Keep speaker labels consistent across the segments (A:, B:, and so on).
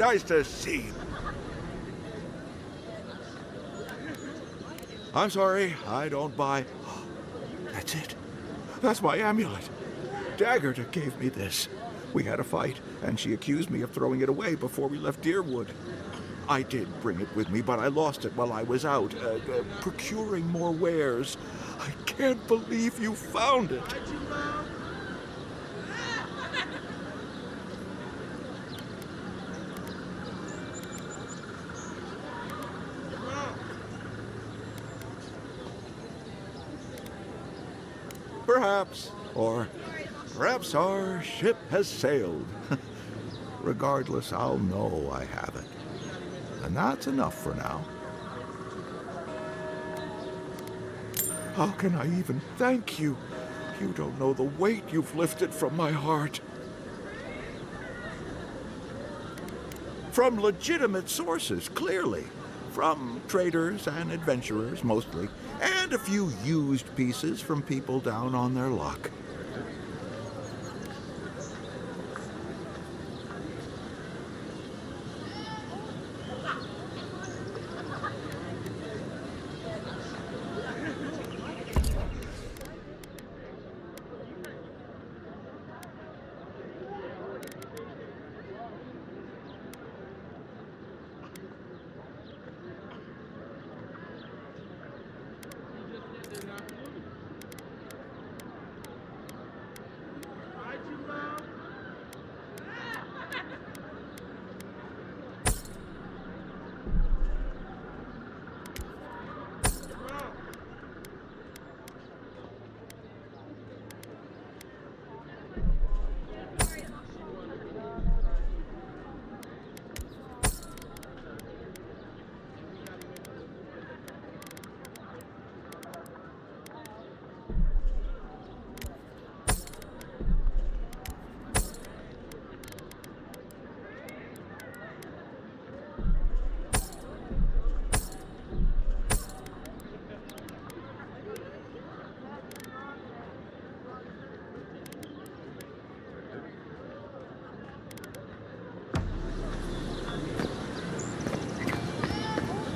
A: Nice to see you. I'm sorry, I don't buy... That's it. That's my amulet. Daggerta gave me this. We had a fight, and she accused me of throwing it away before we left Deerwood. I did bring it with me, but I lost it while I was out, procuring more wares. I can't believe you found it. Perhaps, or perhaps our ship has sailed. Regardless, I'll know I have it. And that's enough for now. How can I even thank you? You don't know the weight you've lifted from my heart. From legitimate sources, clearly. From traders and adventurers, mostly. And a few used pieces from people down on their luck.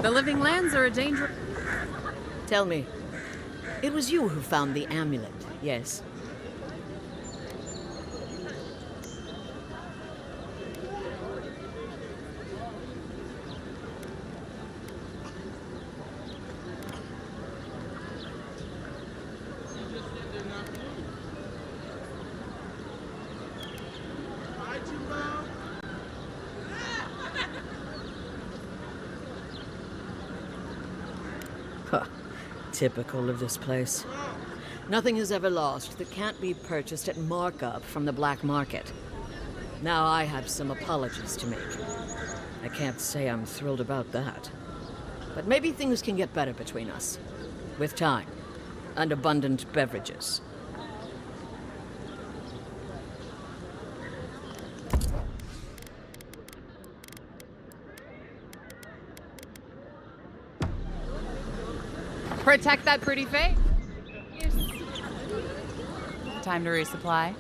B: The living lands are a danger.
C: Tell me, it was you who found the amulet, yes? Huh. Typical of this place. Nothing is ever lost that can't be purchased at markup from the black market. Now I have some apologies to make. I can't say I'm thrilled about that. But maybe things can get better between us. With time. And abundant beverages.
B: Protect that pretty face. Time to resupply.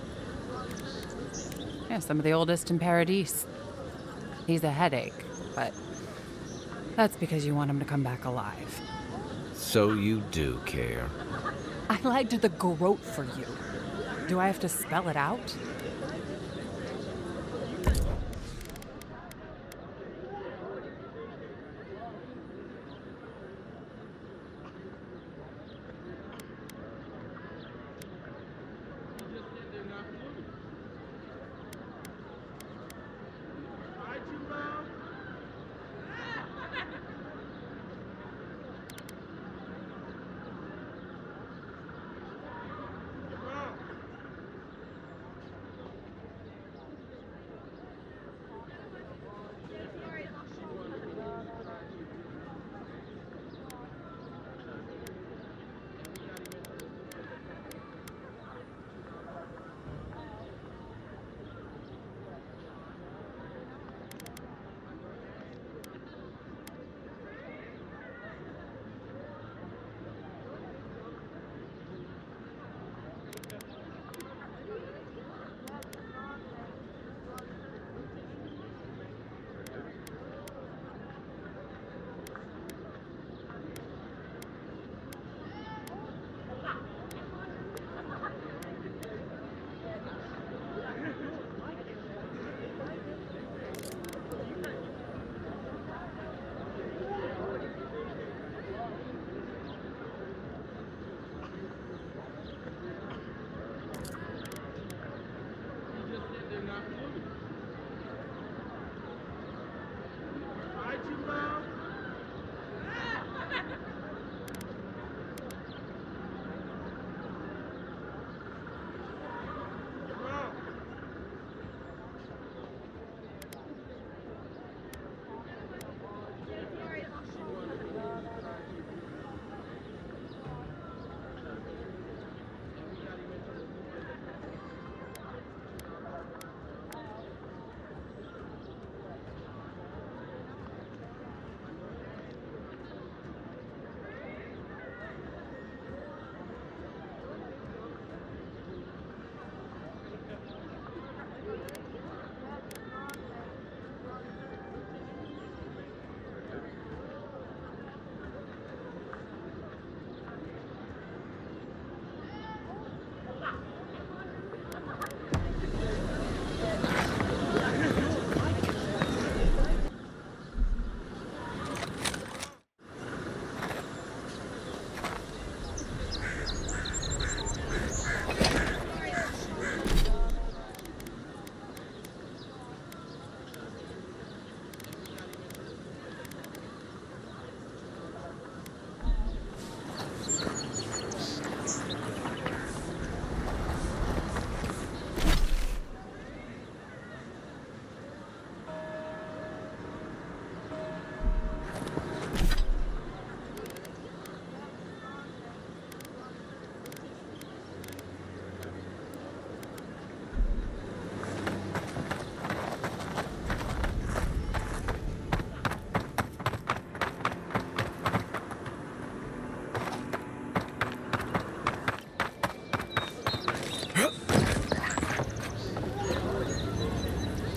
B: Yeah, some of the oldest in Paradise. He's a headache, but that's because you want him to come back alive.
D: So you do care.
B: I lied to the Groat for you. Do I have to spell it out?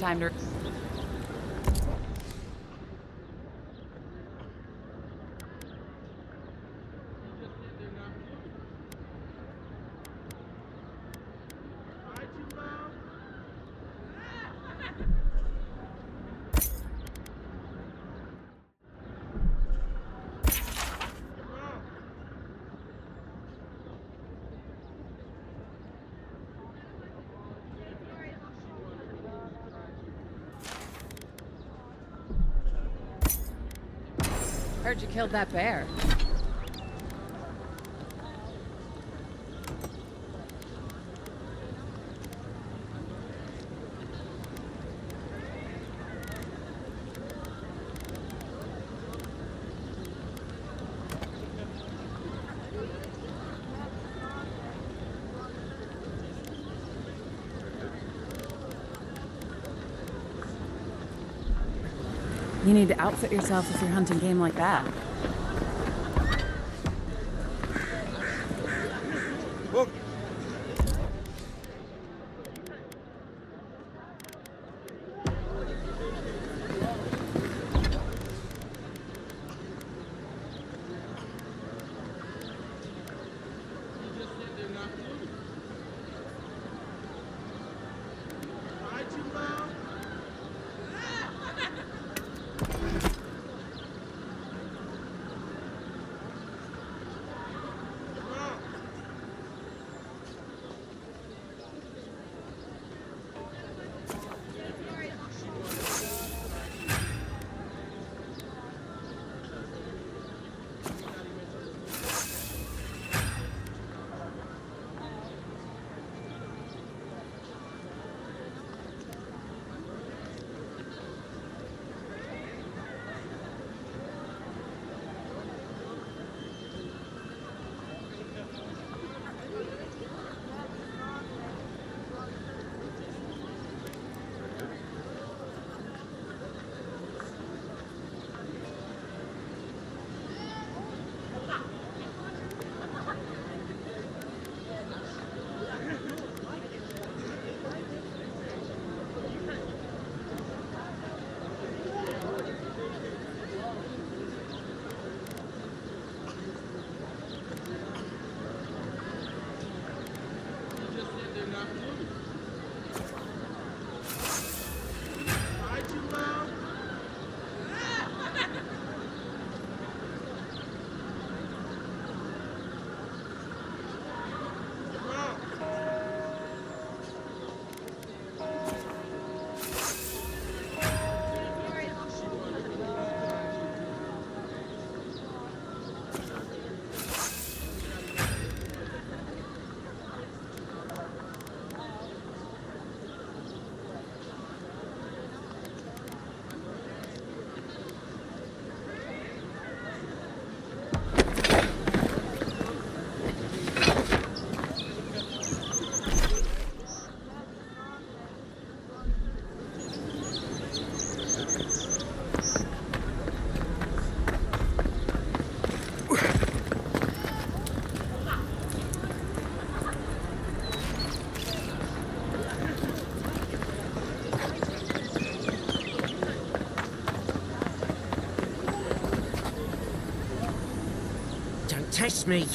B: time to... Heard you killed that bear. You need to outfit yourself if you're hunting game like that.
A: Look,
E: Test me.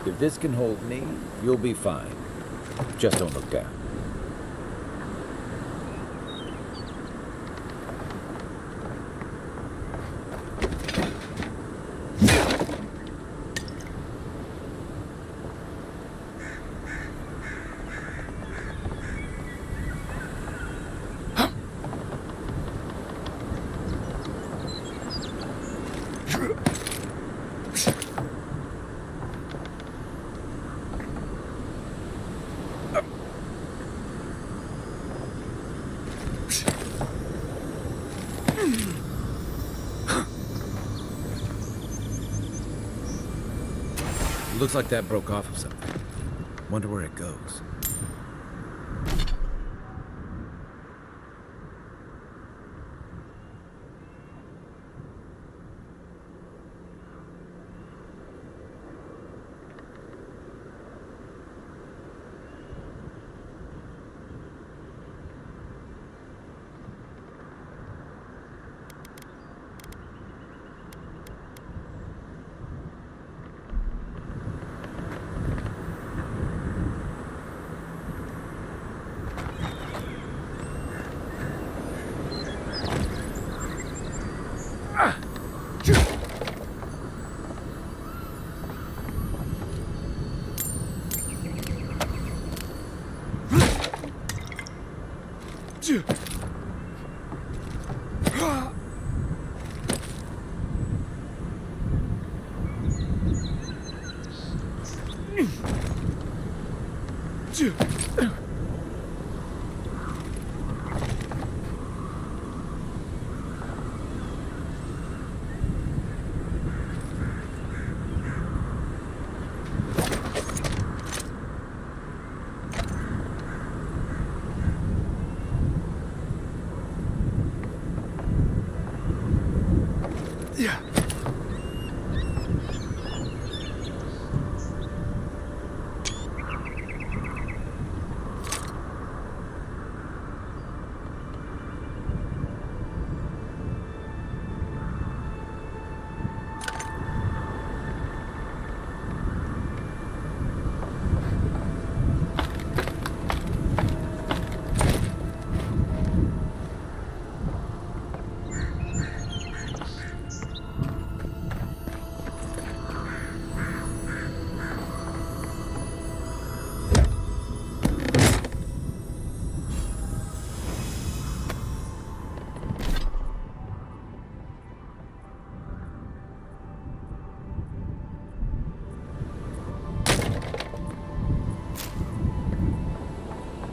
D: If this can hold me, you'll be fine. Just don't look down. Looks like that broke off of something. Wonder where it goes.
A: Yeah.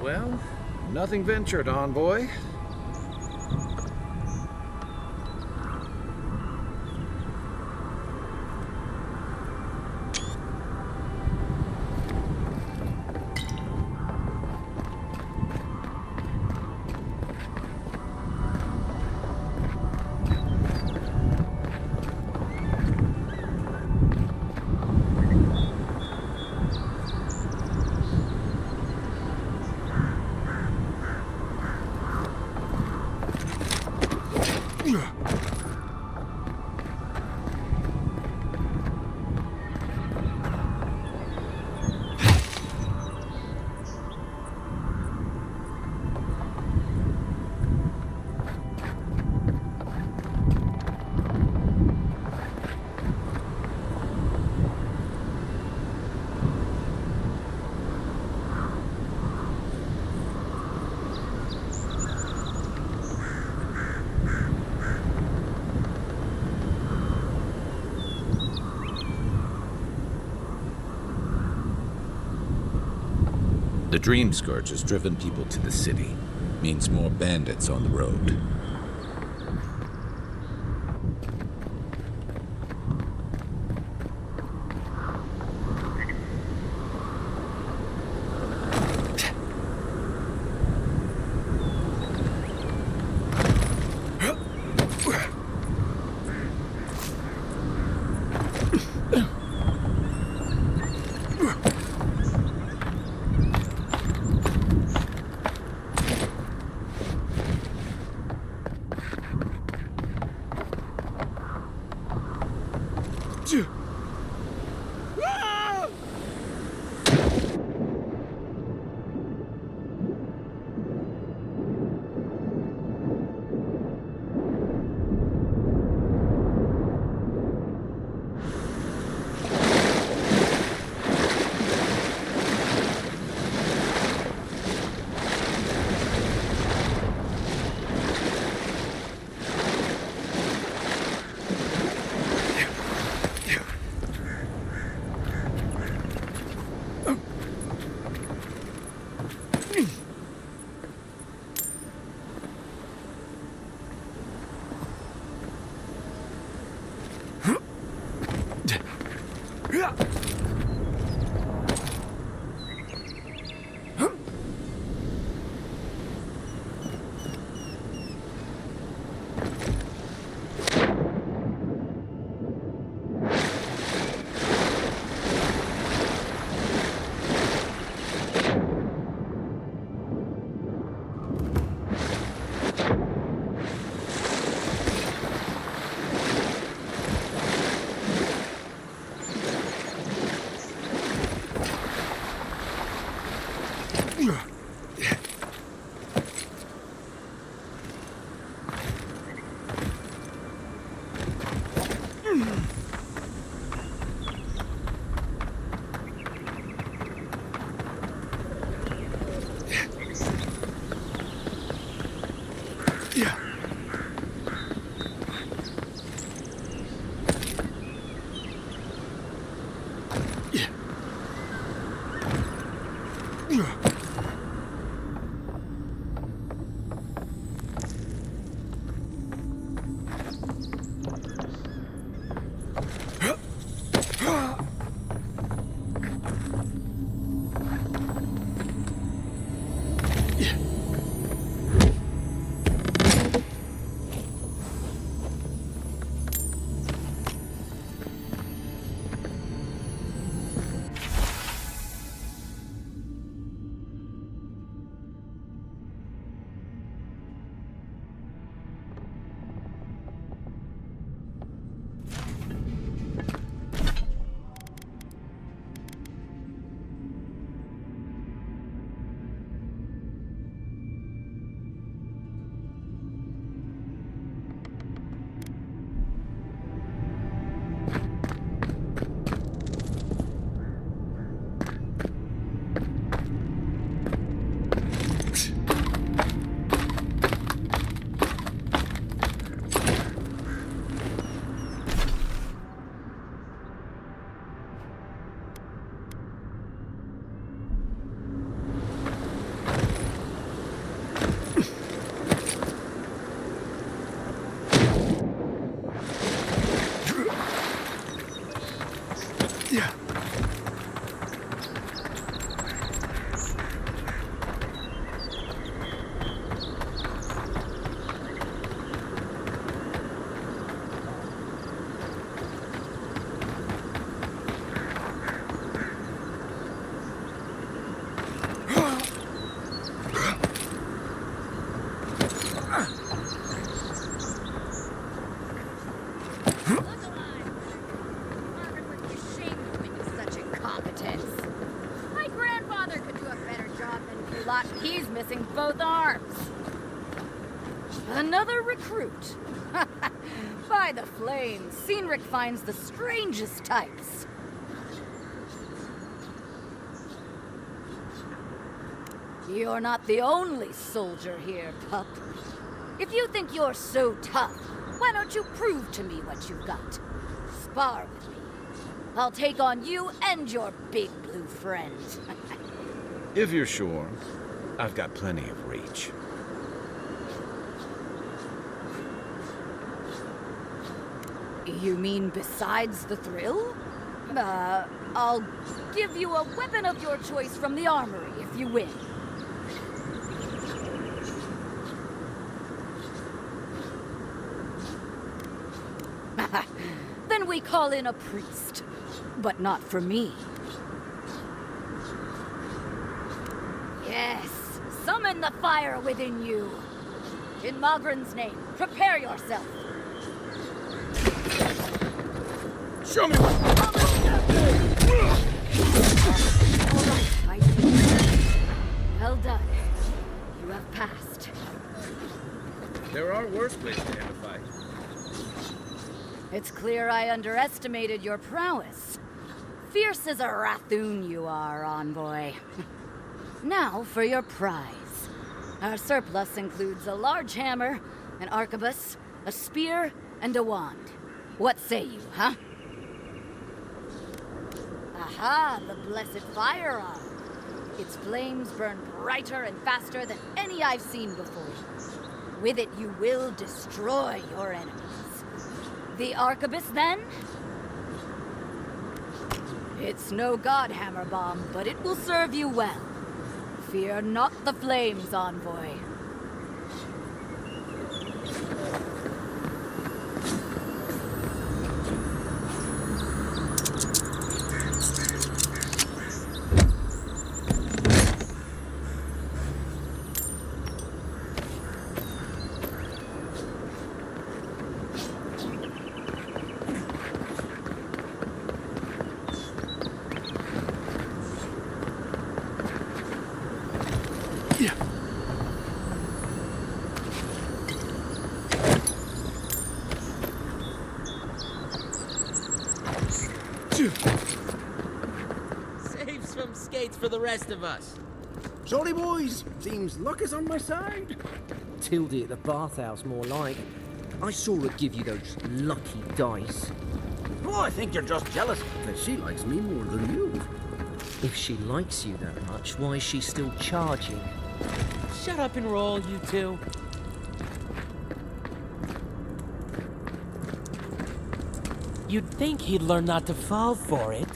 D: Well, nothing ventured, envoy.
E: The Dream Scourge has driven people to the city. Means more bandits on the road.
F: He's missing both arms. Another recruit. By the flames, Cynric finds the strangest types. You're not the only soldier here, pup. If you think you're so tough, why don't you prove to me what you've got? Spar with me. I'll take on you and your big blue friend.
G: If you're sure, I've got plenty of reach.
F: You mean besides the thrill? I'll give you a weapon of your choice from the armory if you win. Then we call in a priest. But not for me. Yes, summon the fire within you. In Magrin's name, prepare yourself.
G: Show me what...
F: All right, fighting. Well done. You have passed.
D: There are worse ways to end a fight.
F: It's clear I underestimated your prowess. Fierce as a Rathoon you are, envoy. Now for your prize. Our surplus includes a large hammer, an arquebus, a spear, and a wand. What say you, huh? Aha, the blessed firearm. Its flames burn brighter and faster than any I've seen before. With it, you will destroy your enemies. The arquebus, then? It's no godhammer bomb, but it will serve you well. Fear not the flames, envoy.
H: Save some skates for the rest of us.
I: Sorry, boys. Seems luck is on my side.
H: Tildy at the bathhouse, more like. I saw her give you those lucky dice.
I: Oh, I think you're just jealous that she likes me more than you.
H: If she likes you that much, why is she still charging? Shut up and roll, you two. You'd think he'd learn not to fall for it.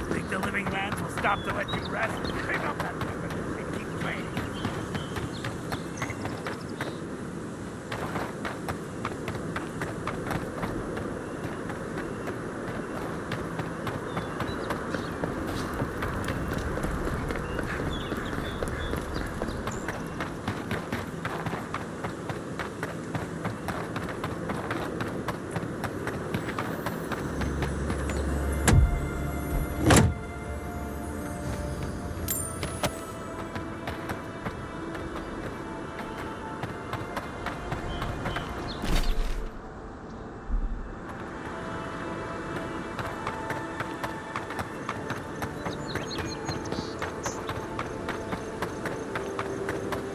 I: Think the living lands will stop to let you rest? Pick up that weapon and keep playing.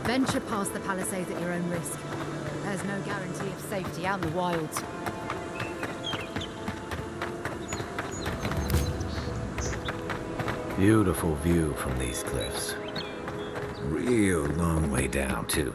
J: Venture past the palisades at your own risk. There's no guarantee of safety out in the wilds.
E: Beautiful view from these cliffs. Real long way down, too.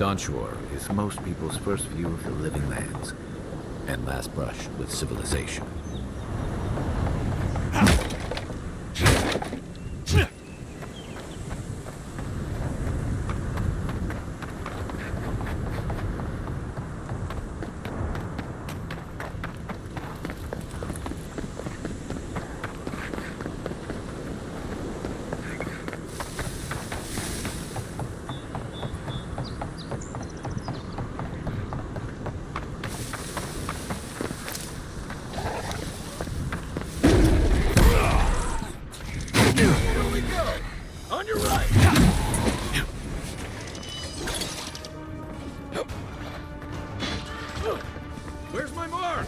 E: Don Shore is most people's first view of the living lands and last brush with civilization.
I: On your right!
D: Where's my mark?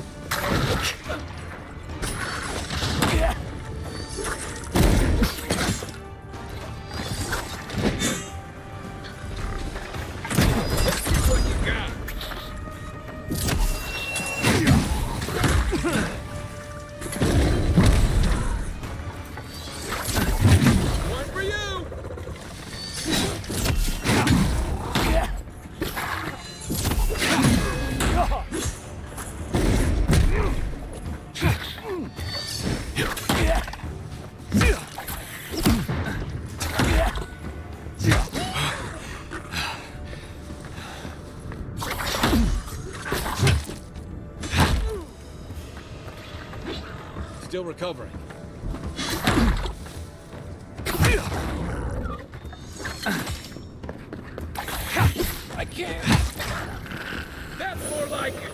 D: Still recovering.
I: I can't! That's more like it!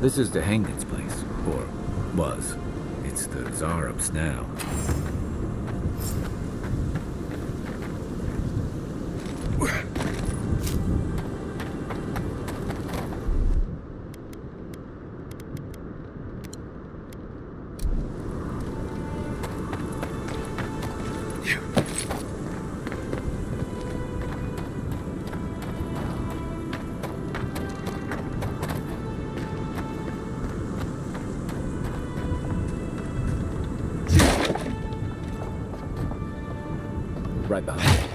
E: This is the Hangin's place, or was. It's the Zarub's now. Right behind you.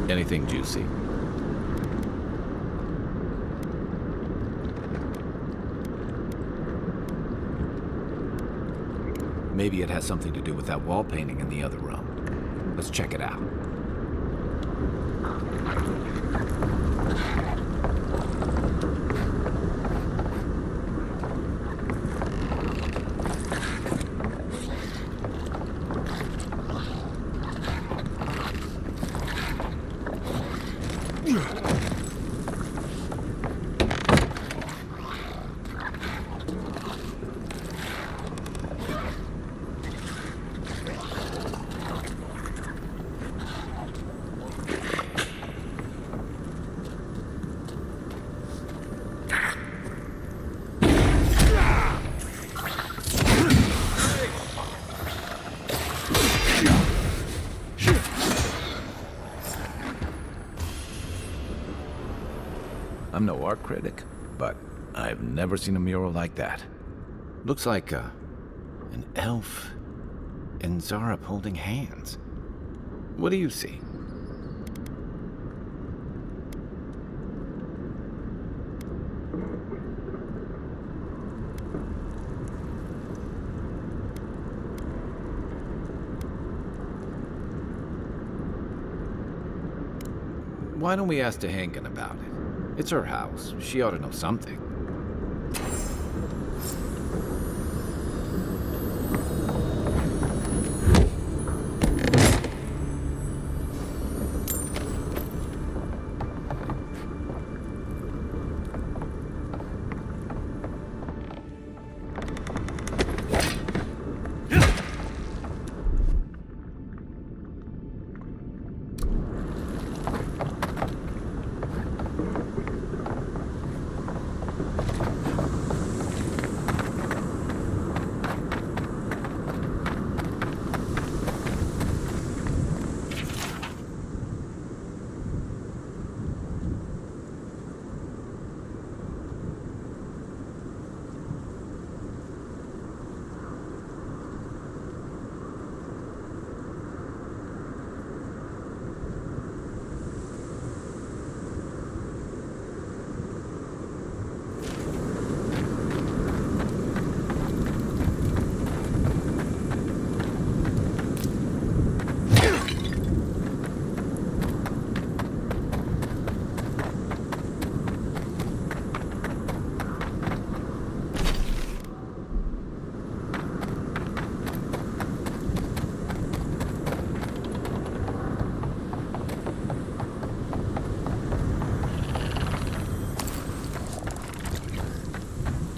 E: Anything juicy? Maybe it has something to do with that wall painting in the other room. Let's check it out. I'm no art critic, but I've never seen a mural like that.
G: Looks like an elf and Zarup holding hands. What do you see? Why don't we ask Tehangan about it? It's her house. She ought to know something.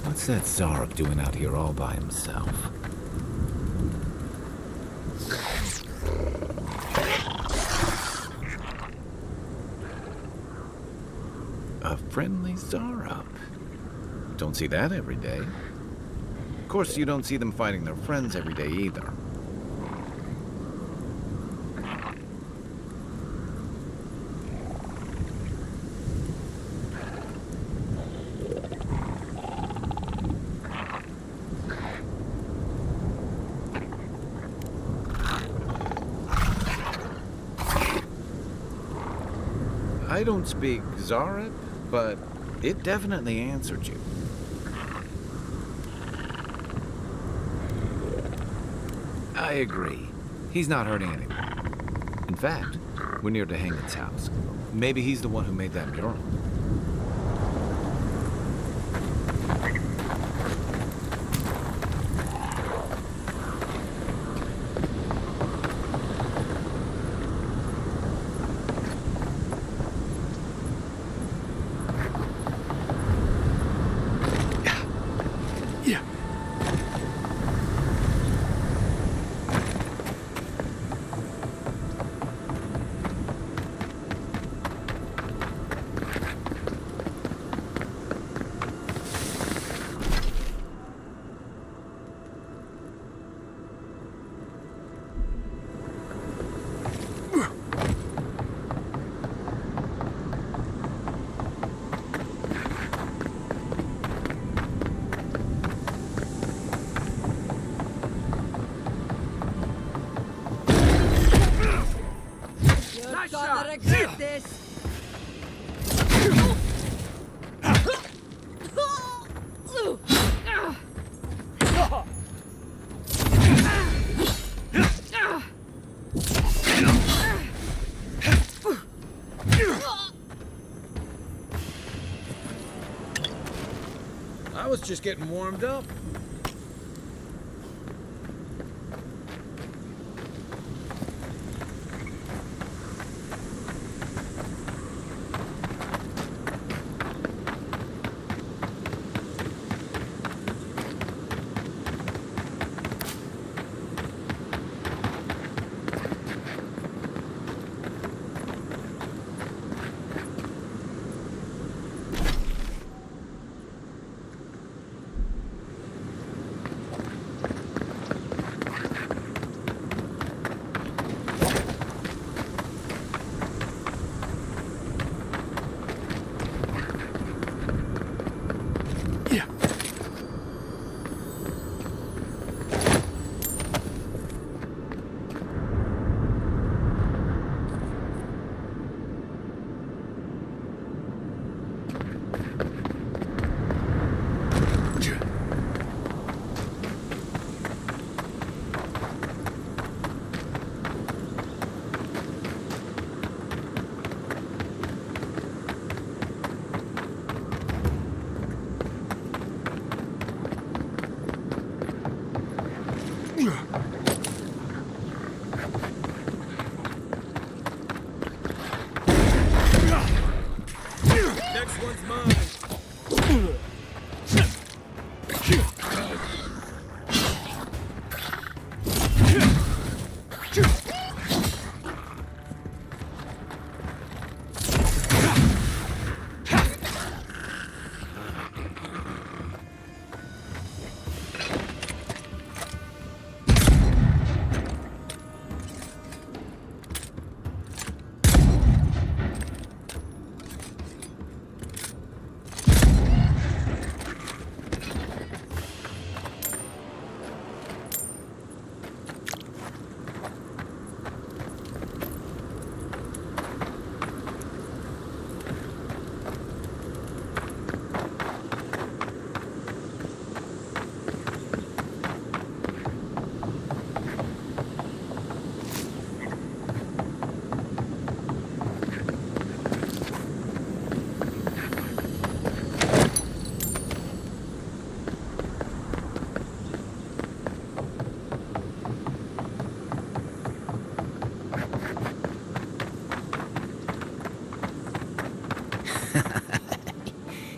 G: What's that Zarup doing out here all by himself? A friendly Zarup. Don't see that every day. Of course, you don't see them fighting their friends every day either. I don't speak Zarup, but it definitely answered you. I agree. He's not hurting anyone. In fact, we're near Tehangan's house. Maybe he's the one who made that mural.
C: Gonna regret this.
D: I was just getting warmed up. Next one's mine.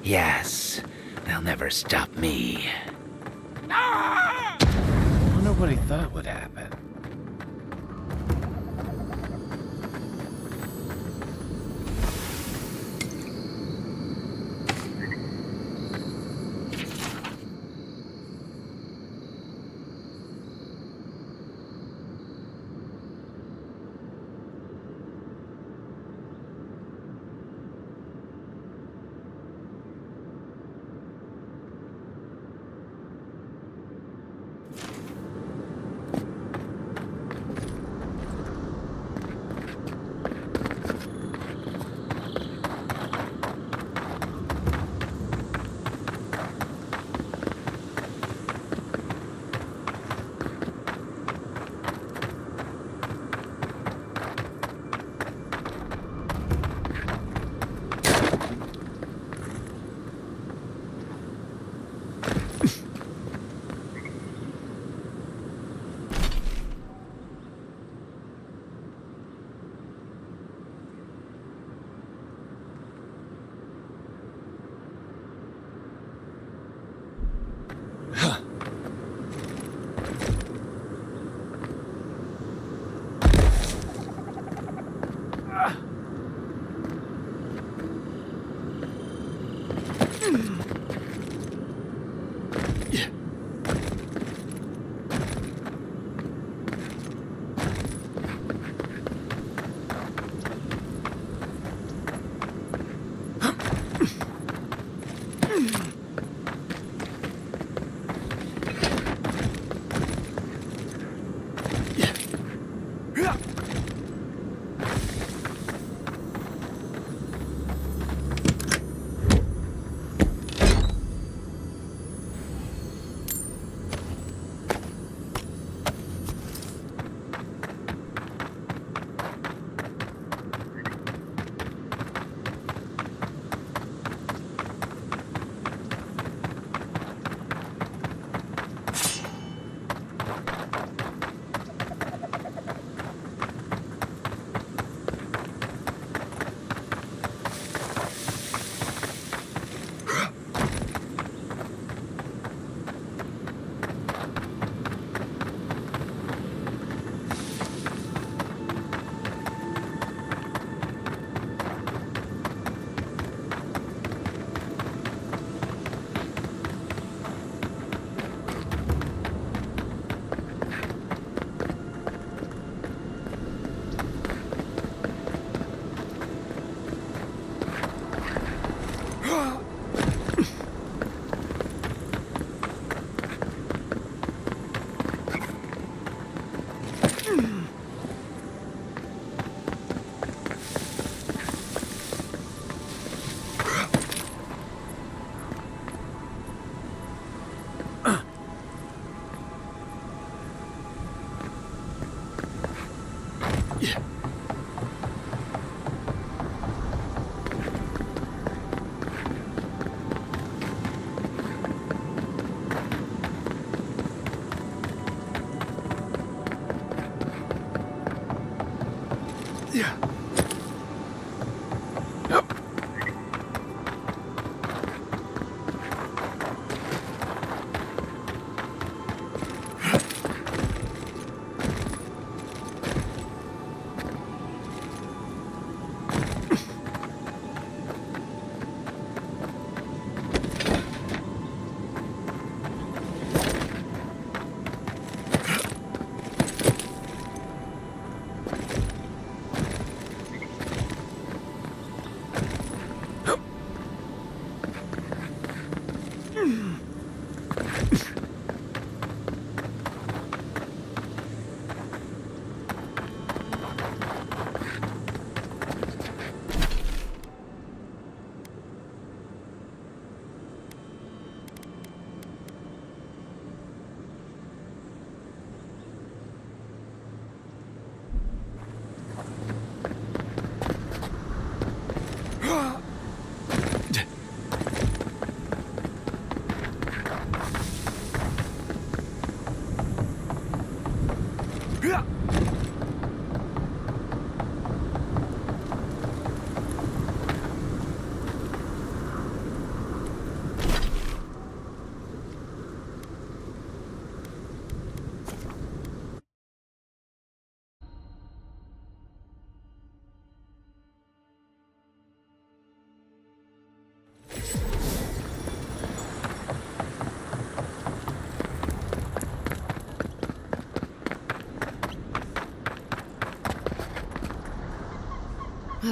E: Yes, they'll never stop me. Wonder what he thought would happen.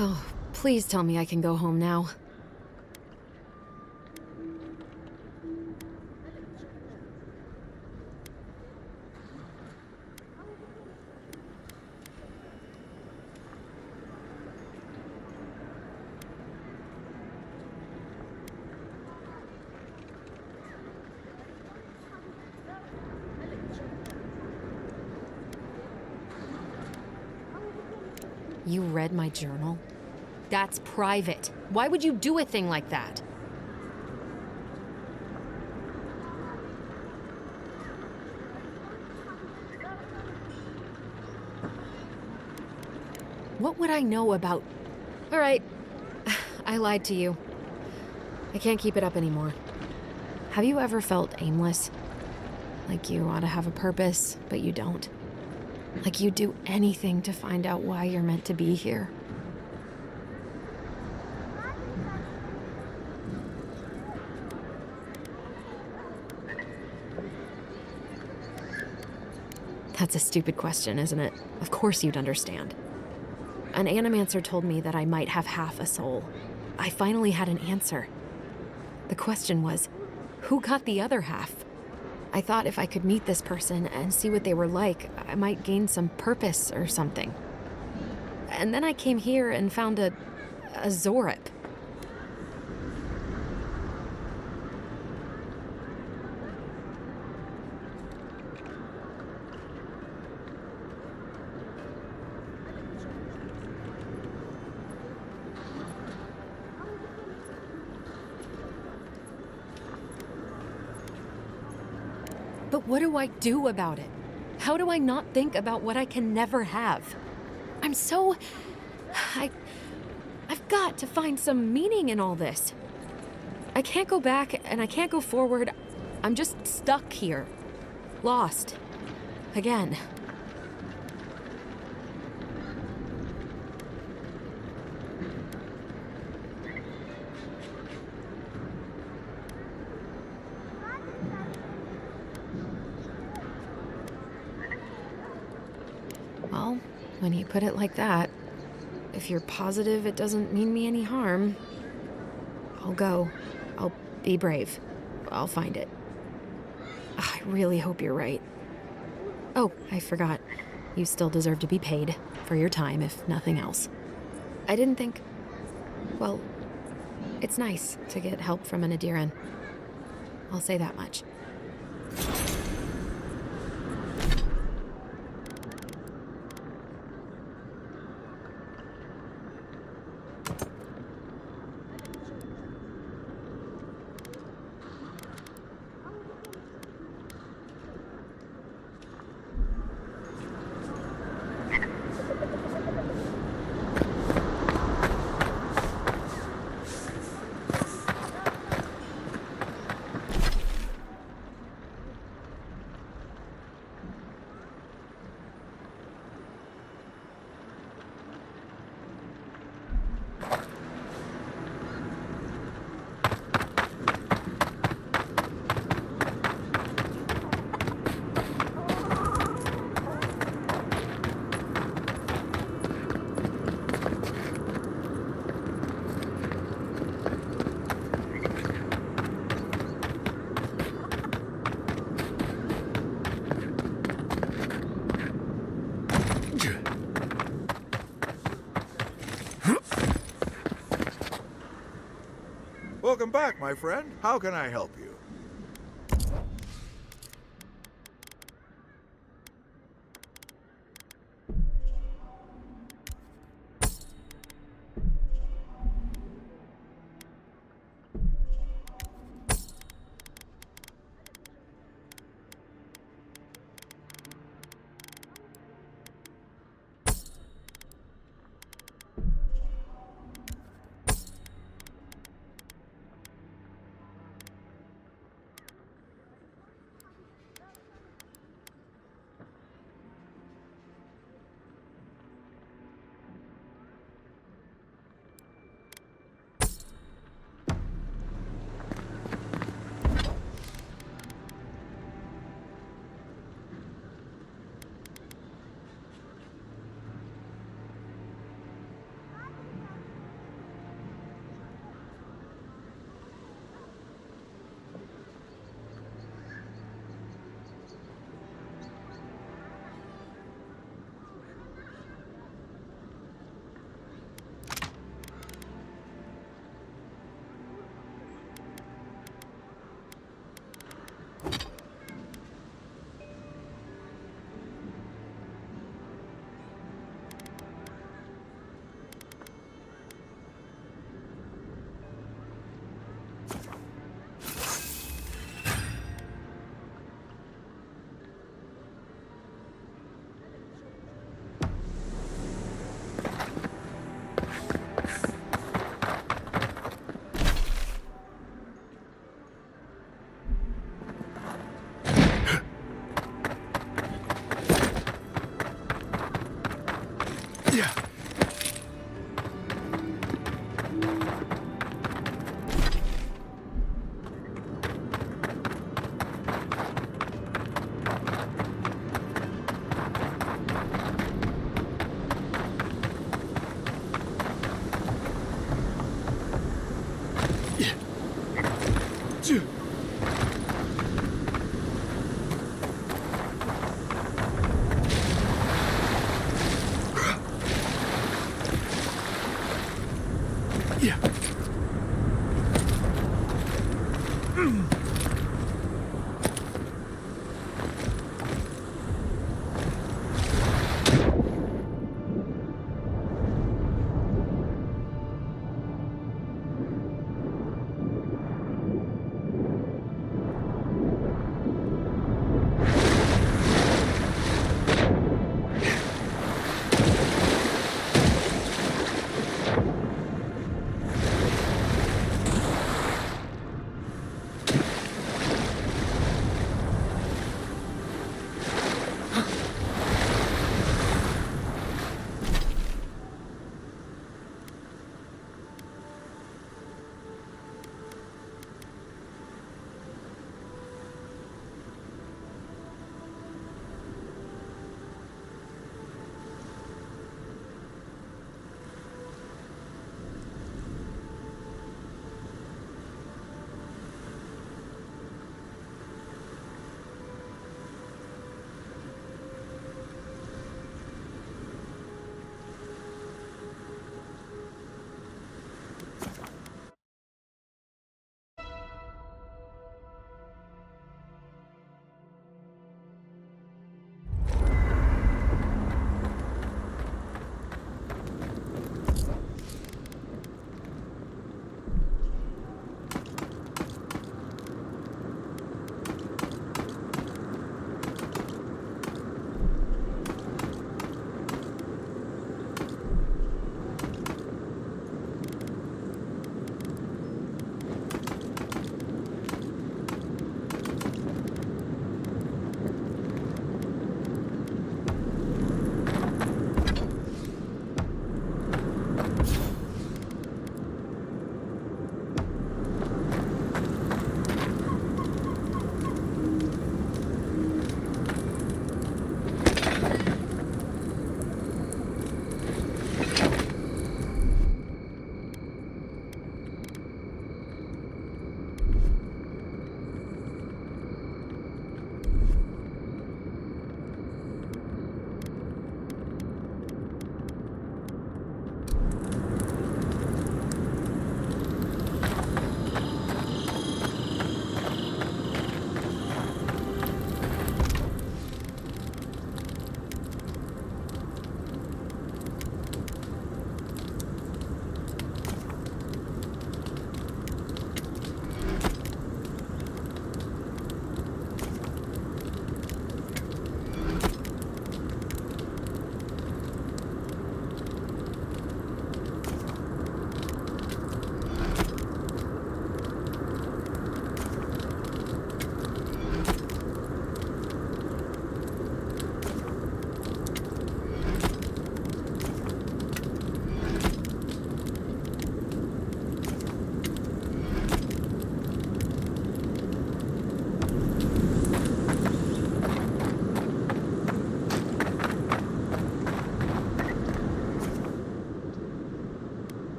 K: Oh, please tell me I can go home now. You read my journal? That's private. Why would you do a thing like that? What would I know about... All right, I lied to you. I can't keep it up anymore. Have you ever felt aimless? Like you ought to have a purpose, but you don't? Like you'd do anything to find out why you're meant to be here? That's a stupid question, isn't it? Of course you'd understand. An animancer told me that I might have half a soul. I finally had an answer. The question was, who got the other half? I thought if I could meet this person and see what they were like, I might gain some purpose or something. And then I came here and found a Zorip. But what do I do about it? How do I not think about what I can never have? I'm so... I've got to find some meaning in all this. I can't go back and I can't go forward. I'm just stuck here. Lost. Again. Well, when you put it like that, if you're positive it doesn't mean me any harm, I'll go. I'll be brave. I'll find it. I really hope you're right. Oh, I forgot. You still deserve to be paid for your time, if nothing else. I didn't think... Well, it's nice to get help from an Adiran. I'll say that much.
A: Welcome back, my friend. How can I help you?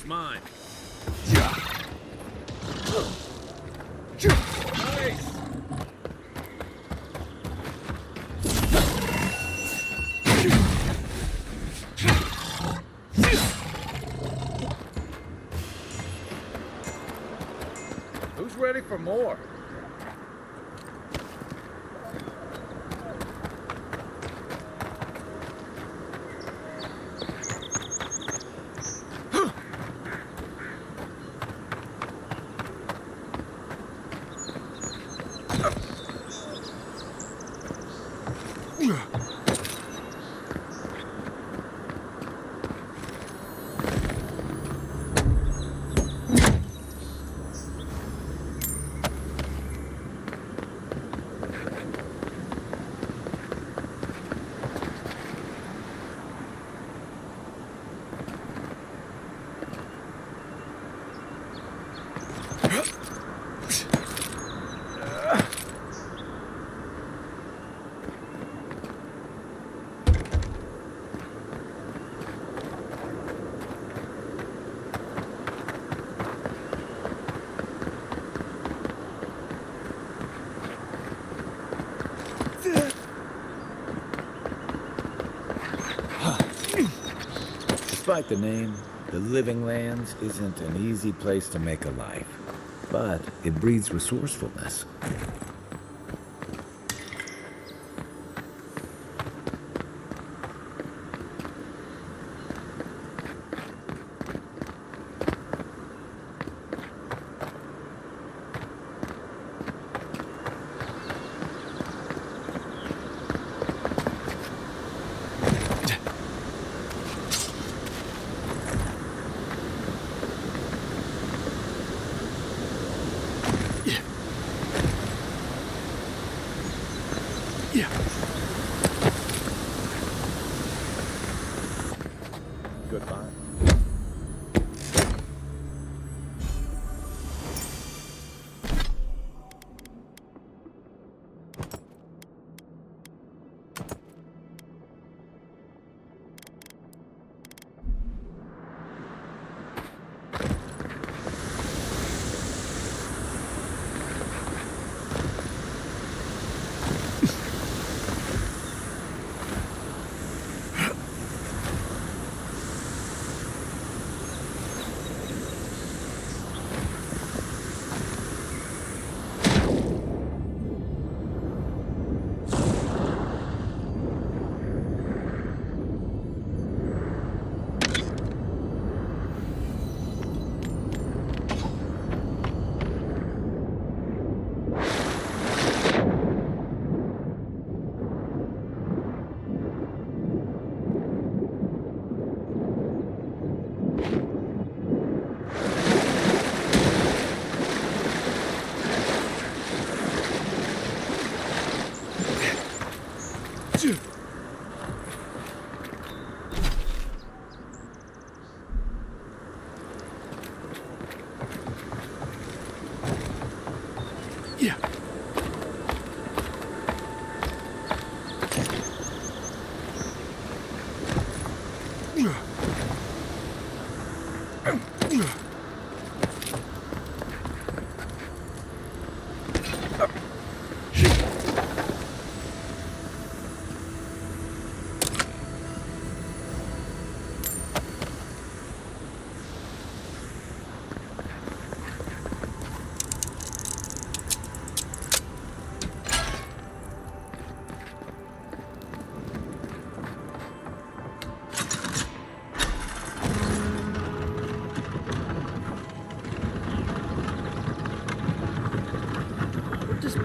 D: It's mine.
G: Nice! Who's ready for more?
E: Despite the name, the Living Lands isn't an easy place to make a life, but it breeds resourcefulness. Goodbye.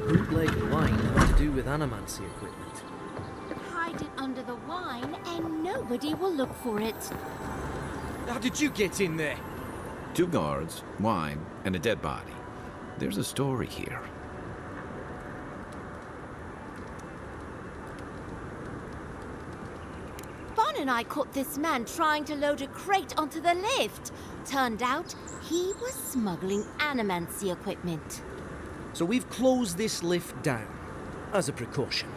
H: Bootleg wine have to do with animancy equipment?
L: Hide it under the wine and nobody will look for it.
H: How did you get in there?
G: 2 guards, wine, and a dead body. There's a story here.
L: Bon and I caught this man trying to load a crate onto the lift. Turned out he was smuggling animancy equipment.
H: So we've closed this lift down, as a precaution.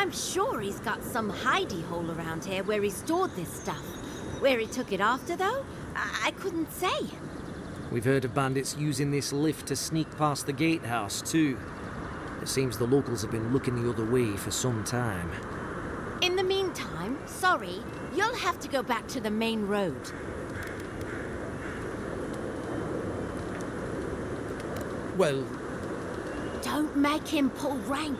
L: I'm sure he's got some hidey hole around here where he stored this stuff. Where he took it after, though, I couldn't say.
H: We've heard of bandits using this lift to sneak past the gatehouse, too. It seems the locals have been looking the other way for some time.
L: In the meantime, sorry, you'll have to go back to the main road.
H: Well,
L: Don't make him pull rank.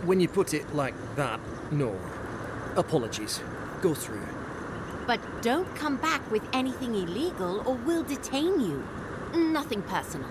H: when you put it like that, no. Apologies. Go through.
L: But don't come back with anything illegal or we'll detain you. Nothing personal.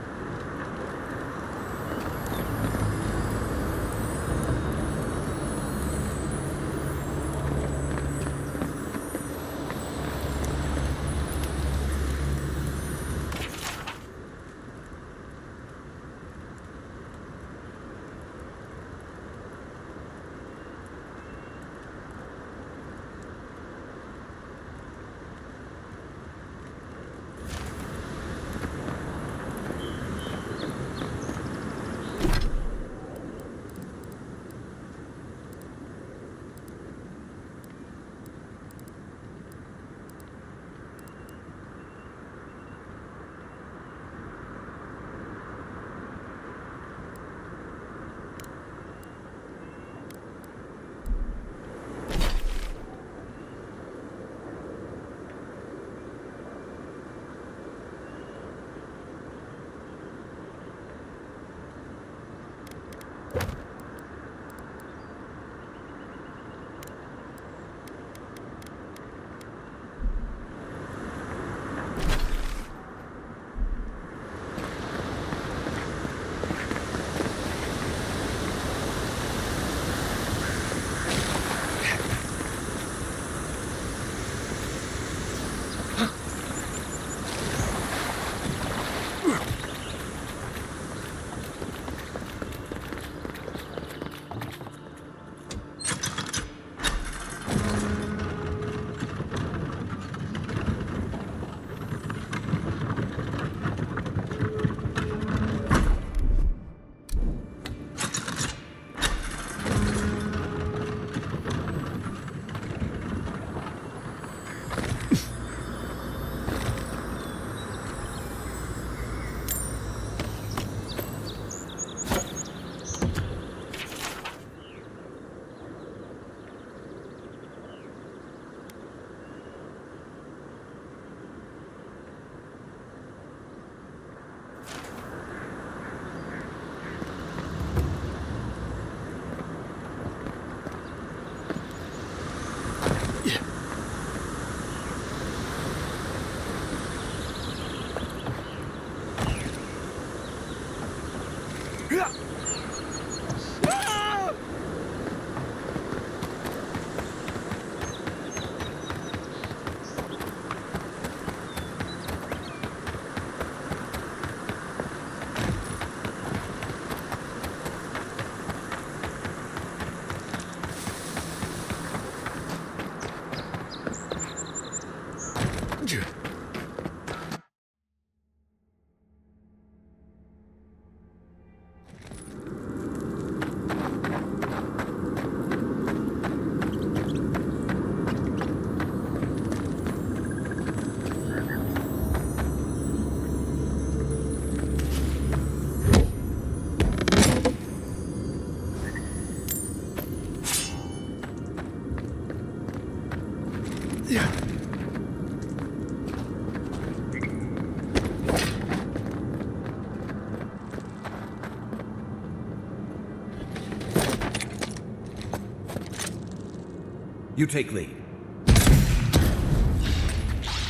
E: You take lead.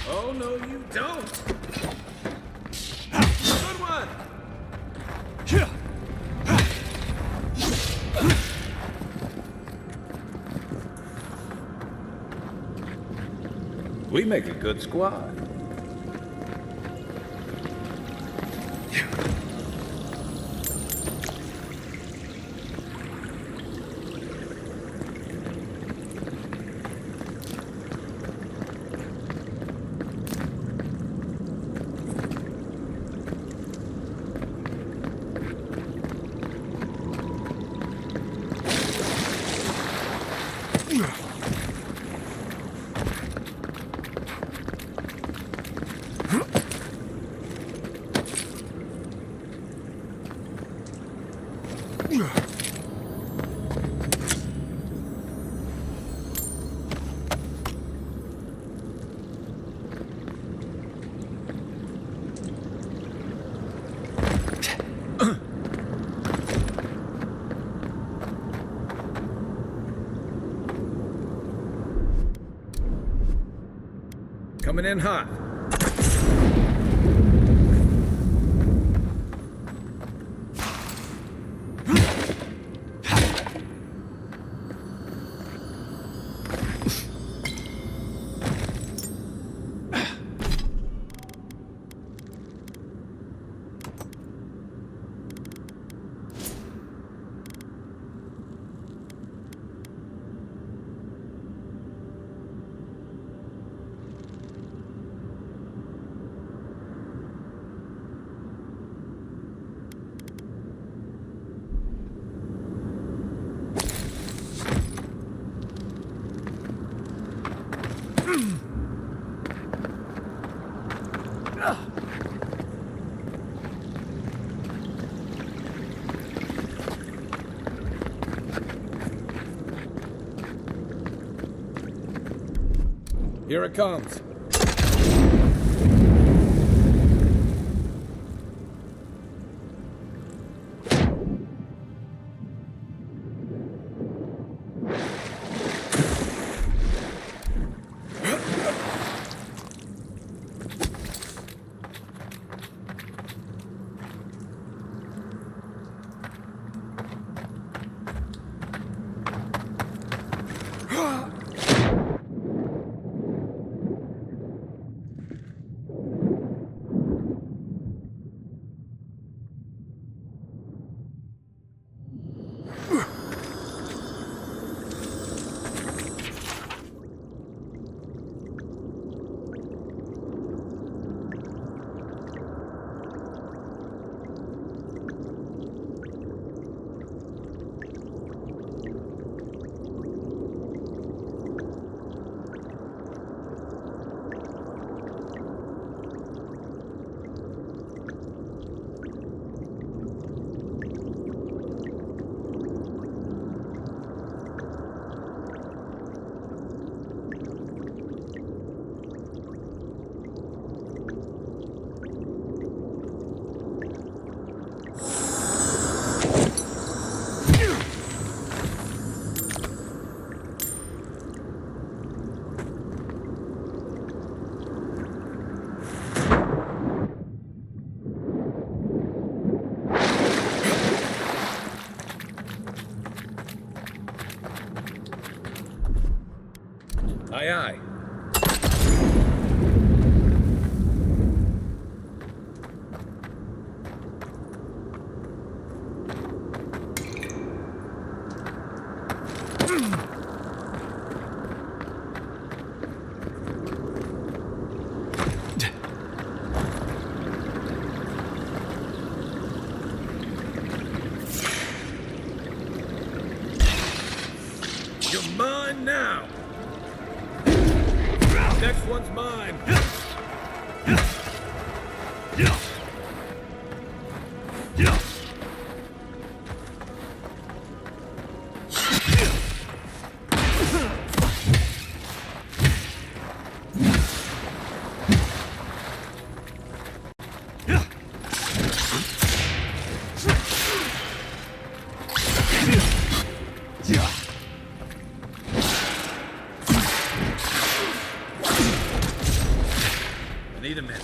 D: Oh, no, you don't. Good one.
E: We make a good squad. Coming in hot. Here it comes. Aye, aye. You're mine now. Next one's mine. I need a minute.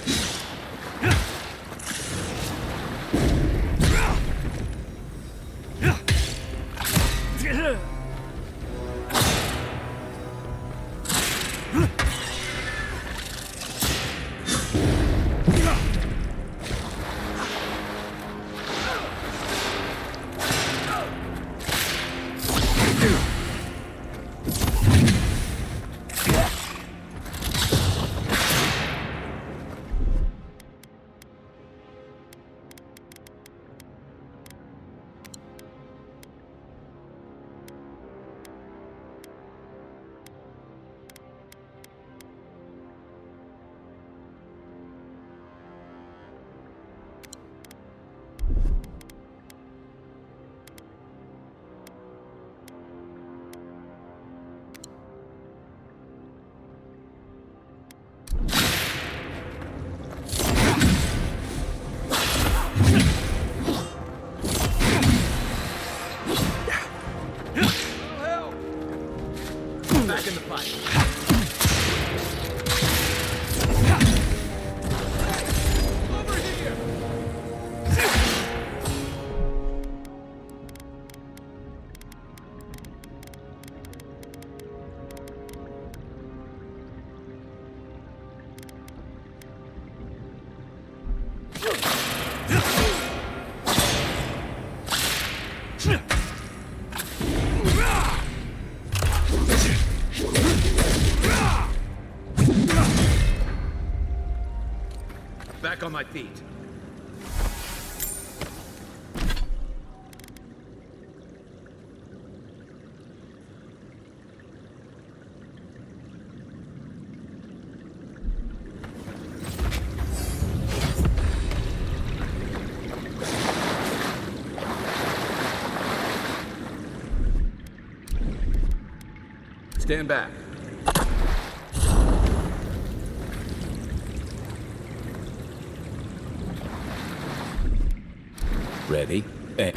D: Back on my feet. Stand back.
E: Ready? Eh.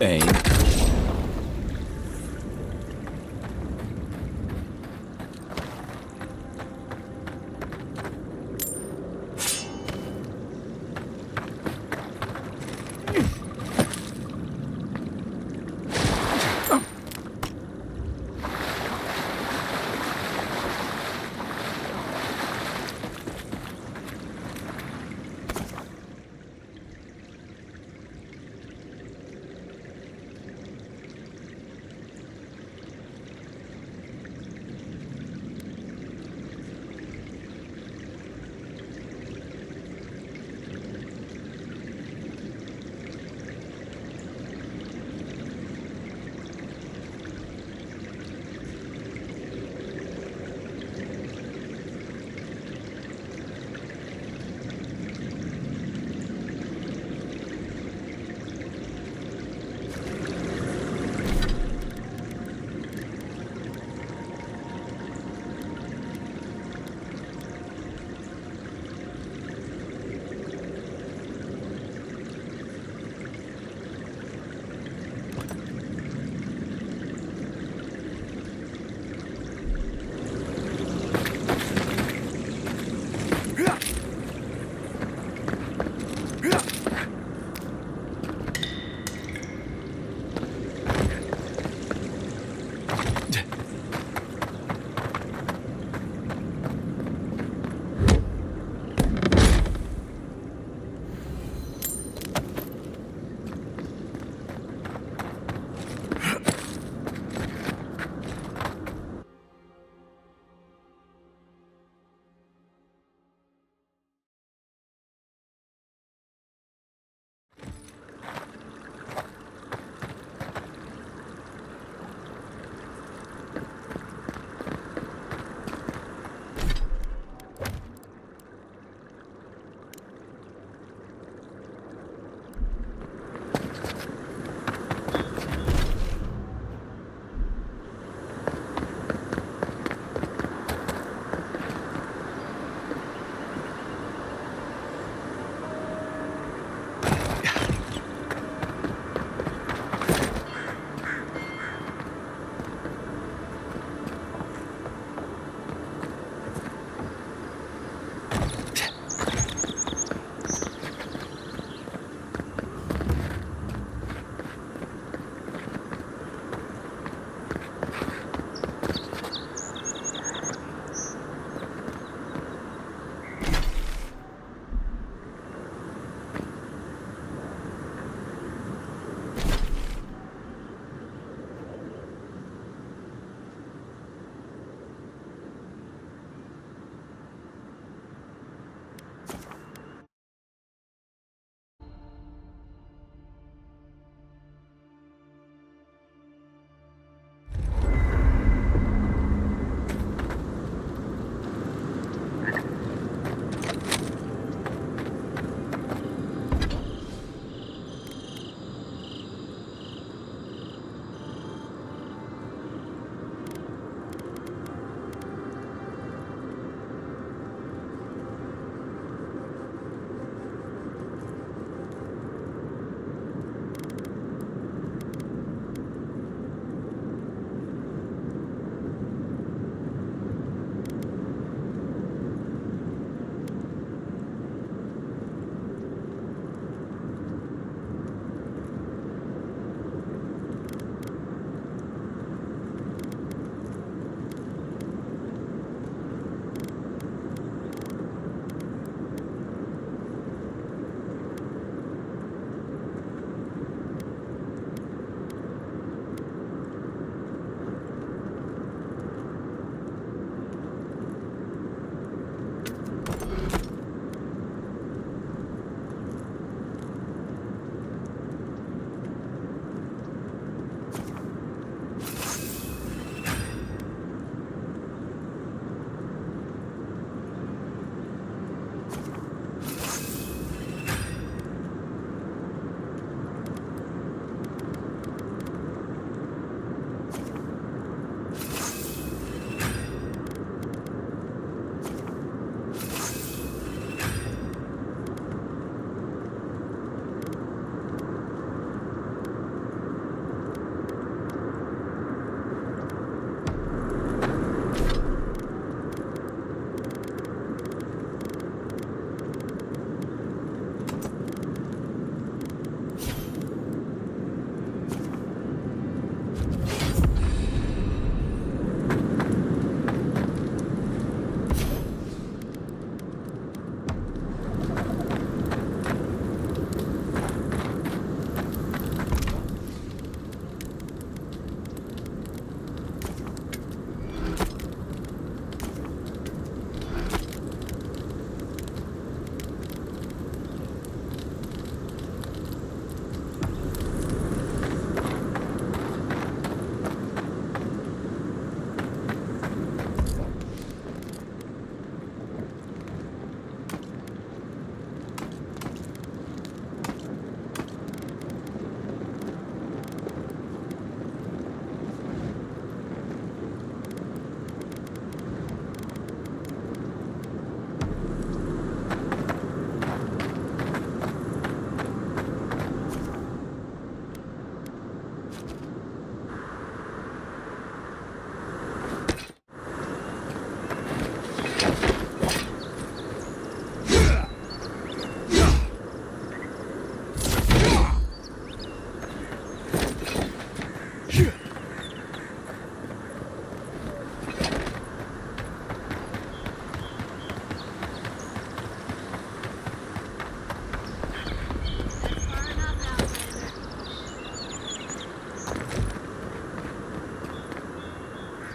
E: Aim.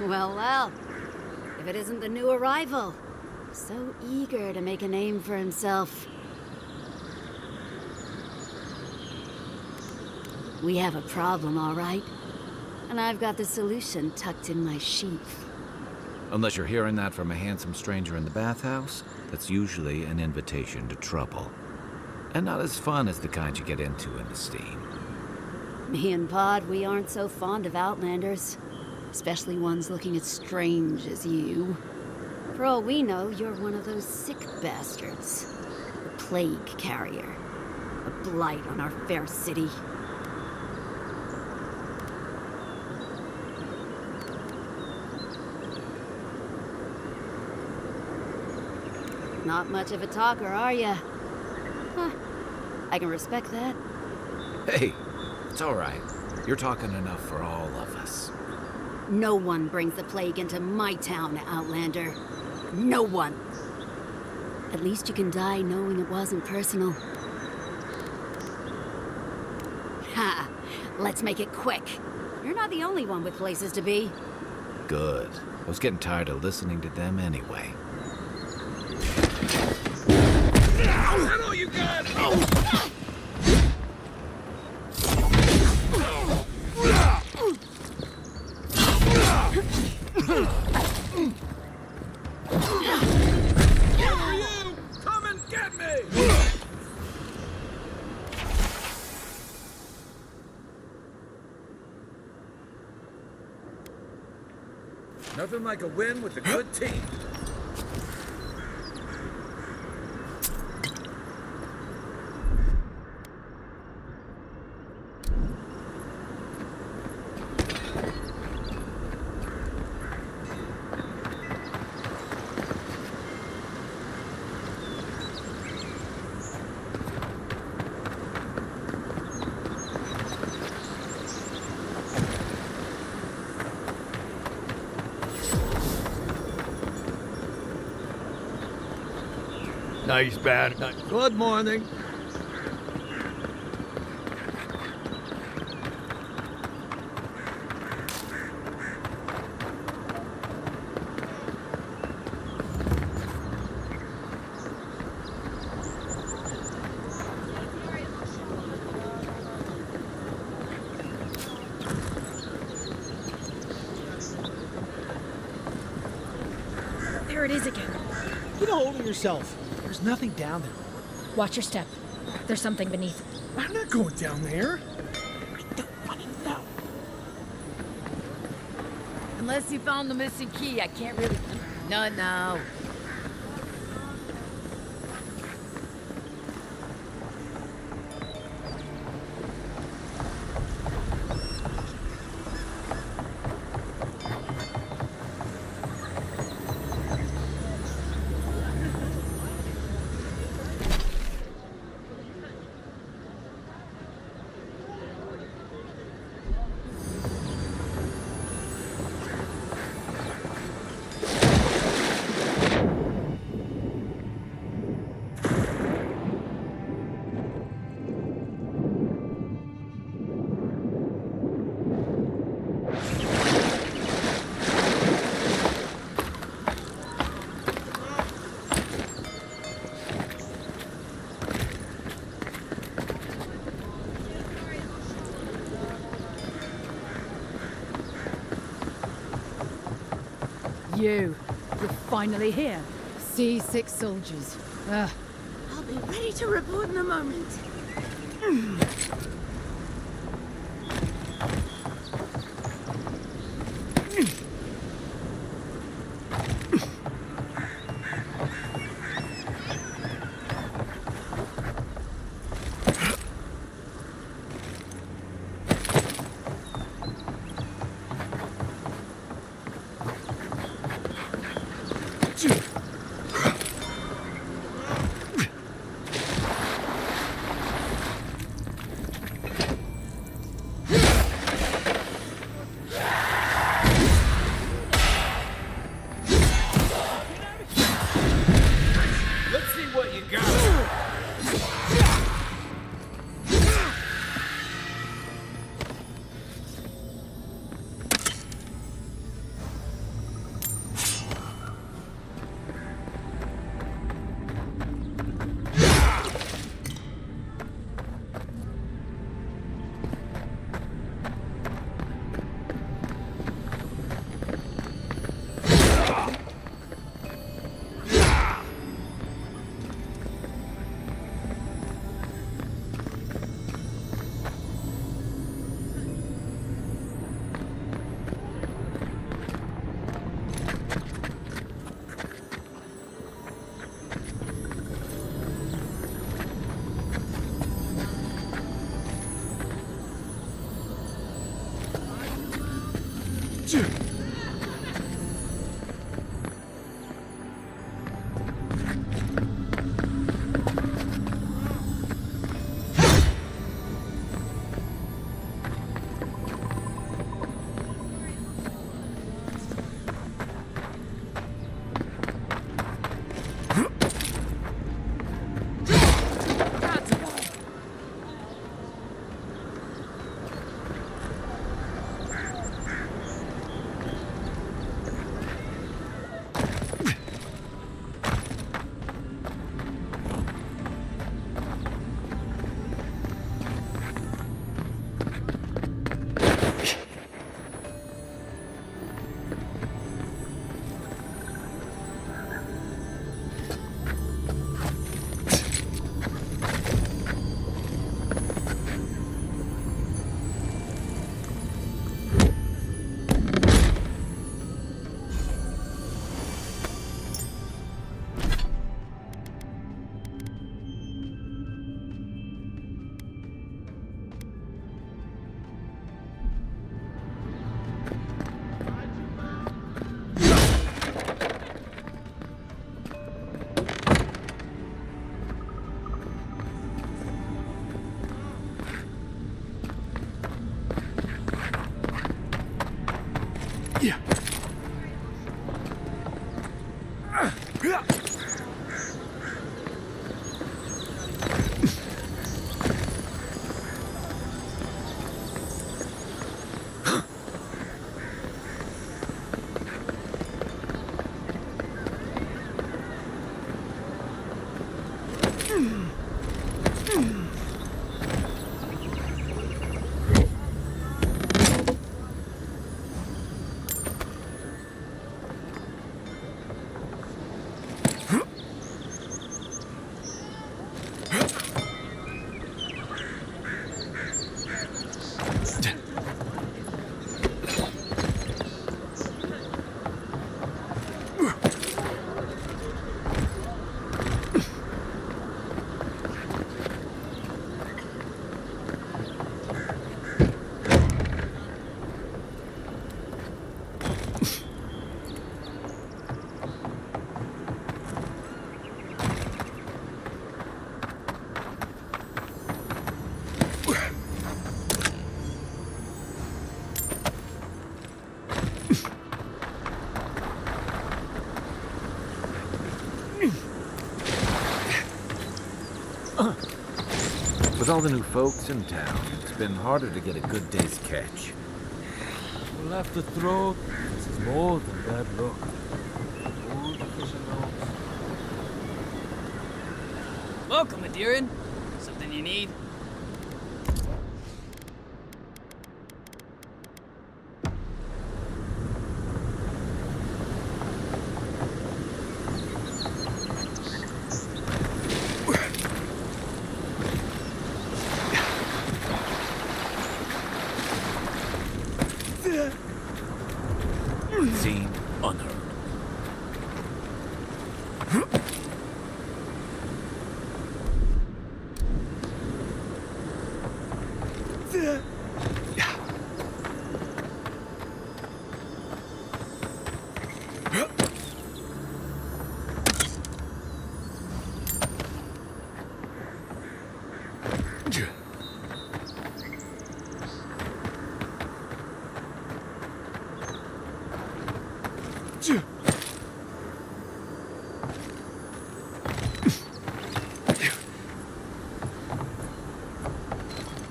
F: Well, well. If it isn't the new arrival. So eager to make a name for himself. We have a problem, all right? And I've got the solution tucked in my sheath.
G: Unless you're hearing that from a handsome stranger in the bathhouse, that's usually an invitation to trouble. And not as fun as the kind you get into in the steam.
F: Me and Pod, we aren't so fond of Outlanders. Especially ones looking as strange as you. For all we know, you're one of those sick bastards. A plague carrier. A blight on our fair city. Not much of a talker, are ya? Huh. I can respect that.
G: Hey, it's all right. You're talking enough for all of us.
F: No one brings the plague into my town, Outlander. No one. At least you can die knowing it wasn't personal. Ha! Let's make it quick. You're not the only one with places to be.
G: Good. I was getting tired of listening to them anyway.
I: Is that all you got?
D: Come and get me! Nothing like a win with a good team.
I: Nice bad. Good morning.
M: There it is again.
N: Get a hold of yourself. There's nothing down there.
M: Watch your step. There's something beneath.
N: I'm not going down there. I don't want to know.
O: Unless you found the missing key, I can't really... No.
J: You're finally here. C6 soldiers. Ugh.
L: I'll be ready to report in a moment.
G: With all the new folks in town, it's been harder to get a good day's catch.
P: We'll have to throw. This is more than bad luck. All the fishing dogs.
Q: Welcome, Adiran. Something you need?
G: Seen, unheard.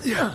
A: Yeah.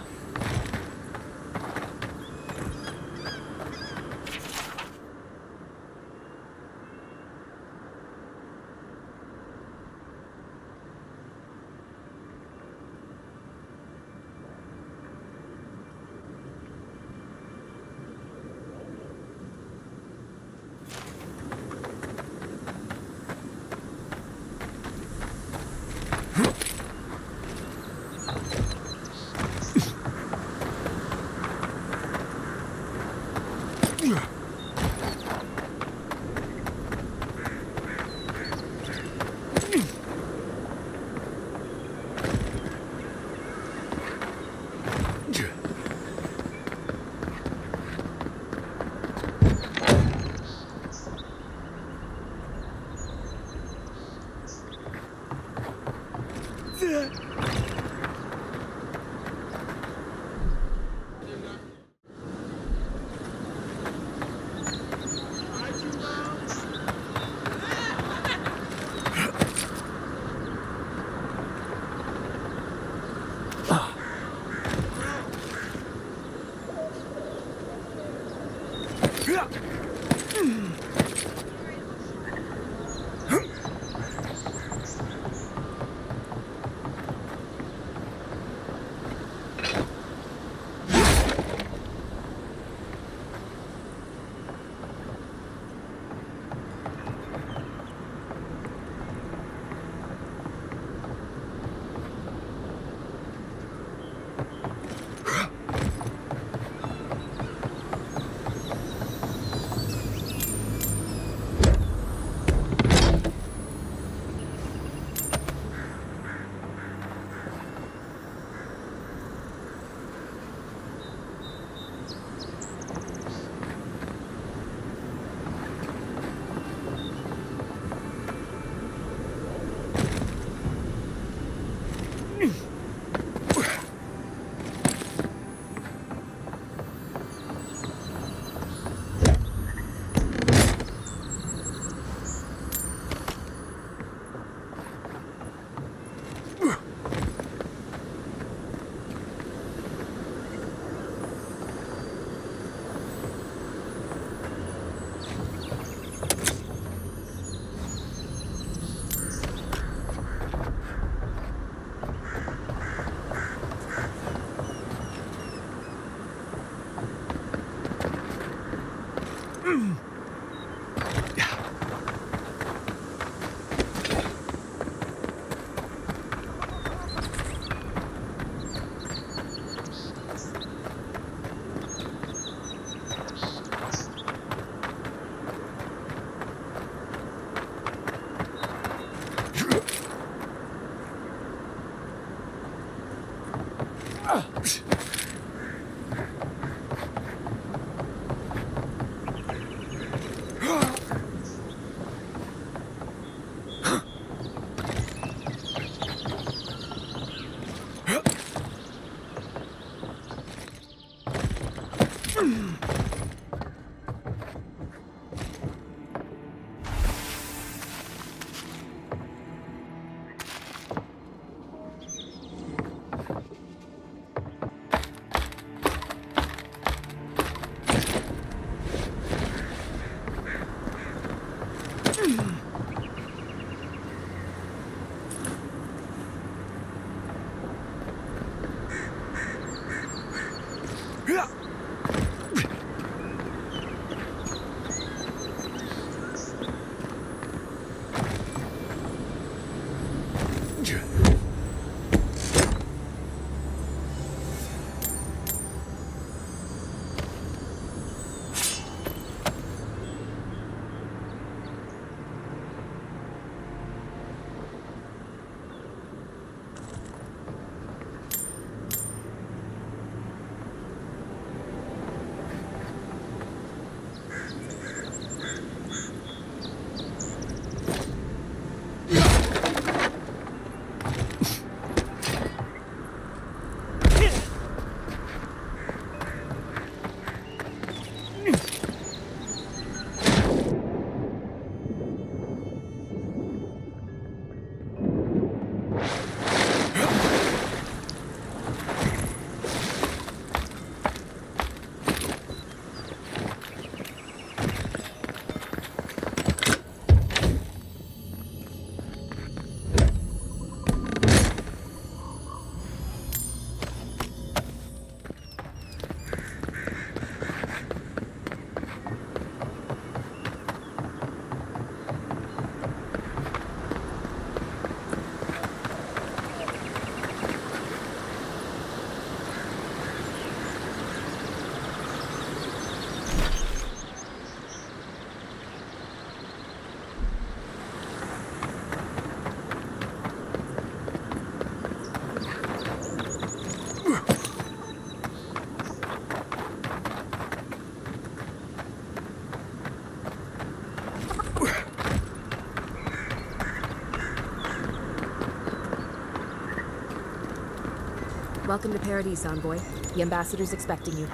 R: Welcome to Paradise, Envoy. The ambassador's expecting you.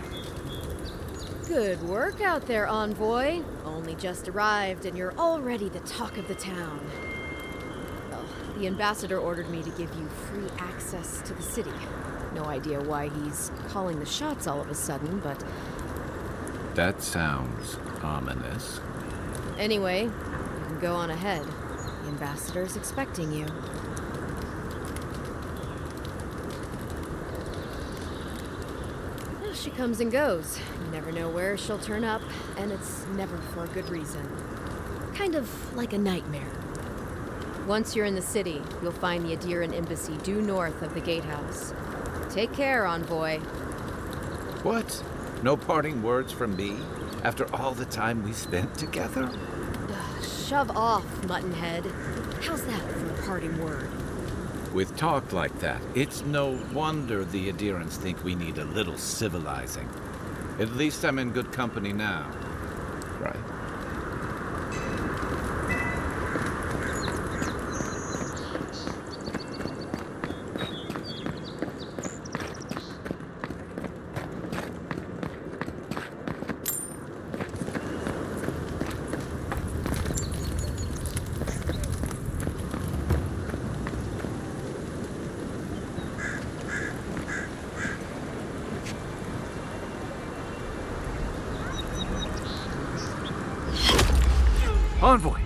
C: Good work out there, Envoy. Only just arrived and you're already the talk of the town. Well, the ambassador ordered me to give you free access to the city. No idea why he's calling the shots all of a sudden, but
G: That sounds ominous.
K: Anyway, you can go on ahead. The ambassador's expecting you. Well, she comes and goes. You never know where she'll turn up, and it's never for a good reason. Kind of like a nightmare. Once you're in the city, you'll find the Adiran embassy due north of the gatehouse. Take care, envoy.
G: What? No parting words from me? After all the time we spent together?
K: Shove off, muttonhead. How's that for a parting word?
G: With talk like that, it's no wonder the Adirans think we need a little civilizing. At least I'm in good company now, right?
P: Envoy!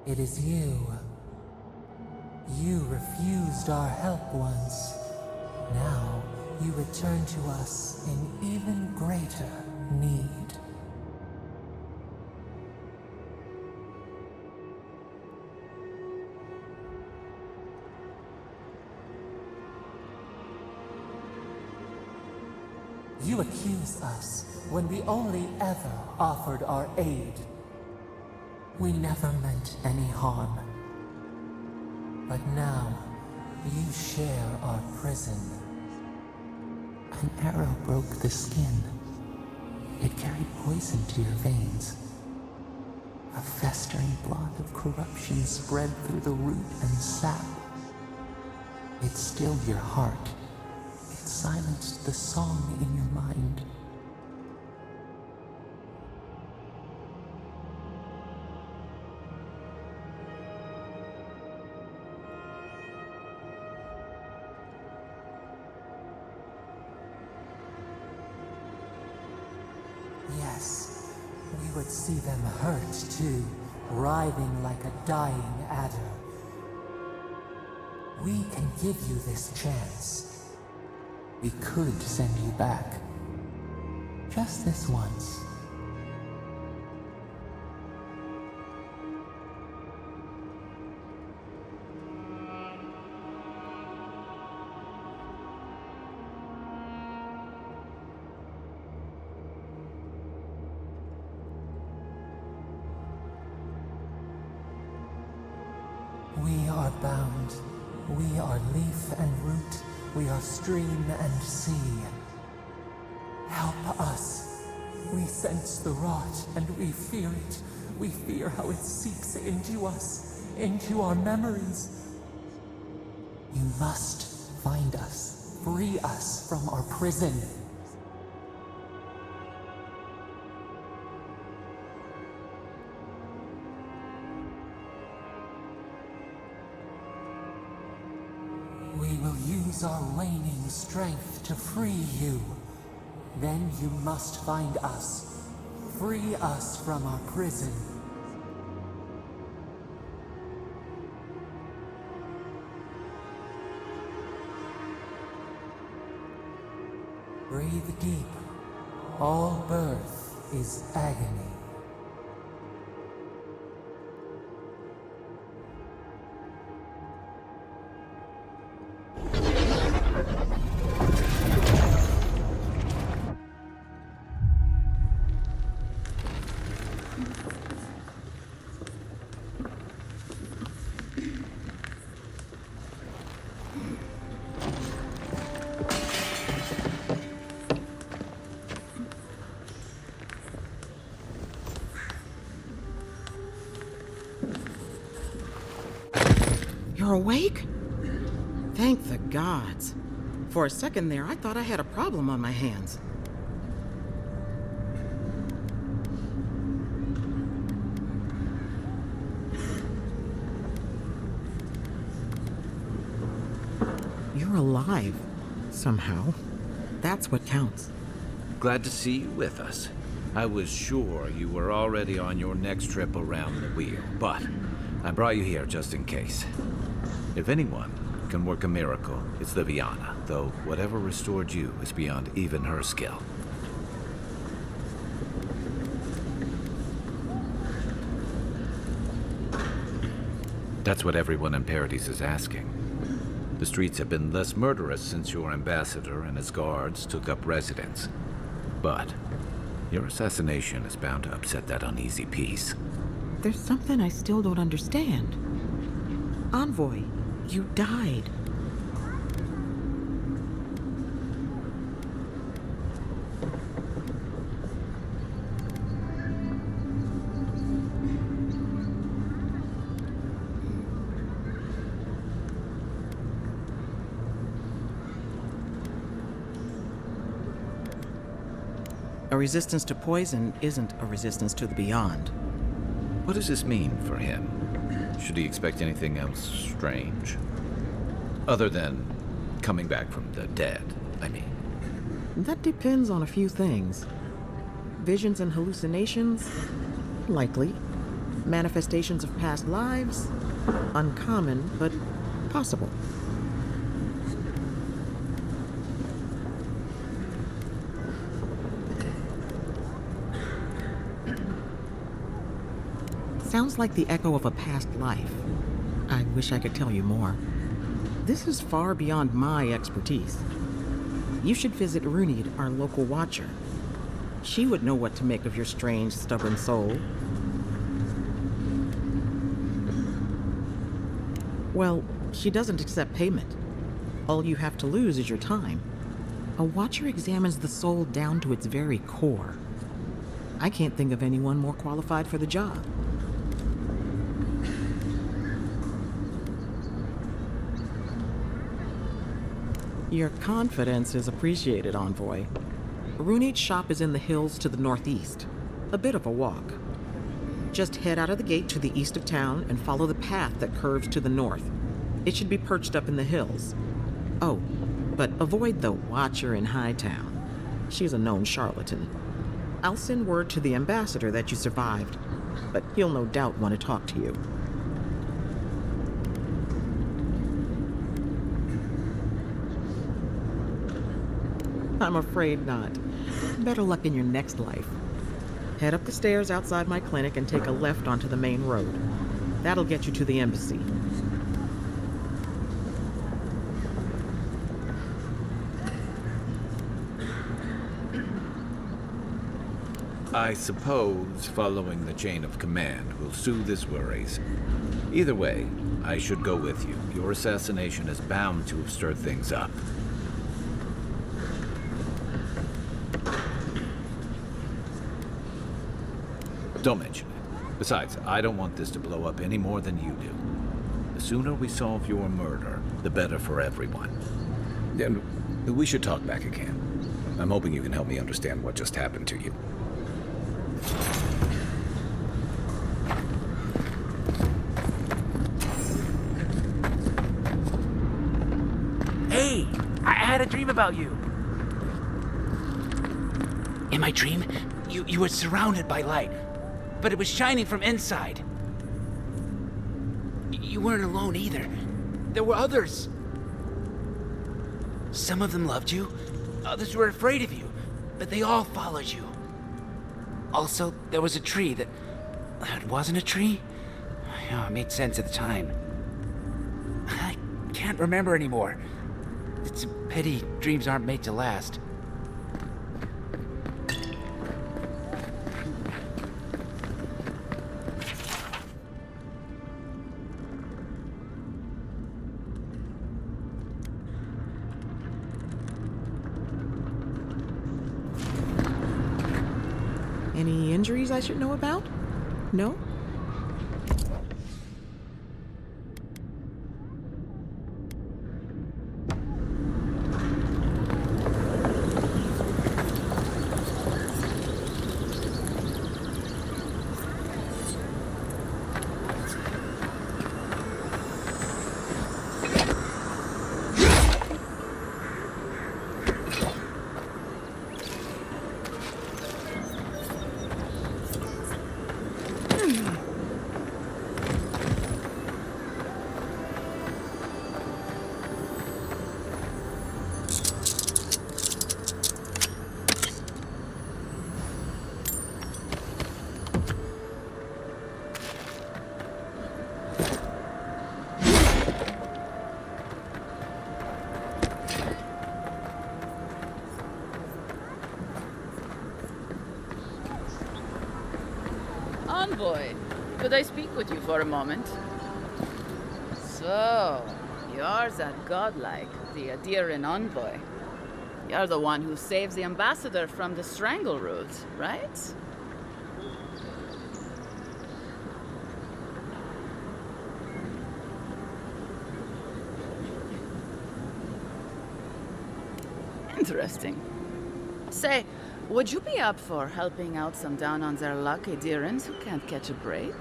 S: It is you. You refused our help once. Now you return to us in even greater need. You accuse us when we only ever offered our aid. We never meant any harm. But now, you share our prison. An arrow broke the skin. It carried poison to your veins. A festering blot of corruption spread through the root and sap. It stilled your heart. It silenced the song in your mind. Yes, we would see them hurt too, writhing like a dying adder. We can give you this chance. We could send you back. Just this once. We are bound. We are leaf and root. We are stream and sea. Help us. We sense the rot and we fear it. We fear how it seeps into us, into our memories. You must find us. Free us from our prison. We will use our waning strength to free you. Then you must find us. Free us from our prison. Breathe deep. All birth is agony.
T: You're awake? Thank the gods. For a second there, I thought I had a problem on my hands. You're alive, somehow. That's what counts.
G: Glad to see you with us. I was sure you were already on your next trip around the wheel, but I brought you here just in case. If anyone can work a miracle, it's Liviana, though whatever restored you is beyond even her skill. That's what everyone in Paradise is asking. The streets have been less murderous since your ambassador and his guards took up residence. But your assassination is bound to upset that uneasy peace.
T: There's something I still don't understand. Envoy, you died. A resistance to poison isn't a resistance to the beyond.
G: What does this mean for him? Should he expect anything else strange? Other than coming back from the dead, I mean.
T: That depends on a few things. Visions and hallucinations? Likely. Manifestations of past lives? Uncommon, but possible. Sounds like the echo of a past life. I wish I could tell you more. This is far beyond my expertise. You should visit Runid, our local watcher. She would know what to make of your strange, stubborn soul. Well, she doesn't accept payment. All you have to lose is your time. A watcher examines the soul down to its very core. I can't think of anyone more qualified for the job. Your confidence is appreciated, Envoy. Runid's shop is in the hills to the northeast. A bit of a walk. Just head out of the gate to the east of town and follow the path that curves to the north. It should be perched up in the hills. Oh, but avoid the Watcher in Hightown. She's a known charlatan. I'll send word to the ambassador that you survived, but he'll no doubt want to talk to you. I'm afraid not. Better luck in your next life. Head up the stairs outside my clinic and take a left onto the main road. That'll get you to the embassy.
G: I suppose following the chain of command will soothe his worries. Either way, I should go with you. Your assassination is bound to have stirred things up. Don't mention it. Besides, I don't want this to blow up any more than you do. The sooner we solve your murder, the better for everyone. And we should talk back again. I'm hoping you can help me understand what just happened to you.
Q: Hey, I had a dream about you. In my dream, you were surrounded by light, but it was shining from inside. You weren't alone either. There were others. Some of them loved you, others were afraid of you, but they all followed you. Also, there was a tree that wasn't a tree. Oh, it made sense at the time. I can't remember anymore. It's a pity dreams aren't made to last.
T: Any injuries I should know about? No?
O: Envoy, could I speak with you for a moment? So, you're that godlike, the Adiran envoy. You're the one who saves the ambassador from the strangle root, right? Interesting. Say, would you be up for helping out some down on their luck Adirans who can't catch a break?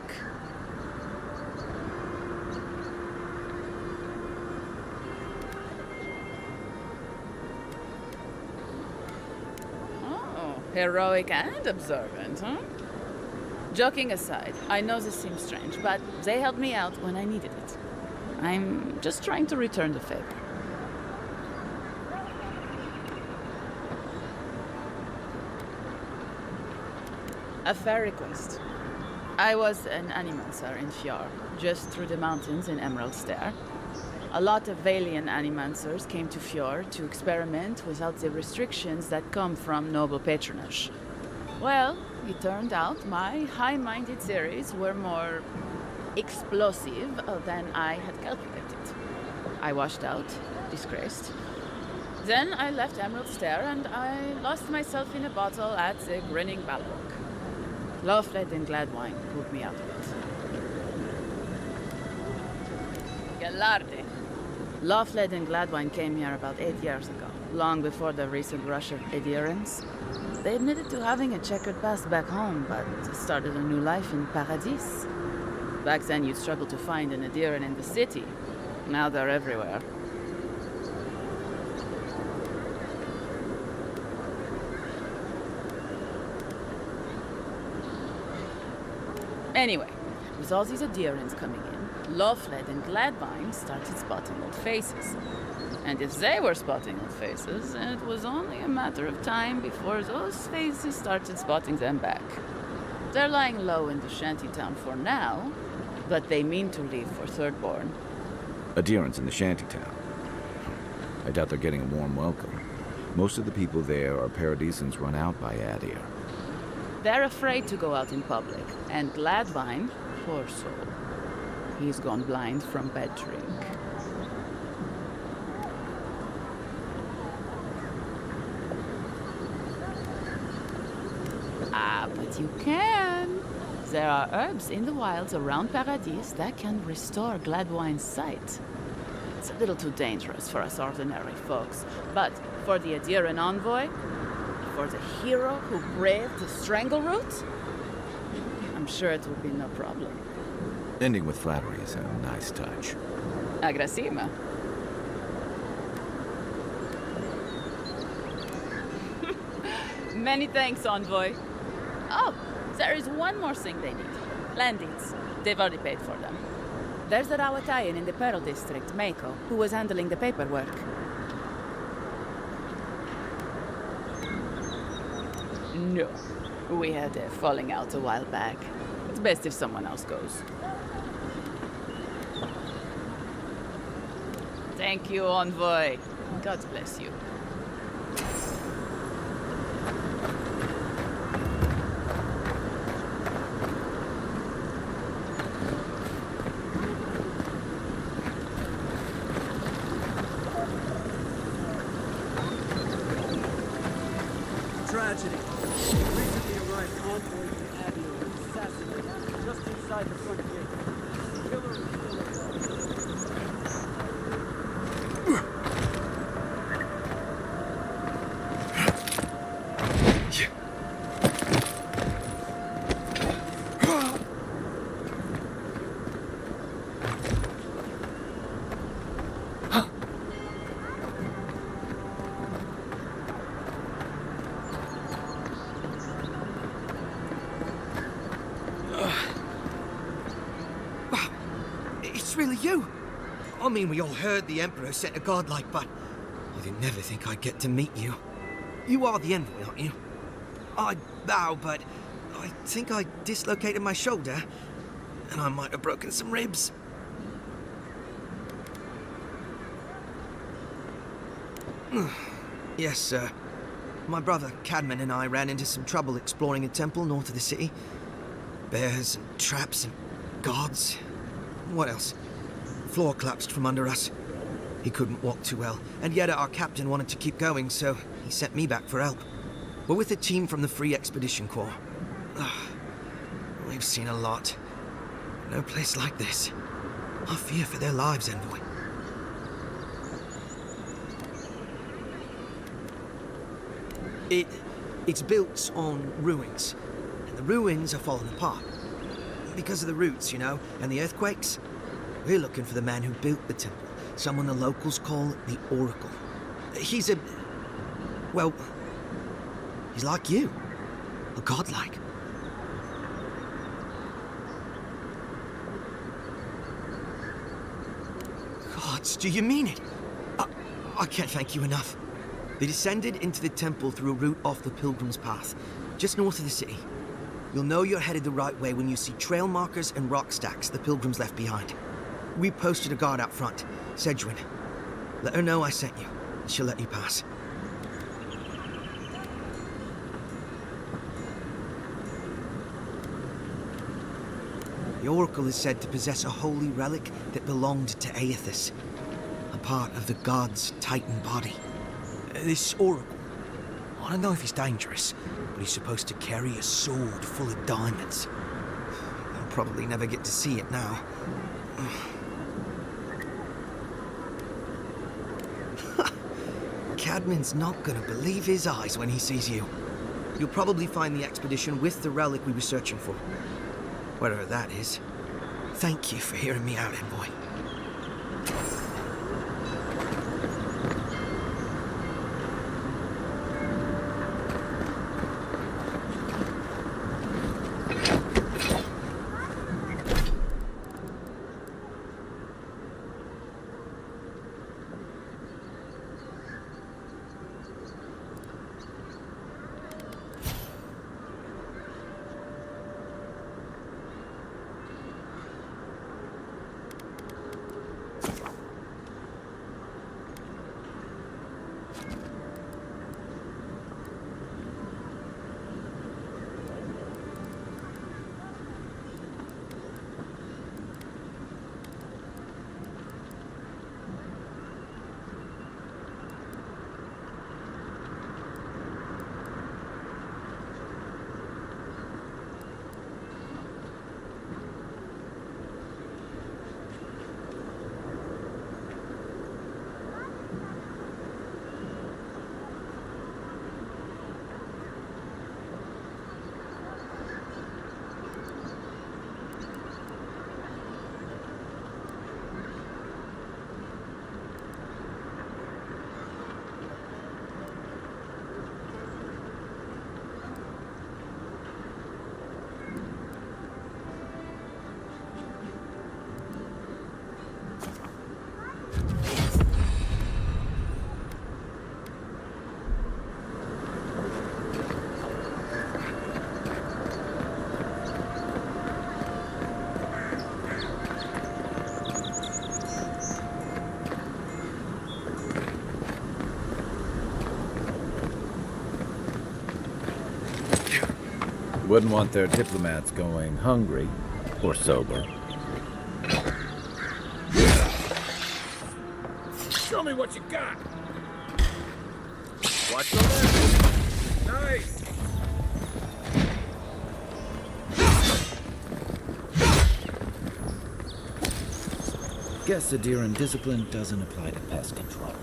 O: Oh, heroic and observant, huh? Joking aside, I know this seems strange, but they helped me out when I needed it. I'm just trying to return the favor. A fair request. I was an animancer in Fjord, just through the mountains in Emerald Stair. A lot of Valian animancers came to Fjord to experiment without the restrictions that come from noble patronage. Well, it turned out my high-minded theories were more explosive than I had calculated. I washed out, disgraced. Then I left Emerald Stair and I lost myself in a bottle at the Grinning Balrog. Lofled and Gladwine pulled me out of it. Galarde. Lofled and Gladwine came here about 8 years ago, long before the recent rush of adherents. They admitted to having a checkered past back home, but started a new life in Paradis. Back then you'd struggle to find an adherent in the city. Now they're everywhere. Anyway, with all these adherents coming in, Lofled and Gladwine started spotting old faces. And if they were spotting old faces, it was only a matter of time before those faces started spotting them back. They're lying low in the shantytown for now, but they mean to leave for Thirdborn.
G: Adherents in the shantytown. I doubt they're getting a warm welcome. Most of the people there are Paradisans run out by Adir.
O: They're afraid to go out in public, and Gladwine, poor soul, he's gone blind from bad drink. Ah, but you can. There are herbs in the wilds around Paradis that can restore Gladwine's sight. It's a little too dangerous for us ordinary folks, but for the Adiran envoy, for the hero who braved the strangle root, I'm sure it will be no problem.
G: Ending with flattery is a nice touch.
O: Agrasima. Many thanks, envoy. Oh, there is one more thing they need. Land deeds. They've already paid for them. There's a Rawatayan in the Pearl District, Mako, who was handling the paperwork. No. We had a falling out a while back. It's best if someone else goes. Thank you, envoy. God bless you.
U: Tragedy. Recently arrived convoy from Abbey was assassinated just inside the front gate. The killer is still
V: It's really you! I mean, we all heard the Emperor sent a godlike, but I didn't never think I'd get to meet you. You are the envoy, aren't you? I bow, but I think I dislocated my shoulder, and I might have broken some ribs. Yes, sir. My brother, Cadman, and I ran into some trouble exploring a temple north of the city. bears and traps and guards. What else? Floor collapsed from under us. He couldn't walk too well, and yet our captain wanted to keep going, so he sent me back for help. We're with a team from the Free Expedition Corps. We've seen a lot. No place like this. I fear for their lives, Envoy. It's built on ruins, and the ruins are falling apart. Because of the roots, you know, and the earthquakes. We're looking for the man who built the temple, someone the locals call the Oracle. He's a... well, he's like you. A godlike. Gods, do you mean it? I can't thank you enough. They descended into the temple through a route off the Pilgrim's Path, just north of the city. You'll know you're headed the right way when you see trail markers and rock stacks the Pilgrims left behind. We posted a guard out front, Sedgwin. Let her know I sent you, and she'll let you pass. The Oracle is said to possess a holy relic that belonged to Aethys, a part of the god's Titan body. This Oracle, I don't know if he's dangerous, but he's supposed to carry a sword full of diamonds. I'll probably never get to see it now. Cadman's not gonna believe his eyes when he sees you. You'll probably find the expedition with the relic we were searching for. Whatever that is. Thank you for hearing me out, Envoy.
E: Wouldn't want their diplomats going hungry or sober.
P: Show me what you got. Watch the left. Nice.
E: Guess the deer and discipline doesn't apply to pest control.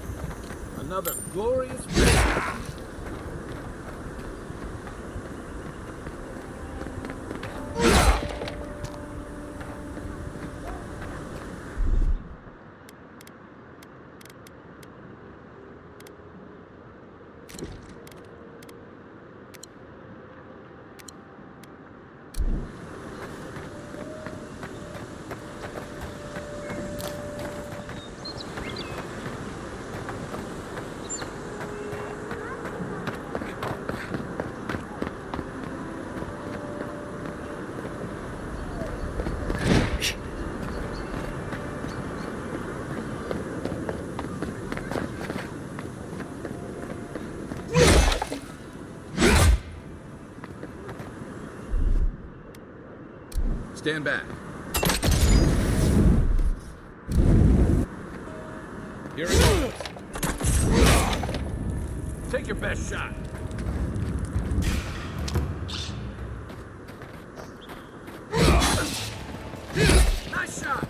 P: Another glorious
D: Stand back. Here it goes. Take your best shot. Nice shot.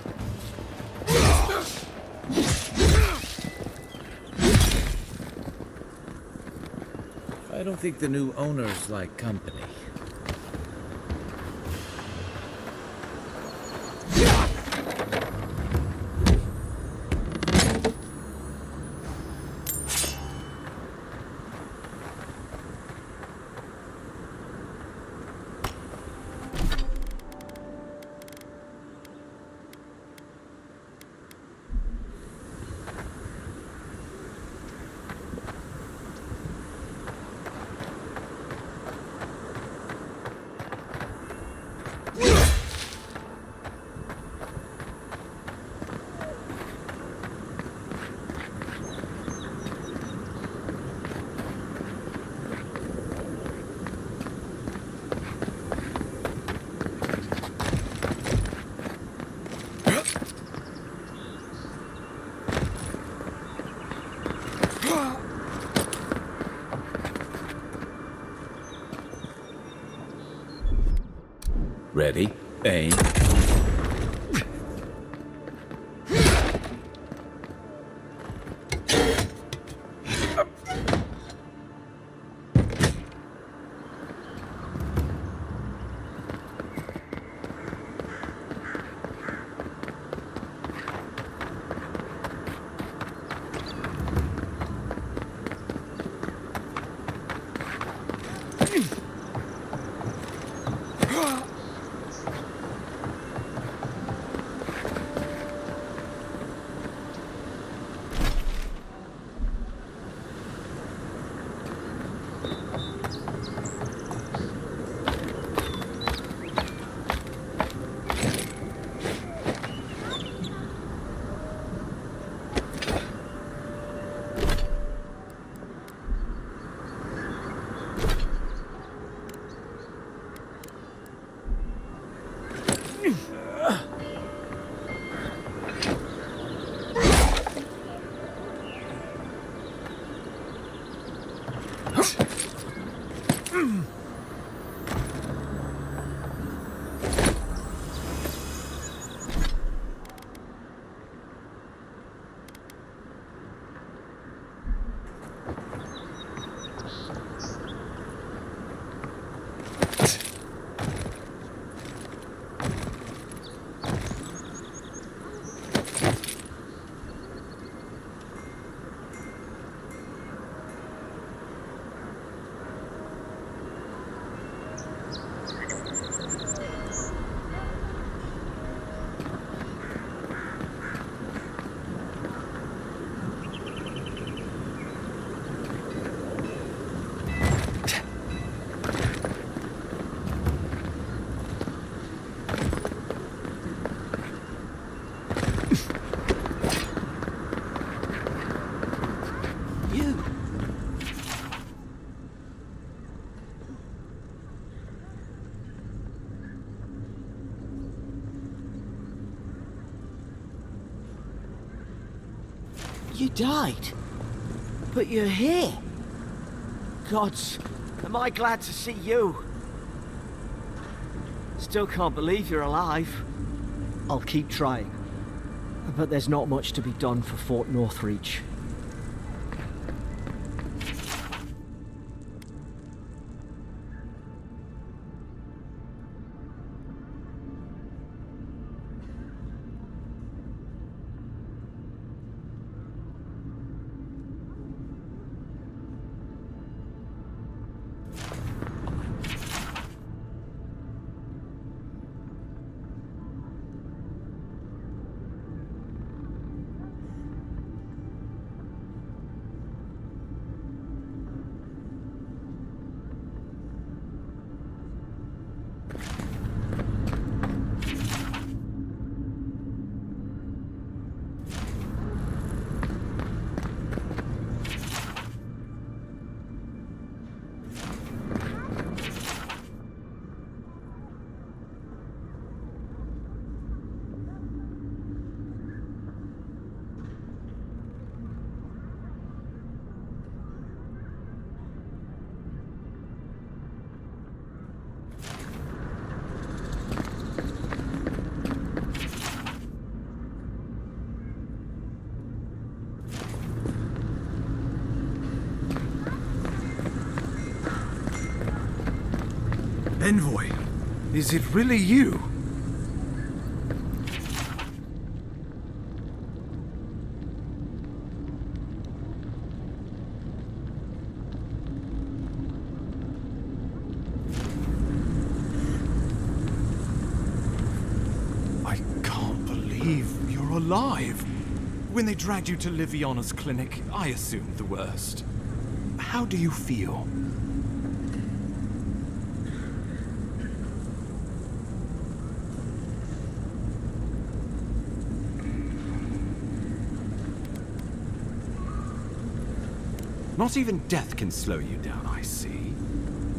E: I don't think the new owners like company.
G: Ready? Aim.
B: You died? But you're here. Gods, am I glad to see you. Still can't believe you're alive. I'll keep trying. But there's not much to be done for Fort Northreach.
A: Envoy, is it really you? I can't believe you're alive. When they dragged you to Liviana's clinic, I assumed the worst. How do you feel? Not even death can slow you down, I see.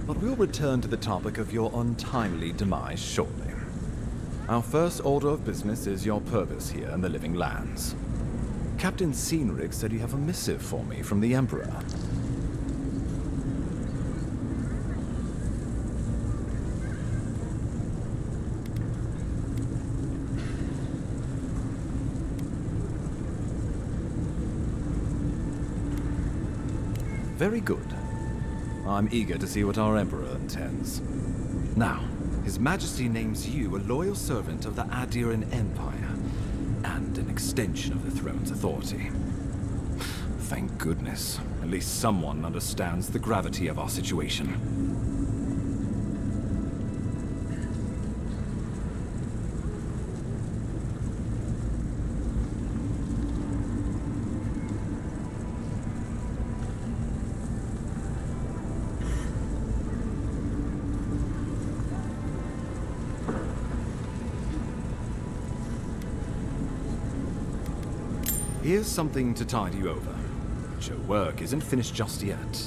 A: But we'll return to the topic of your untimely demise shortly. Our first order of business is your purpose here in the Living Lands. Captain Cynric said you have a missive for me from the Emperor. Very good. I'm eager to see what our Emperor intends. Now, His Majesty names you a loyal servant of the Adiran Empire, and an extension of the throne's authority. Thank goodness. At least someone understands the gravity of our situation. Here's something to tide you over. But your work isn't finished just yet.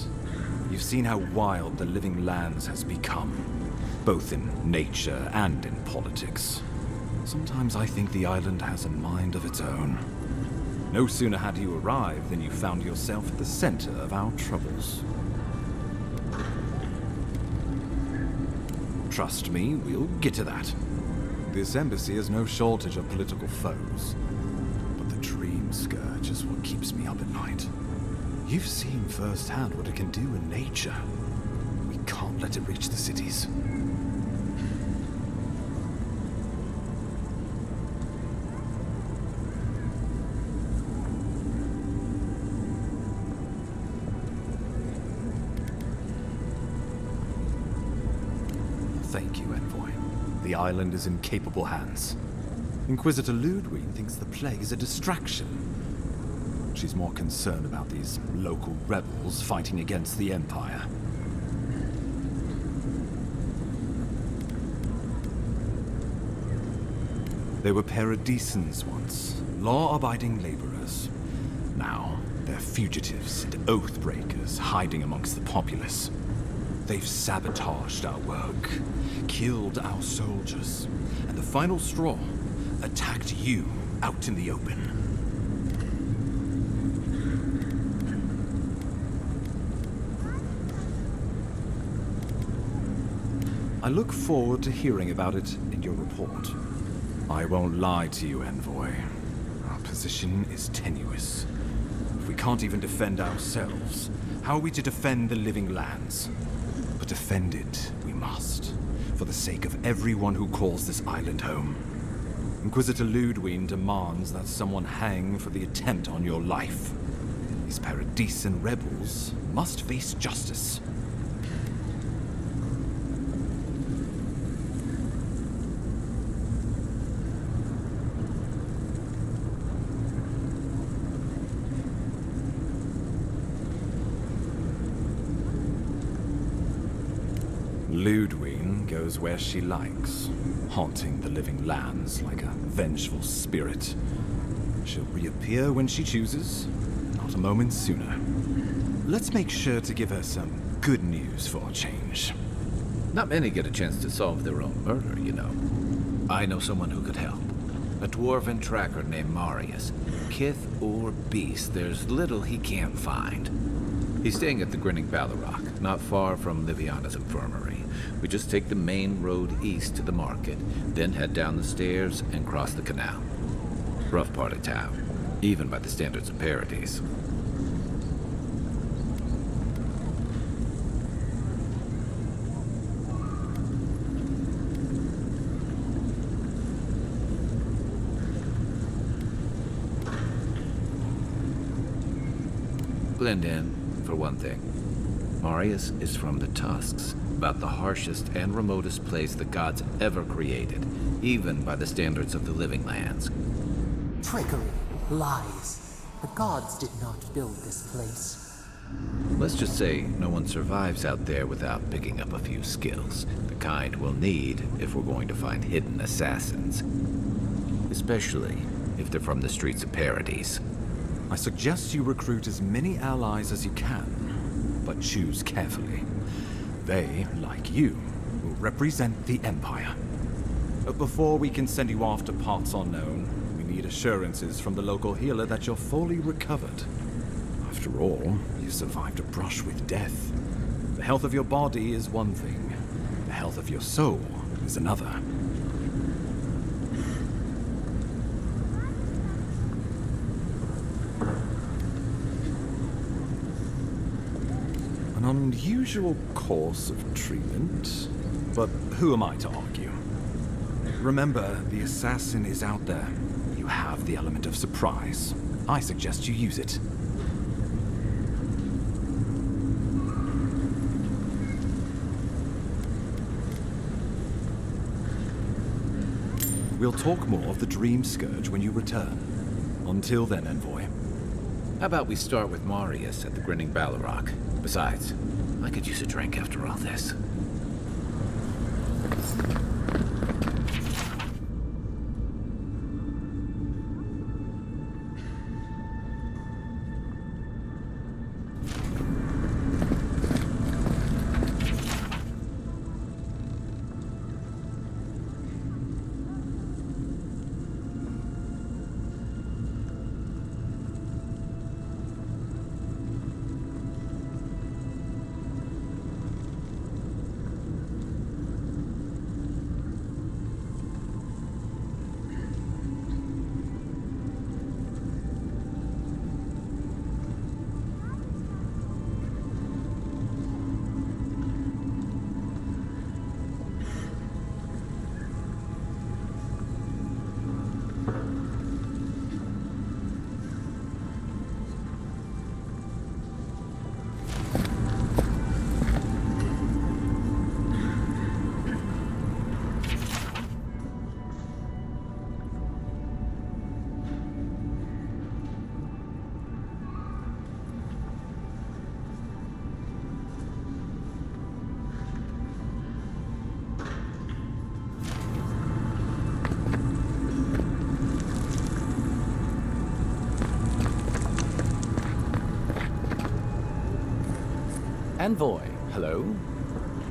A: You've seen how wild the Living Lands has become, both in nature and in politics. Sometimes I think the island has a mind of its own. No sooner had you arrived than you found yourself at the center of our troubles. Trust me, we'll get to that. This embassy has no shortage of political foes. Dream Scourge is what keeps me up at night. You've seen firsthand what it can do in nature. We can't let it reach the cities. Thank you, Envoy. The island is in capable hands. Inquisitor Ludwig thinks the plague is a distraction. She's more concerned about these local rebels fighting against the Empire. They were paradisans once, law-abiding laborers. Now, they're fugitives and oath-breakers hiding amongst the populace. They've sabotaged our work, killed our soldiers, and the final straw, attacked you out in the open. I look forward to hearing about it in your report. I won't lie to you, Envoy. Our position is tenuous. If we can't even defend ourselves, how are we to defend the Living Lands? But defend it we must, for the sake of everyone who calls this island home. Inquisitor Ludwig demands that someone hang for the attempt on your life. These Paradisan rebels must face justice. Ludwig goes where she likes, haunting the Living Lands like a vengeful spirit. She'll reappear when she chooses, not a moment sooner. Let's make sure to give her some good news for a change.
G: Not many get a chance to solve their own murder, you know. I know someone who could help. A dwarven tracker named Marius. Kith or beast, there's little he can't find. He's staying at the Grinning Ballarok, not far from Liviana's infirmary. We just take the main road east to the market, then head down the stairs and cross the canal. Rough part of town, even by the standards of Paradise. Blend in, for one thing. Marius is from the Tusks, about the harshest and remotest place the gods ever created, even by the standards of the living lands.
S: Trickery, lies. The gods did not build this place.
G: Let's just say no one survives out there without picking up a few skills, the kind we'll need if we're going to find hidden assassins. Especially if they're from the streets of Paradise.
F: I suggest you recruit as many allies as you can, but choose carefully. They, like you, will represent the Empire. But before we can send you off to parts unknown, we need assurances from the local healer that you're fully recovered. After all, you survived a brush with death. The health of your body is one thing. The health of your soul is another. An unusual course of treatment, but who am I to argue? Remember, the assassin is out there. You have the element of surprise. I suggest you use it. We'll talk more of the Dream Scourge when you return. Until then, Envoy.
G: How about we start with Marius at the Grinning Balrog? Besides, I could use a drink after all this.
H: Envoy, hello.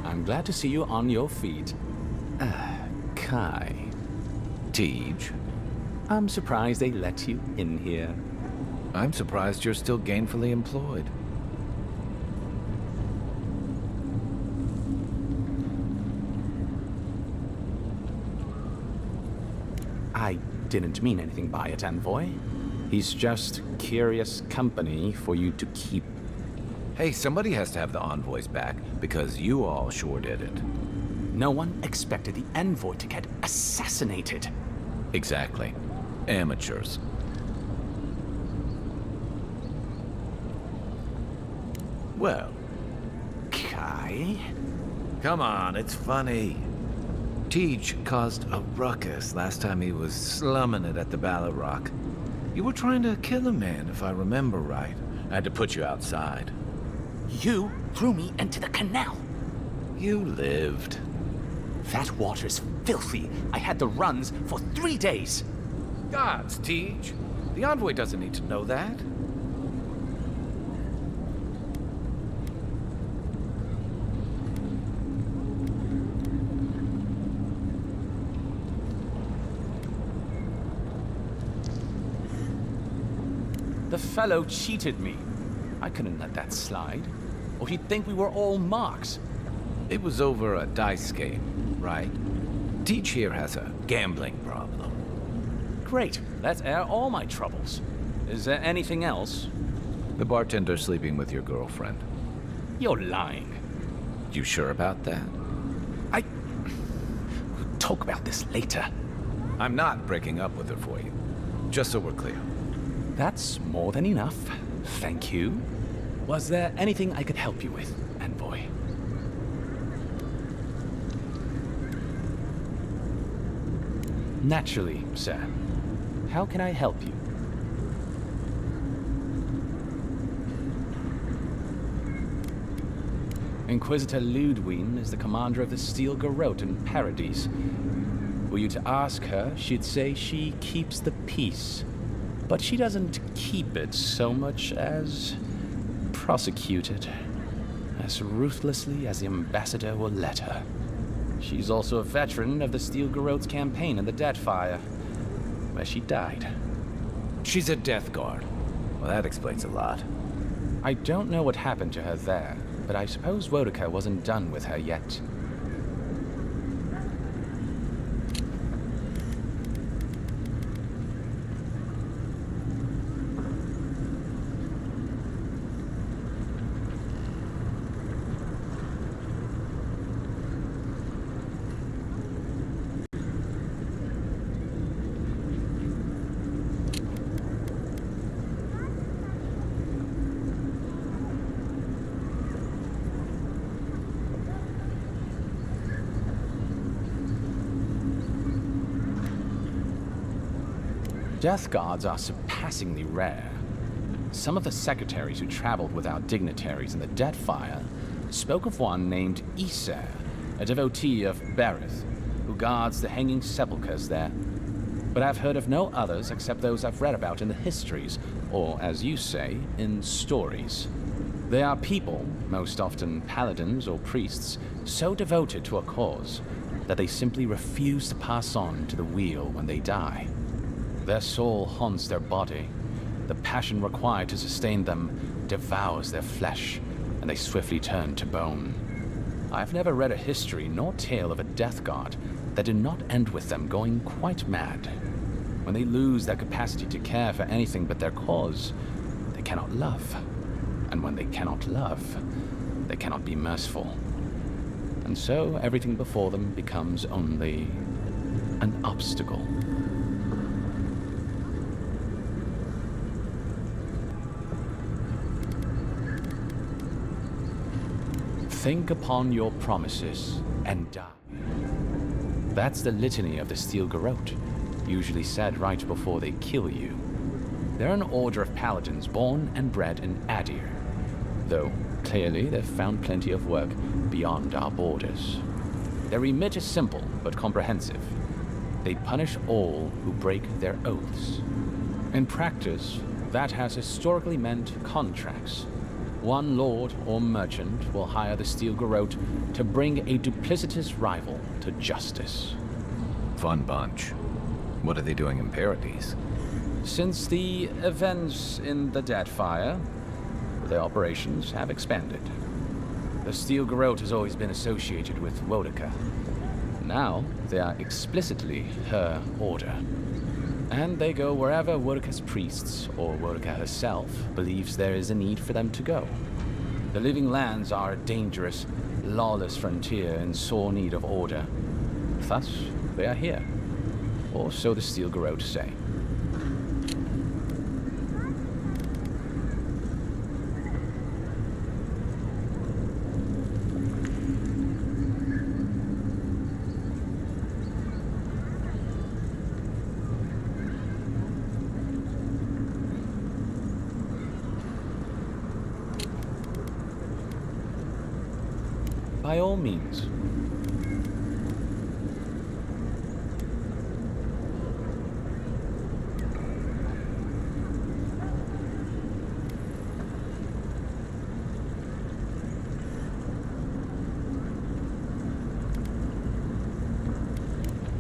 H: I'm glad to see you on your feet. Kai.
G: Tej.
H: I'm surprised they let you in here.
G: I'm surprised you're still gainfully employed.
H: I didn't mean anything by it, Envoy. He's just curious company for you to keep.
G: Hey, somebody has to have the envoys back, because you all sure did it.
H: No one expected the Envoy to get assassinated.
G: Exactly. Amateurs.
H: Well, Kai?
G: Come on, it's funny. Tej caused a ruckus last time he was slumming it at the Balrog. You were trying to kill a man, if I remember right. I had to put you outside.
H: You threw me into the canal.
G: You lived.
H: That water's filthy. I had the runs for 3 days.
G: Gods, Tej. The envoy doesn't need to know that.
H: The fellow cheated me. I couldn't let that slide. Or he'd think we were all marks.
G: It was over a dice game, right? Tej here has a gambling problem.
H: Great. Let's air all my troubles. Is there anything else?
G: The bartender sleeping with your girlfriend.
H: You're lying.
G: You sure about that?
H: We'll talk about this later.
G: I'm not breaking up with her for you. Just so we're clear.
H: That's more than enough. Thank you. Was there anything I could help you with, Envoy? Naturally, sir. How can I help you? Inquisitor Ludwig is the commander of the Steel Garrote in Paradise. Were you to ask her, she'd say she keeps the peace. But she doesn't keep it so much as prosecute it. As ruthlessly as the ambassador will let her. She's also a veteran of the Steel Garrote's campaign in the Deadfire, where she died.
G: She's a Death Guard. Well, that explains a lot.
H: I don't know what happened to her there, but I suppose Wodica wasn't done with her yet. Death Guards are surpassingly rare. Some of the secretaries who traveled with our dignitaries in the Deadfire spoke of one named Iser, a devotee of Berith, who guards the hanging sepulchres there. But I've heard of no others except those I've read about in the histories, or, as you say, in stories. They are people, most often paladins or priests, so devoted to a cause that they simply refuse to pass on to the wheel when they die. Their soul haunts their body. The passion required to sustain them devours their flesh, and they swiftly turn to bone. I've never read a history nor tale of a Death Guard that did not end with them going quite mad. When they lose their capacity to care for anything but their cause, they cannot love. And when they cannot love, they cannot be merciful. And so everything before them becomes only an obstacle. Think upon your promises and die. That's the litany of the Steel Garrote, usually said right before they kill you. They're an order of paladins born and bred in Adir, though clearly they've found plenty of work beyond our borders. Their remit is simple but comprehensive. They punish all who break their oaths. In practice, that has historically meant contracts. One lord or merchant will hire the Steel Garrote to bring a duplicitous rival to justice.
G: Fun bunch. What are they doing in Paradise?
H: Since the events in the Deadfire, their operations have expanded. The Steel Garrote has always been associated with Wodica. Now, they are explicitly her order. And they go wherever Wodica's priests, or Wodica herself, believes there is a need for them to go. The Living Lands are a dangerous, lawless frontier in sore need of order. Thus, they are here. Or so the Steel Garrote say. By all means.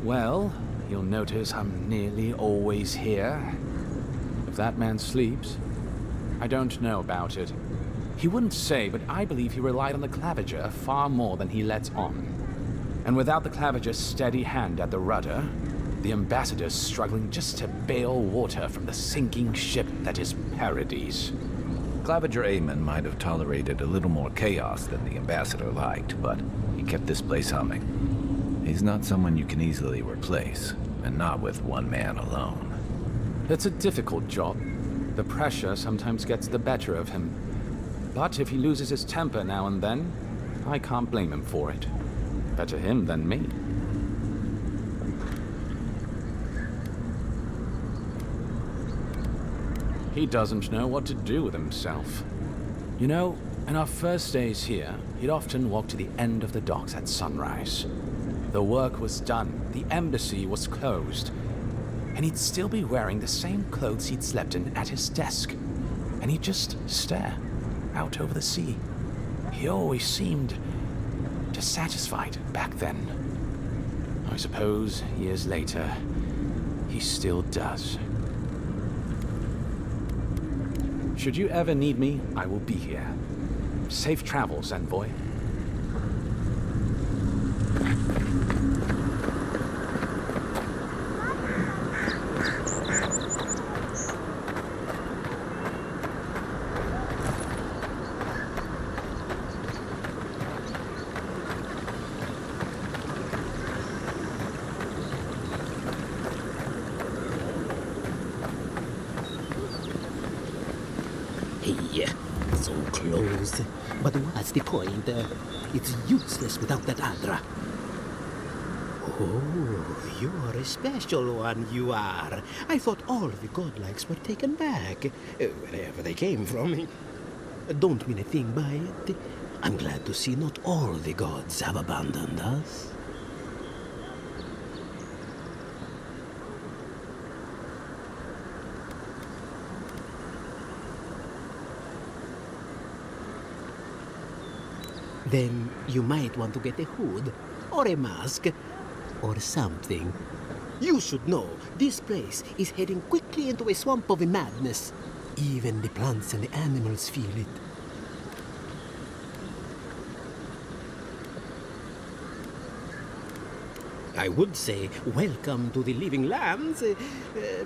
H: Well, you'll notice I'm nearly always here. If that man sleeps, I don't know about it. He wouldn't say, but I believe he relied on the claviger far more than he lets on. And without the claviger's steady hand at the rudder, the ambassador's struggling just to bail water from the sinking ship that is Paradise.
G: Claviger Amon might have tolerated a little more chaos than the ambassador liked, but he kept this place humming. He's not someone you can easily replace, and not with one man alone.
H: It's a difficult job. The pressure sometimes gets the better of him. But if he loses his temper now and then, I can't blame him for it. Better him than me. He doesn't know what to do with himself. You know, in our first days here, he'd often walk to the end of the docks at sunrise. The work was done, the embassy was closed, and he'd still be wearing the same clothes he'd slept in at his desk. And he'd just stare out over the sea. He always seemed dissatisfied back then. I suppose, years later, he still does. Should you ever need me, I will be here. Safe travels, Envoy.
I: Hey, so close. But what's the point? It's useless without that Adra. Oh, you are a special one, you are. I thought all the godlikes were taken back, wherever they came from. Don't mean a thing by it. I'm glad to see not all the gods have abandoned us. Then you might want to get a hood, or a mask, or something. You should know, this place is heading quickly into a swamp of madness. Even the plants and the animals feel it. I would say welcome to the living lands,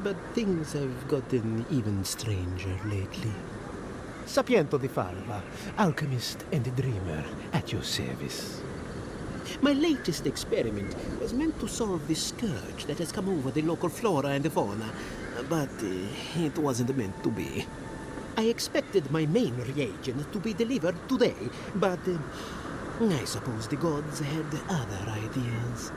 I: but things have gotten even stranger lately. Sapiento di Falva, alchemist and dreamer, at your service. My latest experiment was meant to solve the scourge that has come over the local flora and fauna, but it wasn't meant to be. I expected my main reagent to be delivered today, but I suppose the gods had other ideas.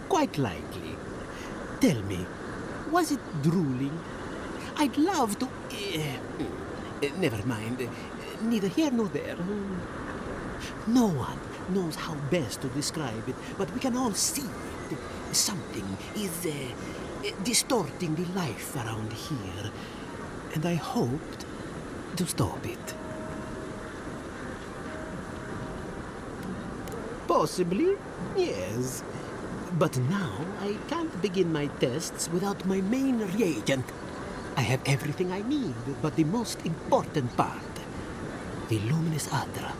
I: Quite likely. Tell me, was it drooling? I'd love to... never mind. Neither here nor there. No one knows how best to describe it, but we can all see it. Something is distorting the life around here, and I hoped to stop it. Possibly, yes. But now I can't begin my tests without my main reagent. I have everything I need, but the most important part, the luminous Adra,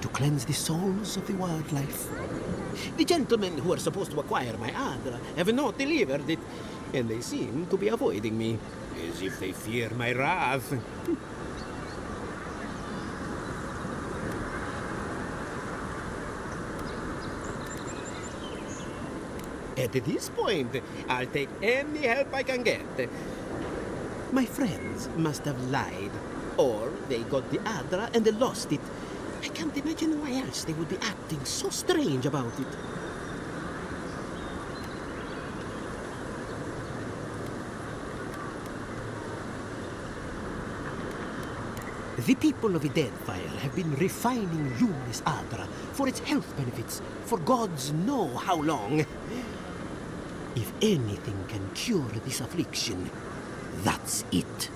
I: to cleanse the souls of the wildlife. The gentlemen who are supposed to acquire my Adra have not delivered it, and they seem to be avoiding me, as if they fear my wrath. At this point, I'll take any help I can get. My friends must have lied, or they got the Adra and they lost it. I can't imagine why else they would be acting so strange about it. The people of the Deadfire have been refining luminous Adra for its health benefits for gods know how long. If anything can cure this affliction, that's it.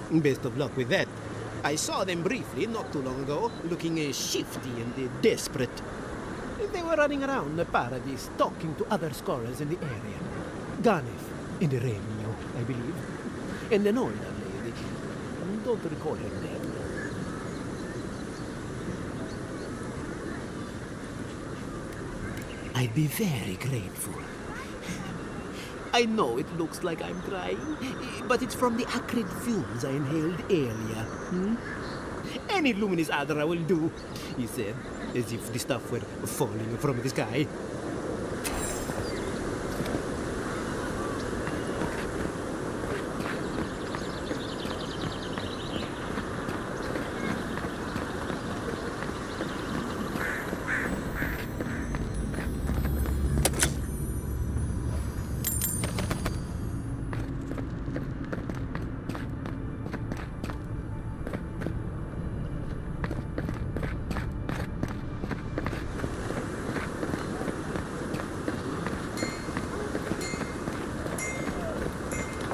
I: Best of luck with that. I saw them briefly not too long ago, looking shifty and desperate. They were running around the paradise, talking to other scholars in the area. Ganef and Remio, I believe. And an older lady. Don't recall her name. I'd be very grateful. I know it looks like I'm crying, but it's from the acrid fumes I inhaled earlier. Any luminous adra will do, he said, as if the stuff were falling from the sky.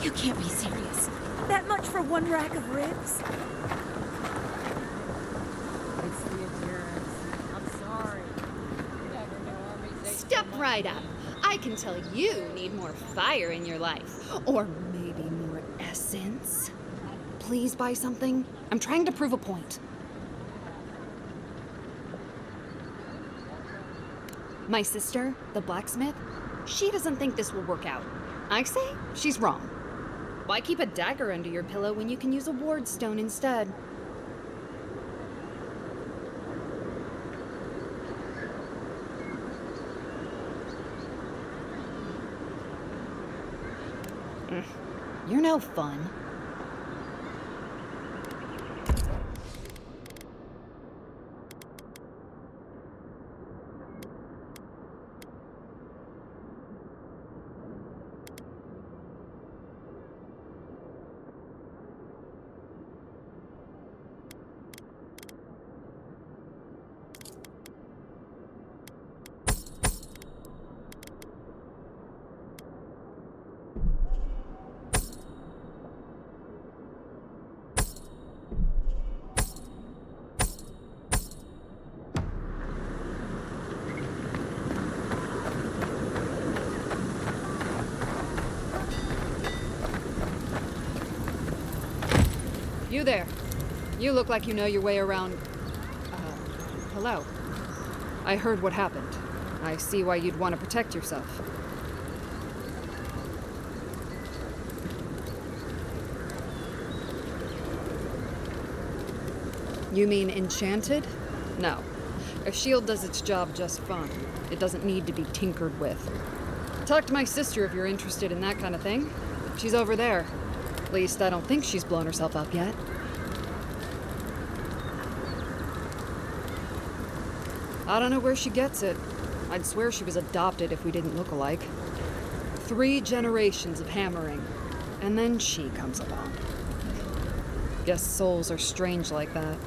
J: You can't be serious. That much for one rack of ribs?
M: It's the endurance. I'm sorry. Never knew armies ate
N: Step right up. I can tell you need more fire in your life. Or maybe more essence. Please buy something. I'm trying to prove a point. My sister, the blacksmith, she doesn't think this will work out. I say she's wrong. Why keep a dagger under your pillow when you can use a ward stone instead? You're no fun. You there. You look like you know your way around... hello. I heard what happened. I see why you'd want to protect yourself. You mean enchanted? No. A shield does its job just fine. It doesn't need to be tinkered with. Talk to my sister if you're interested in that kind of thing. She's over there. At least I don't think she's blown herself up yet. I don't know where she gets it. I'd swear she was adopted if we didn't look alike. 3 generations of hammering, and then she comes along. Guess souls are strange like that.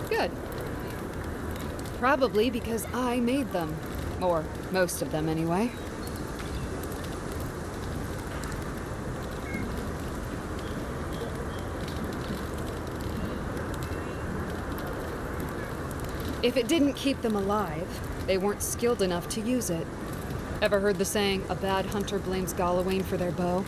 N: Good. Probably because I made them. Or most of them, anyway. If it didn't keep them alive, they weren't skilled enough to use it. Ever heard the saying, a bad hunter blames Gallowayne for their bow?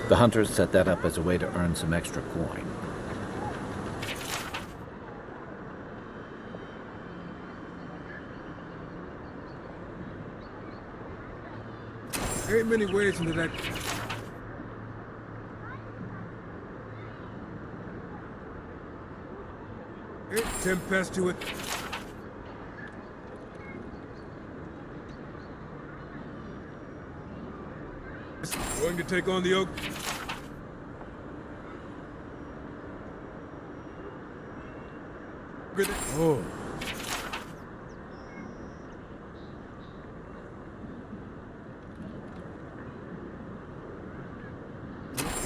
G: The hunters set that up as a way to earn some extra coin.
P: There ain't many ways into that. 10 past to it. Going to take on the oak. Oh.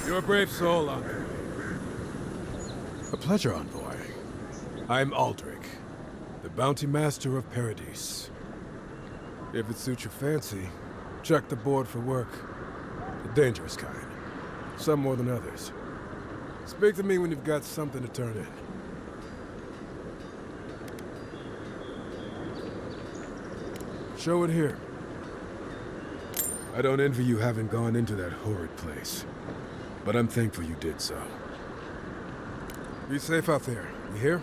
P: You're a brave soul, Uncle.
L: A pleasure, Envoy. I'm Aldrich, the bounty master of Paradise.
P: If it suits your fancy, check the board for work. The dangerous kind. Some more than others. Speak to me when you've got something to turn in. Show it here. I don't envy you having gone into that horrid place, but I'm thankful you did so. Be safe out there, you hear?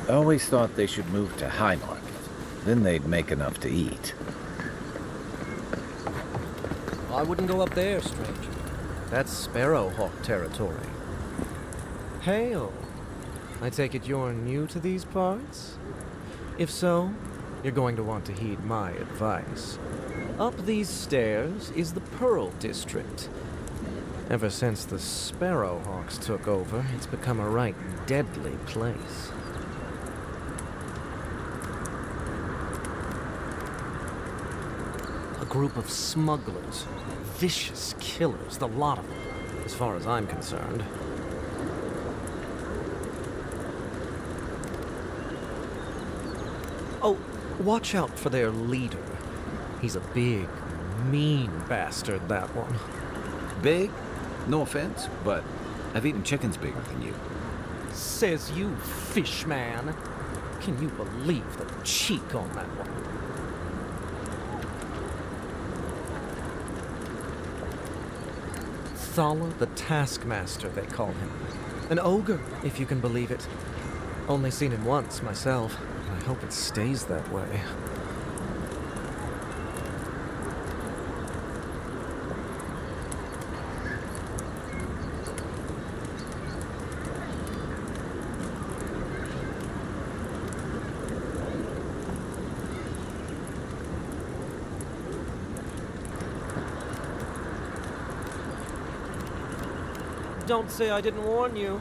E: I always thought they should move to High Market. Then they'd make enough to eat.
R: I wouldn't go up there, stranger. That's Sparrowhawk territory. Hail. I take it you're new to these parts? If so, you're going to want to heed my advice. Up these stairs is the Pearl District. Ever since the Sparrowhawks took over, it's become a right deadly place. A group of smugglers, vicious killers, the lot of them, as far as I'm concerned. Oh, watch out for their leader. He's a big, mean bastard, that one.
G: Big? No offense, but I've eaten chickens bigger than you.
R: Says you, fish man. Can you believe the cheek on that one? Thala the Taskmaster, they call him. An ogre, if you can believe it. Only seen him once, myself. I hope it stays that way. Don't say I didn't warn you.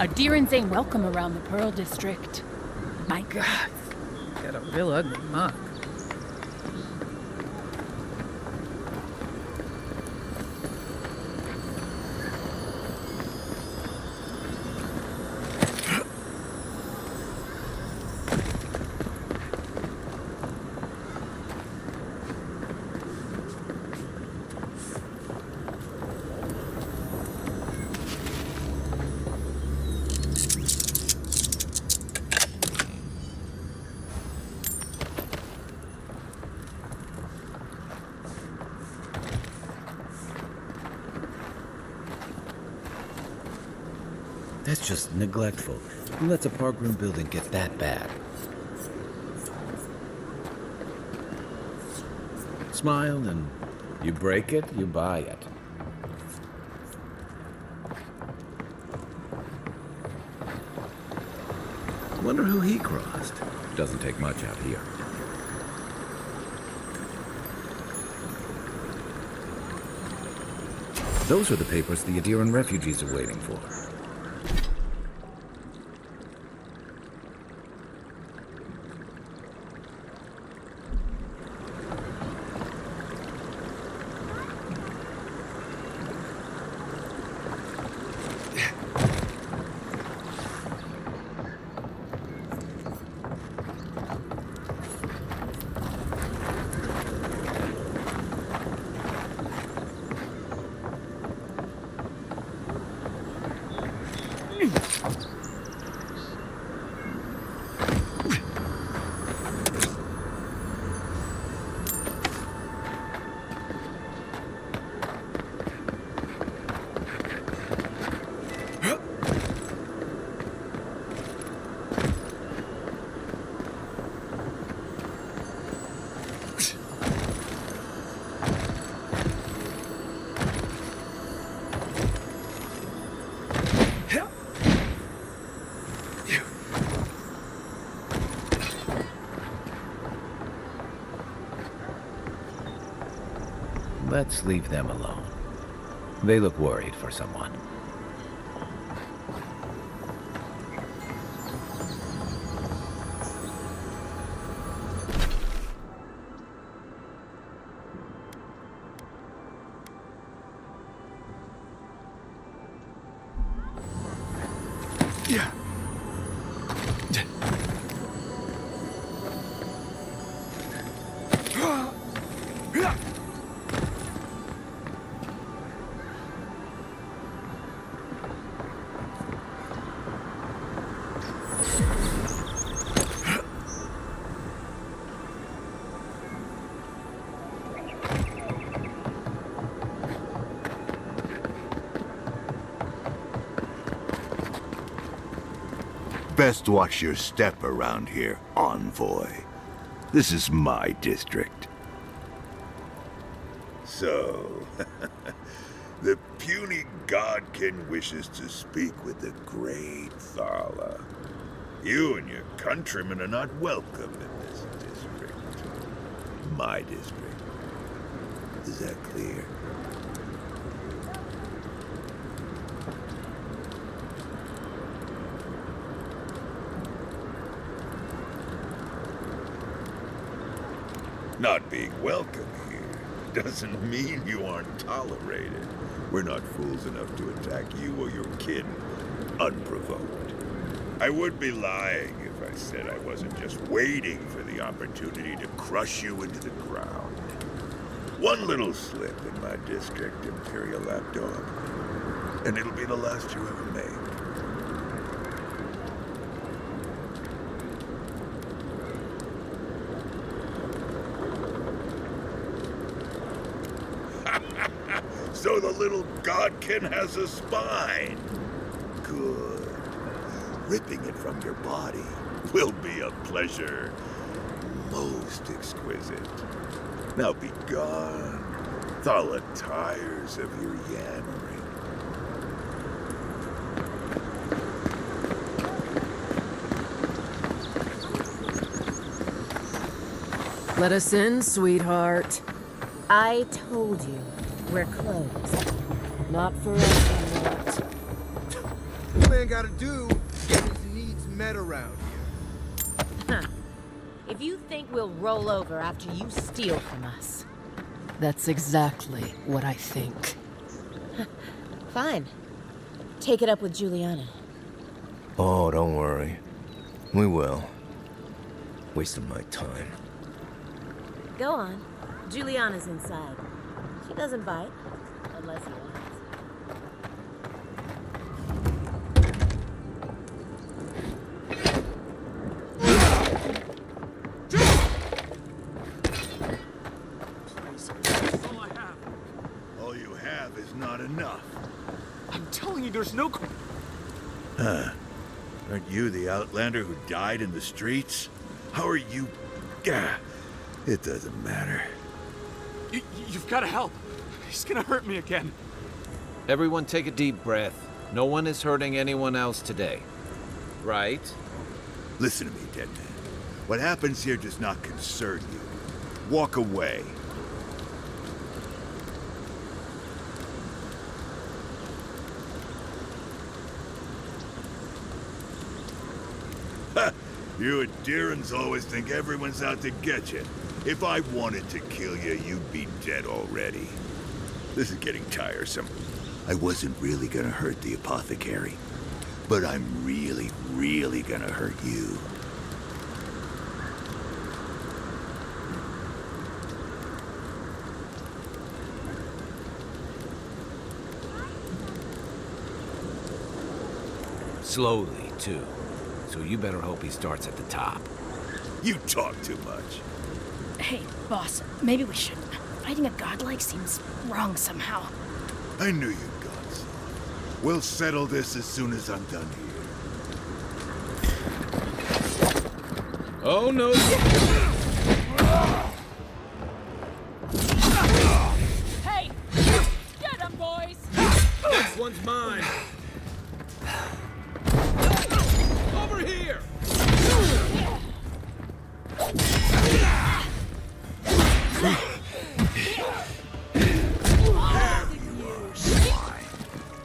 W: Adherents ain't welcome around the Pearl District. My God.
O: Got a real ugly mug.
E: That's just neglectful. Who lets a parkroom building get that bad? Smile and you break it, you buy it. Wonder who he crossed. Doesn't take much out here. Those are the papers the Adiran refugees are waiting for. Let's leave them alone. They look worried for someone.
A: Yeah.
C: Best watch your step around here, Envoy. This is my district.
K: So, the puny godkin wishes to speak with the great Thala. You and your countrymen are not welcome in this district. My district. Is that clear? Not being welcome here doesn't mean you aren't tolerated. We're not fools enough to attack you or your kin unprovoked. I would be lying if I said I wasn't just waiting for the opportunity to crush you into the ground. One little slip in my district, Imperial Lapdog, and it'll be the last you ever make. So the little godkin has a spine. Good. Ripping it from your body will be a pleasure most exquisite. Now be gone. Thala tires of your yammering.
Q: Let us in, sweetheart. I told you, we're closed. Not for us, not.
X: What man gotta do to get his needs met around here?
Q: Huh. If you think we'll roll over after you steal from us. That's exactly what I think. Fine. Take it up with Juliana.
C: Oh, don't worry. We will. Wasting my time.
Q: Go on. Juliana's inside. She doesn't bite, unless you want.
K: All you have is not enough.
A: I'm telling you, there's no...
K: Huh. Aren't you the Outlander who died in the streets? How are you... Gah. It doesn't matter.
F: You've got to help. He's gonna hurt me again.
G: Everyone take a deep breath. No one is hurting anyone else today. Right?
K: Listen to me, dead man. What happens here does not concern you. Walk away. Ha! You and Deerans always think everyone's out to get you. If I wanted to kill you, you'd be dead already. This is getting tiresome. I wasn't really gonna hurt the apothecary, but I'm really, really gonna hurt you.
G: Slowly, too. So you better hope he starts at the top.
K: You talk too much.
W: Hey, boss, maybe we shouldn't. Fighting a godlike seems wrong somehow.
K: I knew you'd gone soft. We'll settle this as soon as I'm done here.
G: Oh, no.
W: Hey! Get him, boys!
D: This one's mine. Over here!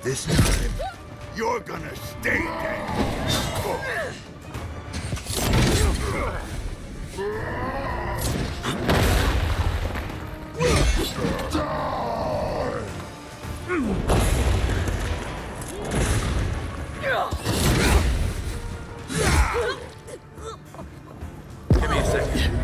C: This time, you're gonna stay dead.
E: Give me a second.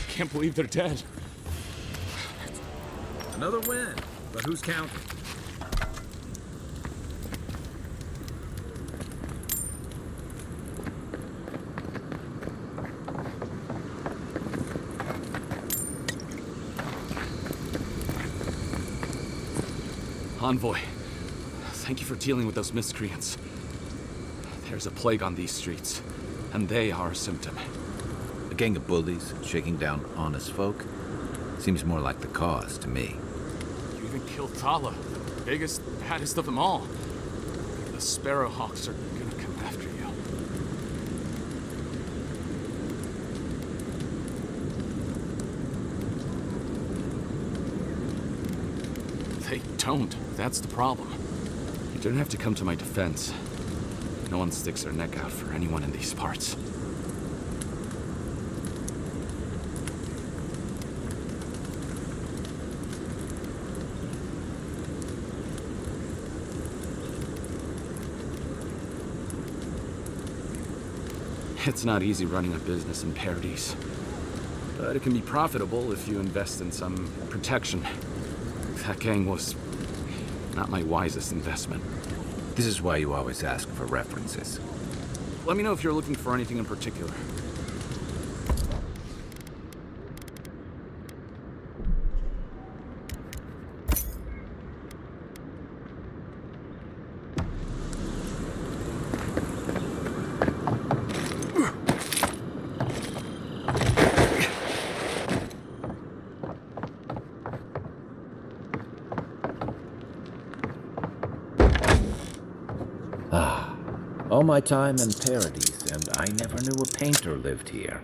H: Can't believe they're dead.
D: Another win, but who's counting?
H: Envoy, thank you for dealing with those miscreants. There's a plague on these streets, and they are a symptom.
E: A gang of bullies shaking down honest folk? Seems more like the cause to me.
H: You even killed Thala, the biggest, baddest of them all. The Sparrowhawks are gonna come after you. They don't. That's the problem. You don't have to come to my defense. No one sticks their neck out for anyone in these parts. It's not easy running a business in Paradise, but it can be profitable if you invest in some protection. That gang was not my wisest investment.
E: This is why you always ask for references.
H: Let me know if you're looking for anything in particular.
E: Ah, all my time in Paradise, and I never knew a painter lived here.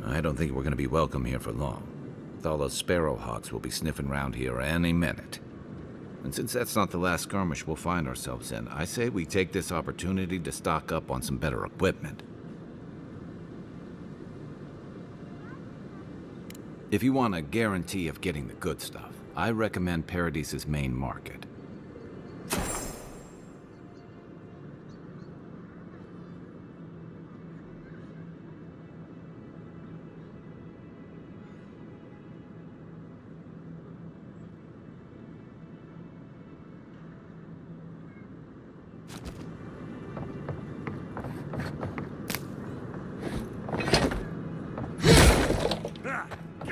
G: I don't think we're going to be welcome here for long. All those sparrowhawks will be sniffing around here any minute. And since that's not the last skirmish we'll find ourselves in, I say we take this opportunity to stock up on some better equipment. If you want a guarantee of getting the good stuff, I recommend Paradise's main market.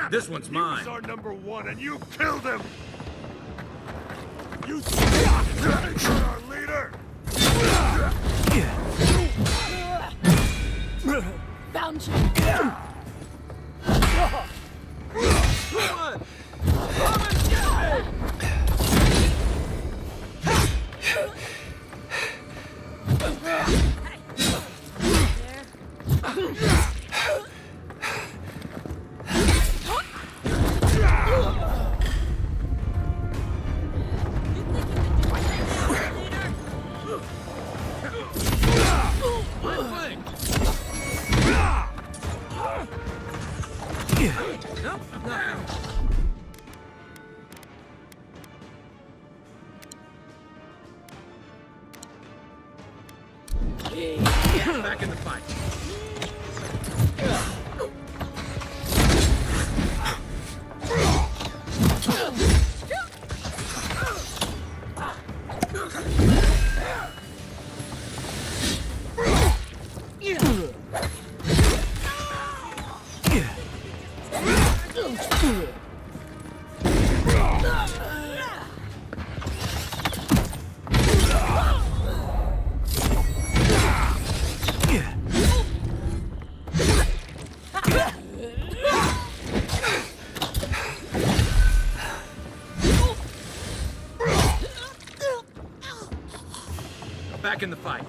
K: This one's mine. He was our number one, and you killed him. You you're our leader.
W: Found you.
K: Come on. Come and get
D: Back in the fight. Back in the fight.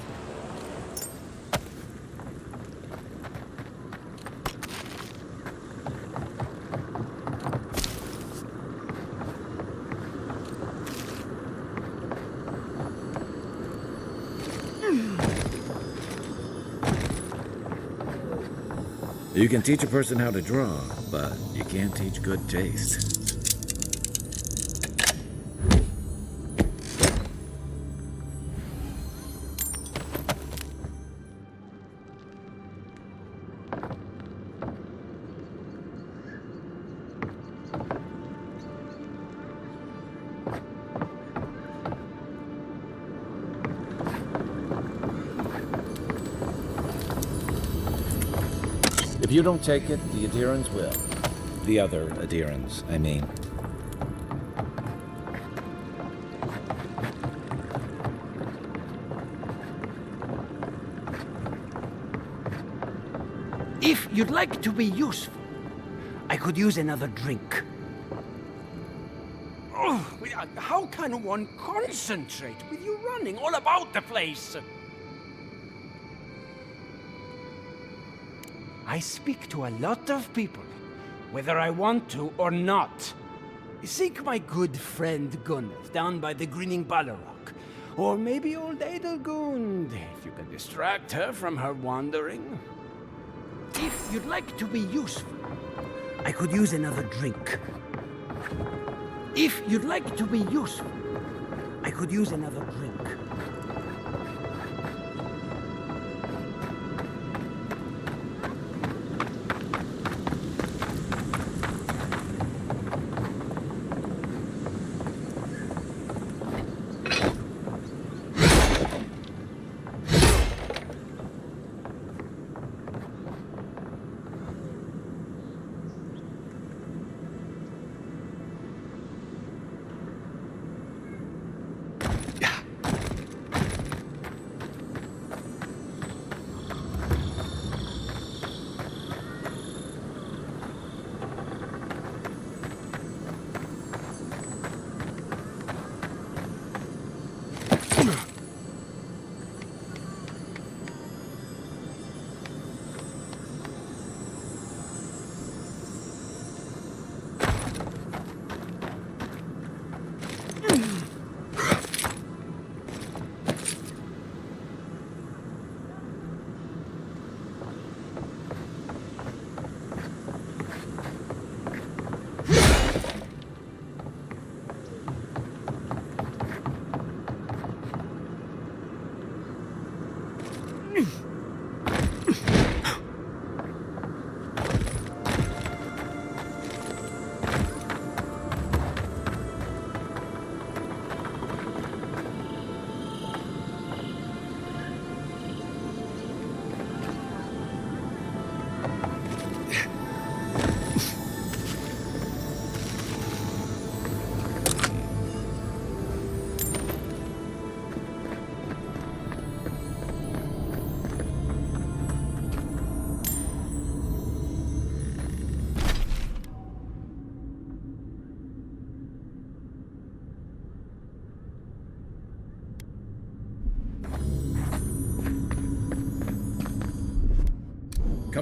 E: You can teach a person how to draw, but you can't teach good taste. If you don't take it, the adherents will. The other adherents, I mean.
B: If you'd like to be useful, I could use another drink. Oh, how can one concentrate with you running all about the place? I speak to a lot of people, whether I want to or not. Seek my good friend Gunnar down by the grinning Balrog. Or maybe old Adelgund, if you can distract her from her wandering. If you'd like to be useful, I could use another drink. If you'd like to be useful, I could use another drink.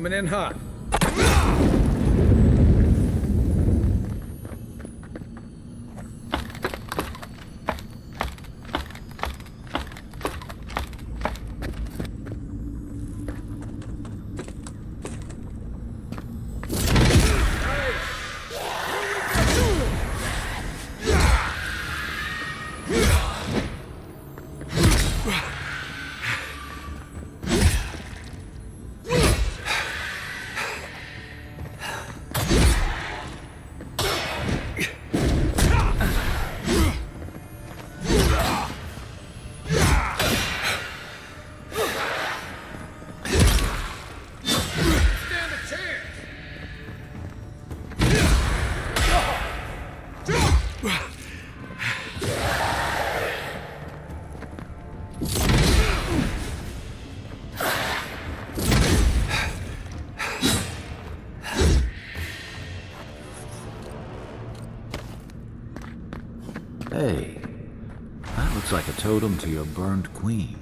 E: Coming in hot.
G: Hey, that looks like a totem to your burned queen.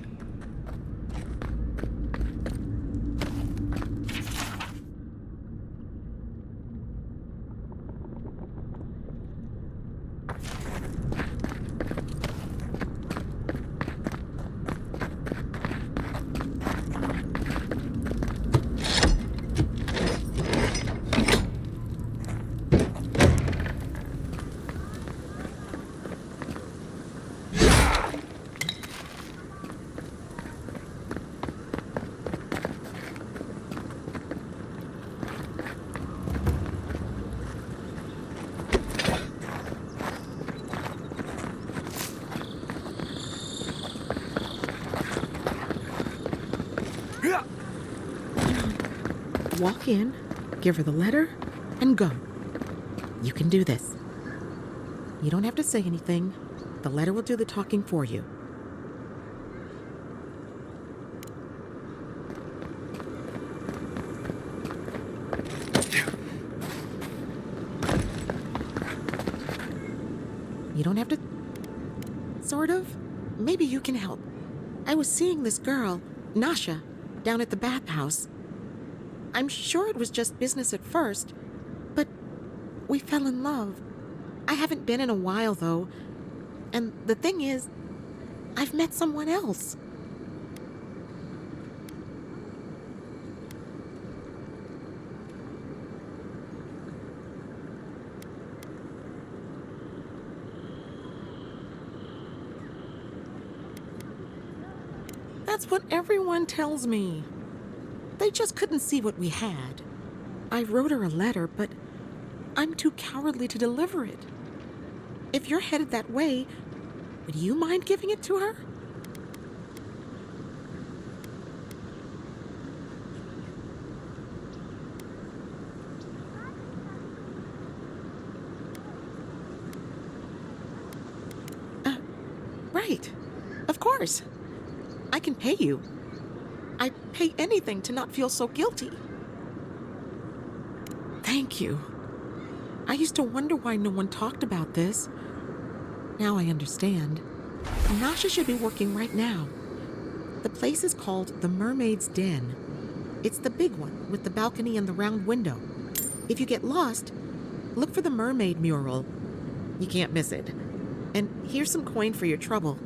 S: Walk in, give her the letter, and go. You can do this. You don't have to say anything. The letter will do the talking for you. You don't have to... Sort of. Maybe you can help. I was seeing this girl, Nasha, down at the bathhouse. I'm sure it was just business at first, but we fell in love. I haven't been in a while, though. And the thing is, I've met someone else. That's what everyone tells me. They just couldn't see what we had. I wrote her a letter, but I'm too cowardly to deliver it. If you're headed that way, would you mind giving it to her? Right. Of course. I can pay you. I'd pay anything to not feel so guilty. Thank you. I used to wonder why no one talked about this. Now I understand. Nasha should be working right now. The place is called the Mermaid's Den. It's the big one with the balcony and the round window. If you get lost, look for the mermaid mural. You can't miss it. And here's some coin for your trouble.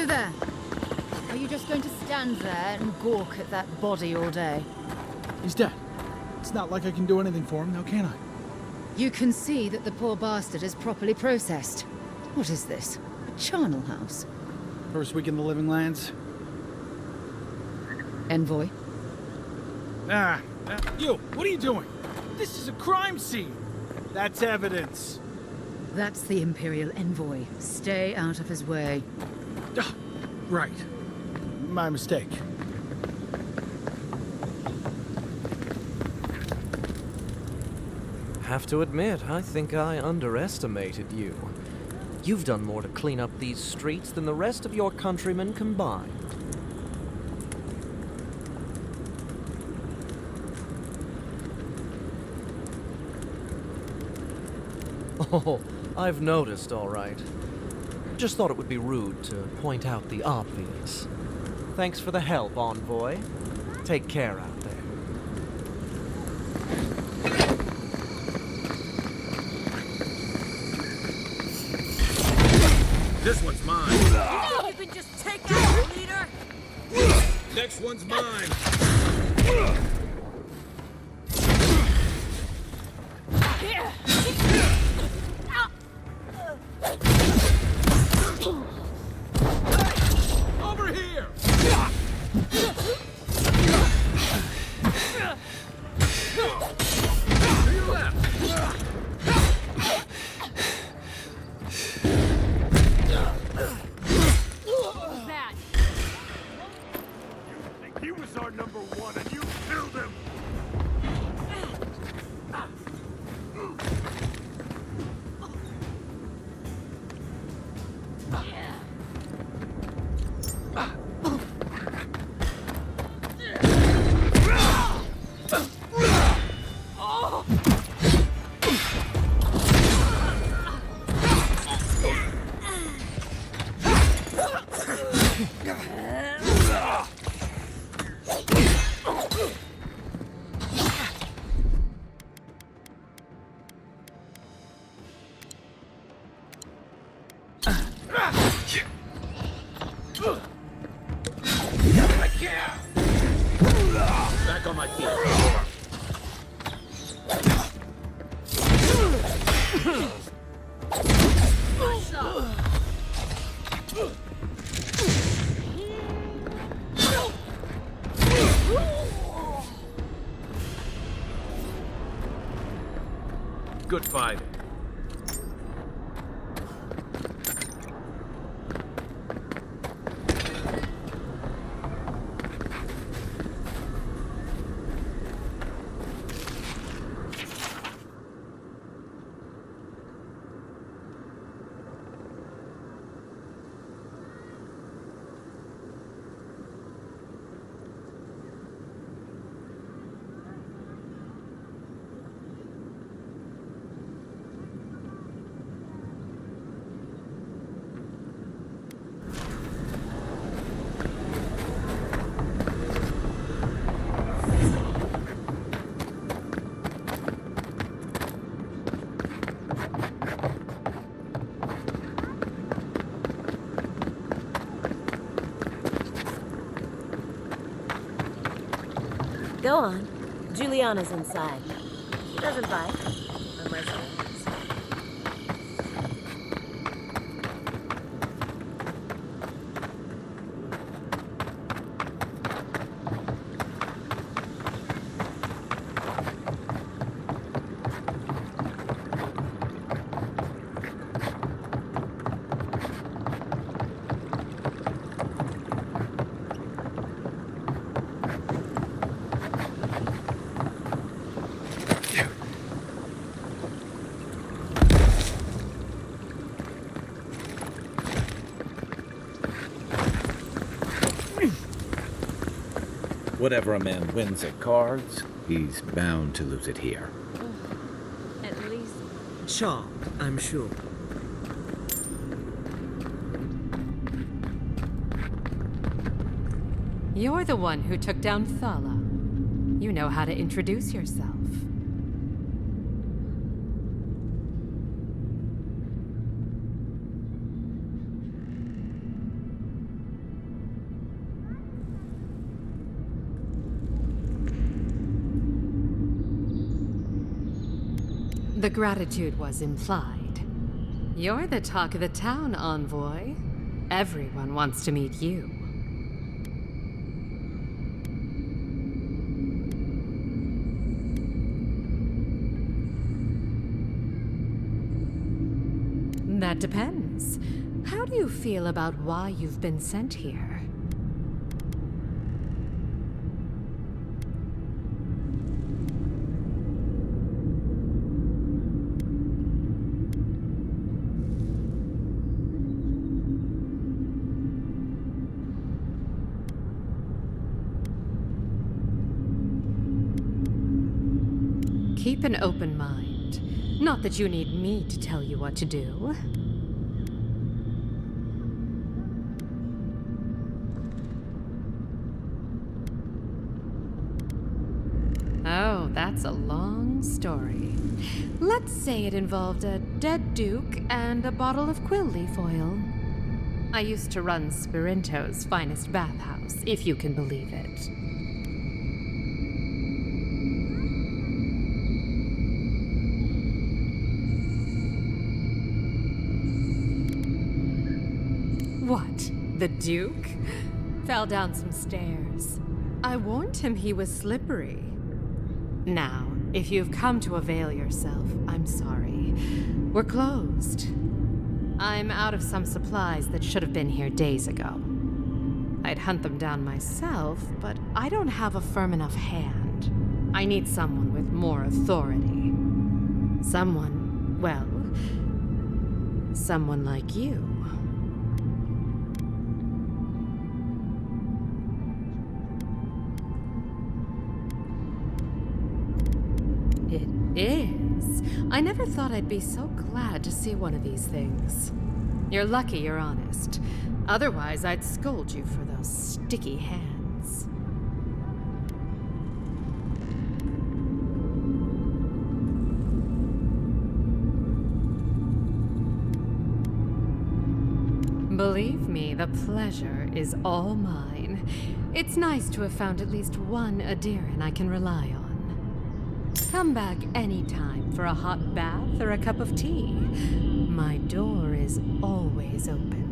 J: You there! Are you just going to stand there and gawk at that body all day?
I: He's dead. It's not like I can do anything for him now, can I?
J: You can see that the poor bastard is properly processed. What is this? A charnel house?
I: First week in the Living Lands.
J: Envoy?
I: You! What are you doing? This is a crime scene! That's evidence.
J: That's the Imperial Envoy. Stay out of his way.
I: Right. My mistake.
R: Have to admit, I think I underestimated you. You've done more to clean up these streets than the rest of your countrymen combined. Oh, I've noticed, all right. Just thought it would be rude to point out the obvious. Thanks for the help, Envoy. Take care out there.
G: This one's mine.
Q: You think you can just take out your leader?
G: Next one's mine.
I: Over here!
G: To your left.
Q: That.
K: He was our number one, and you killed him!
G: Back on my feet. Good fighting.
Q: Go on. Juliana's inside. She doesn't bite. Unless it wants.
E: Whatever a man wins at cards, he's bound to lose it here.
Q: At least.
R: Charmed, I'm sure.
T: You're the one who took down Thala. You know how to introduce yourself. The gratitude was implied. You're the talk of the town, Envoy. Everyone wants to meet you. That depends. How do you feel about why you've been sent here? Keep an open mind. Not that you need me to tell you what to do. Oh, that's a long story. Let's say it involved a dead duke and a bottle of quill leaf oil. I used to run Spirinto's finest bathhouse, if you can believe it. What? The Duke? Fell down some stairs. I warned him he was slippery. Now, if you've come to avail yourself, I'm sorry. We're closed. I'm out of some supplies that should have been here days ago. I'd hunt them down myself, but I don't have a firm enough hand. I need someone with more authority. Someone, well, someone like you. It is. I never thought I'd be so glad to see one of these things. You're lucky you're honest. Otherwise, I'd scold you for those sticky hands. Believe me, the pleasure is all mine. It's nice to have found at least one Adiran I can rely on. Come back anytime for a hot bath or a cup of tea. My door is always open.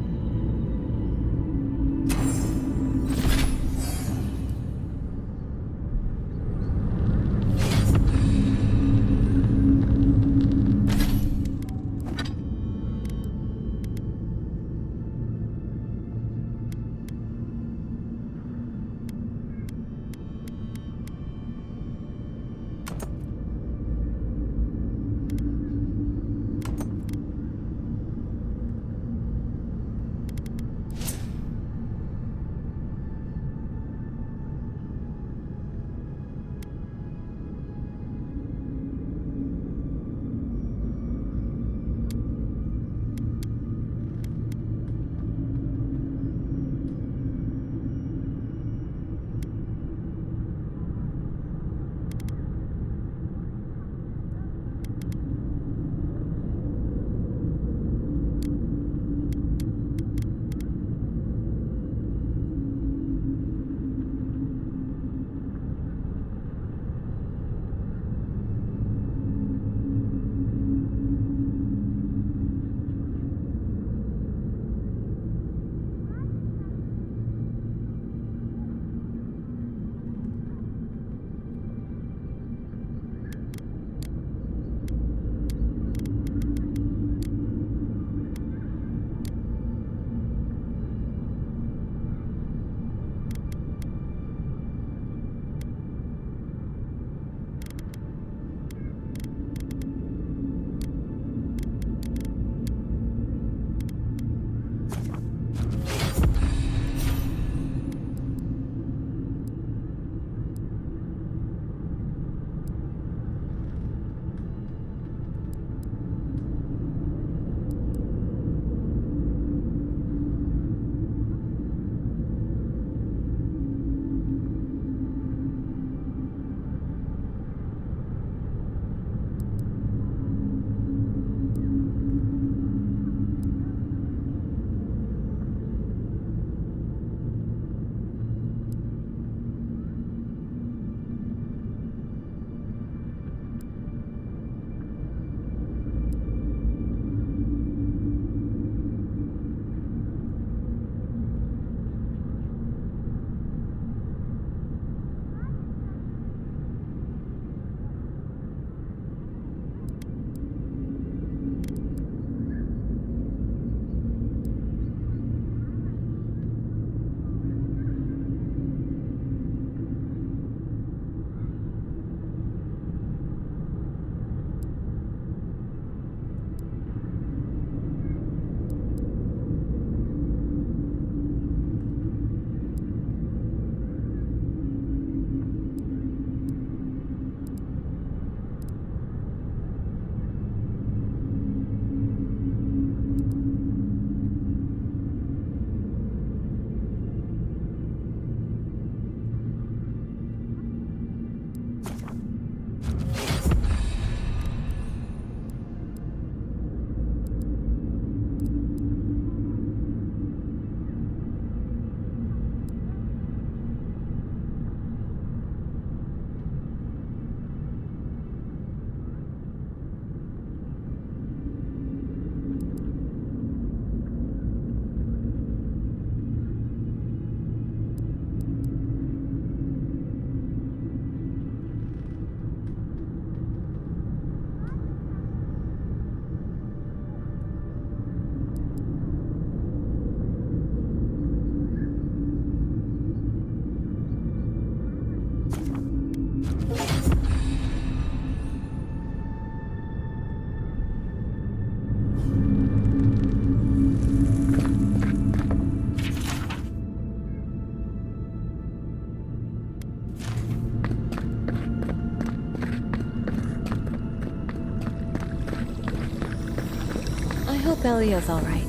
M: hope Elia's all right.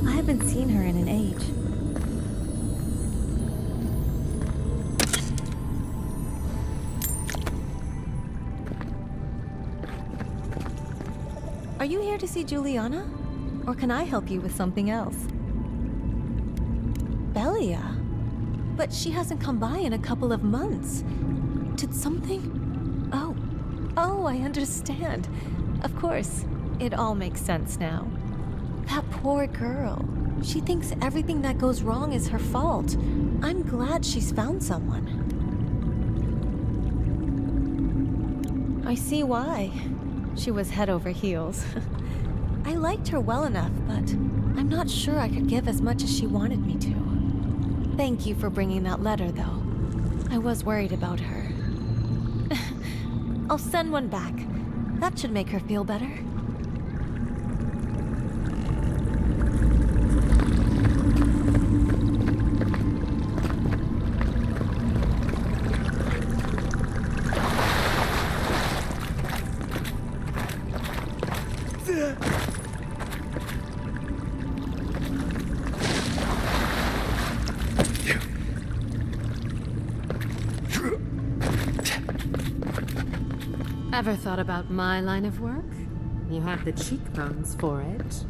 M: I haven't seen her in an age. Are you here to see Juliana? Or can I help you with something else? Belia? But she hasn't come by in a couple of months. Did something? Oh, I understand. Of course, it all makes sense now. That poor girl. She thinks everything that goes wrong is her fault. I'm glad she's found someone. I see why. She was head over heels. I liked her well enough, but I'm not sure I could give as much as she wanted me to. Thank you for bringing that letter, though. I was worried about her. I'll send one back. That should make her feel better.
T: Ever thought about my line of work? You have the cheekbones for it.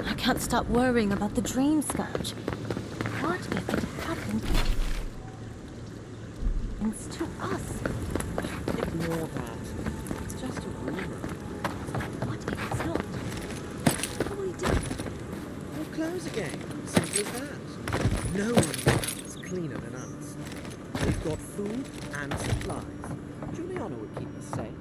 M: I can't stop worrying about the dream scourge. What if it happened? Thanks to us.
R: Ignore that. It's just a rumor.
M: What if it's not? What will we do?
R: We'll close again. Simple as that. No one is cleaner than us. We've got food and supplies. Juliana would keep us safe.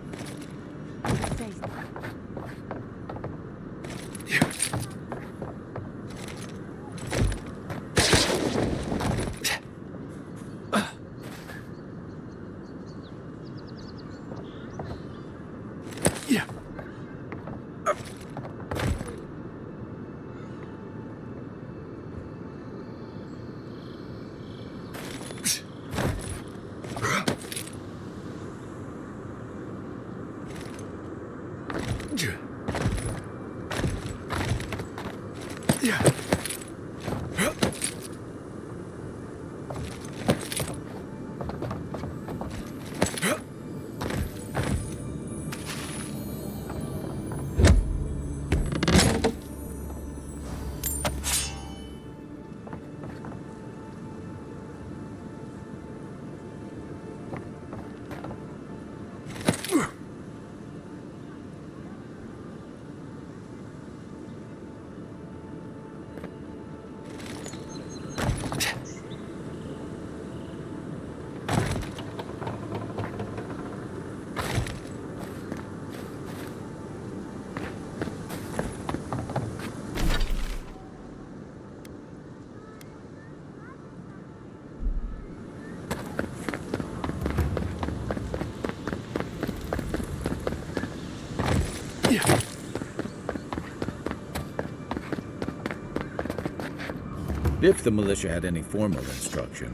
G: If the militia had any formal instruction,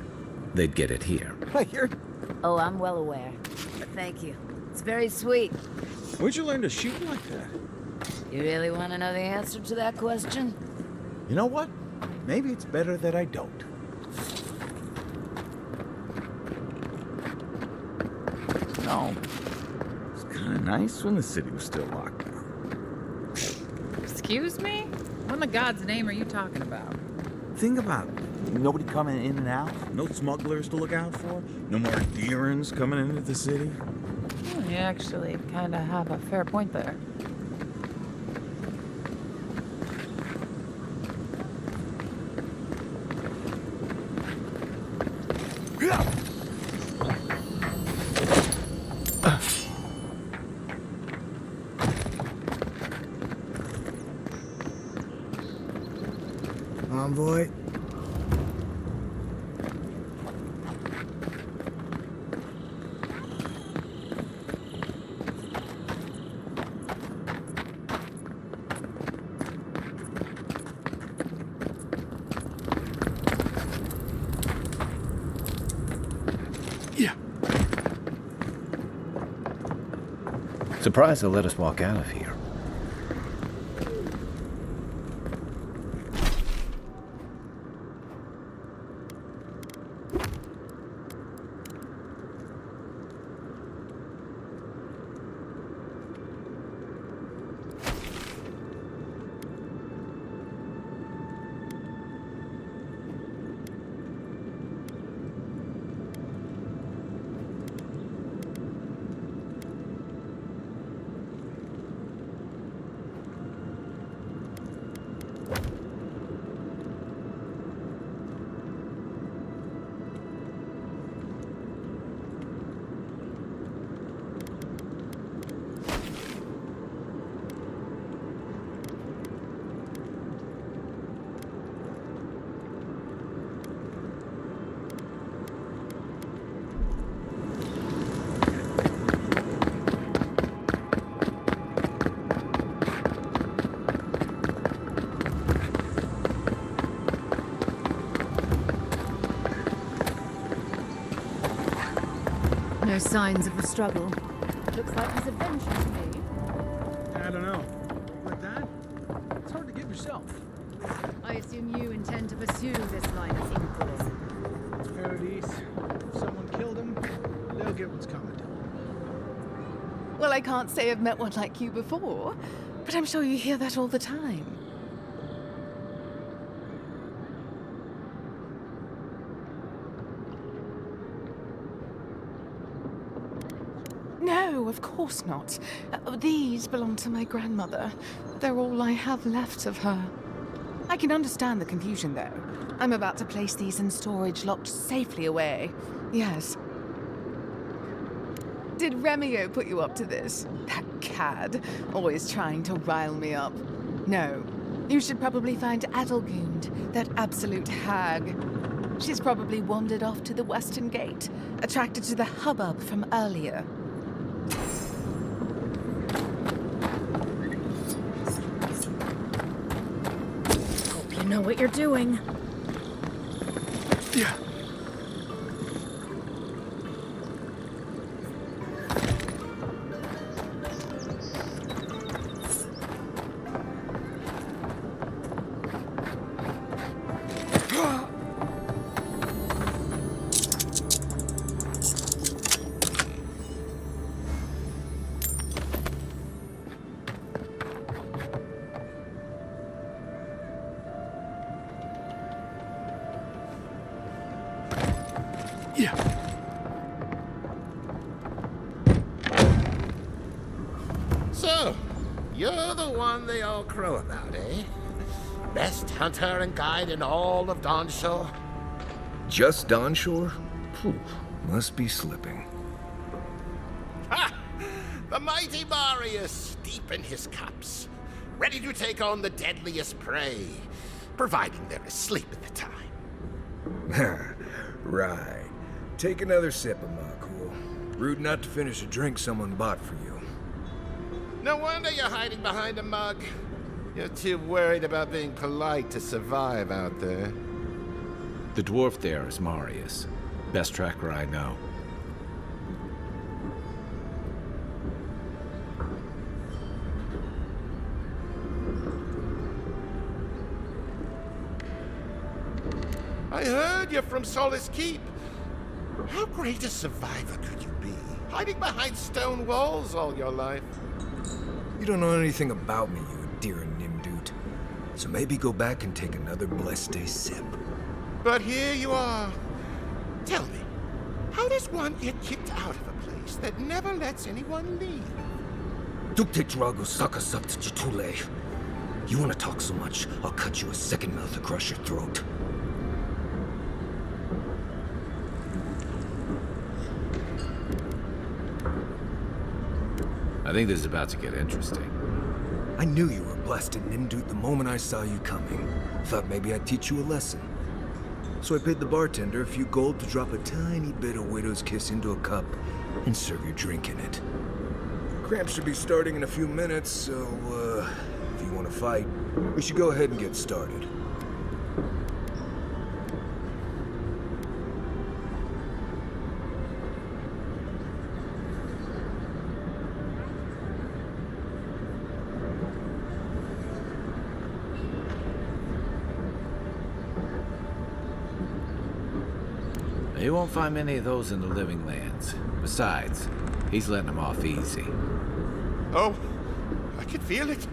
G: they'd get it here.
O: Oh, I'm well aware. But thank you. It's very sweet.
A: Where'd you learn to shoot like that?
O: You really want to know the answer to that question?
A: You know what? Maybe it's better that I don't. No. It's kind of nice when the city was still locked down.
N: Excuse me? What in the God's name are you talking about?
A: Think about it. Nobody coming in and out. No smugglers to look out for. No more deerins coming into the city.
N: Oh, you actually kind of have a fair point there.
U: Envoy.
G: Surprised they'll let us walk out of here.
J: No signs of a struggle. Looks like he's adventurous to me.
I: I don't know. But that? It's hard to get yourself.
J: I assume you intend to pursue this line of inquiry.
I: It's Paradise. If someone killed him, they'll get what's coming to them.
O: Well, I can't say I've met one like you before, but I'm sure you hear that all the time. No, of course not. These belong to my grandmother. They're all I have left of her. I can understand the confusion, though. I'm about to place these in storage locked safely away. Yes. Did Remio put you up to this? That cad, always trying to rile me up. No, you should probably find Adelgund, that absolute hag. She's probably wandered off to the Western Gate, attracted to the hubbub from earlier.
W: Hope you know what you're doing.
A: Yeah.
L: So, you're the one they all crow about, eh? Best hunter and guide in all of Dawnshore?
P: Just Dawnshore? Phew, must be slipping.
L: Ha! The mighty Marius, deep in his cups, ready to take on the deadliest prey, providing they're asleep at the time.
P: Right. Take another sip of my cool. Rude not to finish a drink someone bought for you.
L: No wonder you're hiding behind a mug. You're too worried about being polite to survive out there.
G: The dwarf there is Marius. Best tracker I know.
L: I heard you're from Solace Keep. How great a survivor could you be? Hiding behind stone walls all your life.
P: You don't know anything about me, you dear Nimdut. So maybe go back and take another blessed day sip.
L: But here you are. Tell me, how does one get kicked out of a place that never lets anyone leave?
P: Duktetrago Sakasakt Jitule. You wanna talk so much, I'll cut you a second mouth across your throat.
G: I think this is about to get interesting.
P: I knew you were blasted, Nimdut, the moment I saw you coming. Thought maybe I'd teach you a lesson. So I paid the bartender a few gold to drop a tiny bit of Widow's Kiss into a cup and serve your drink in it. Cramps should be starting in a few minutes, so, if you want to fight, we should go ahead and get started.
G: You won't find many of those in the living lands. Besides, he's letting them off easy.
L: Oh, I can feel it.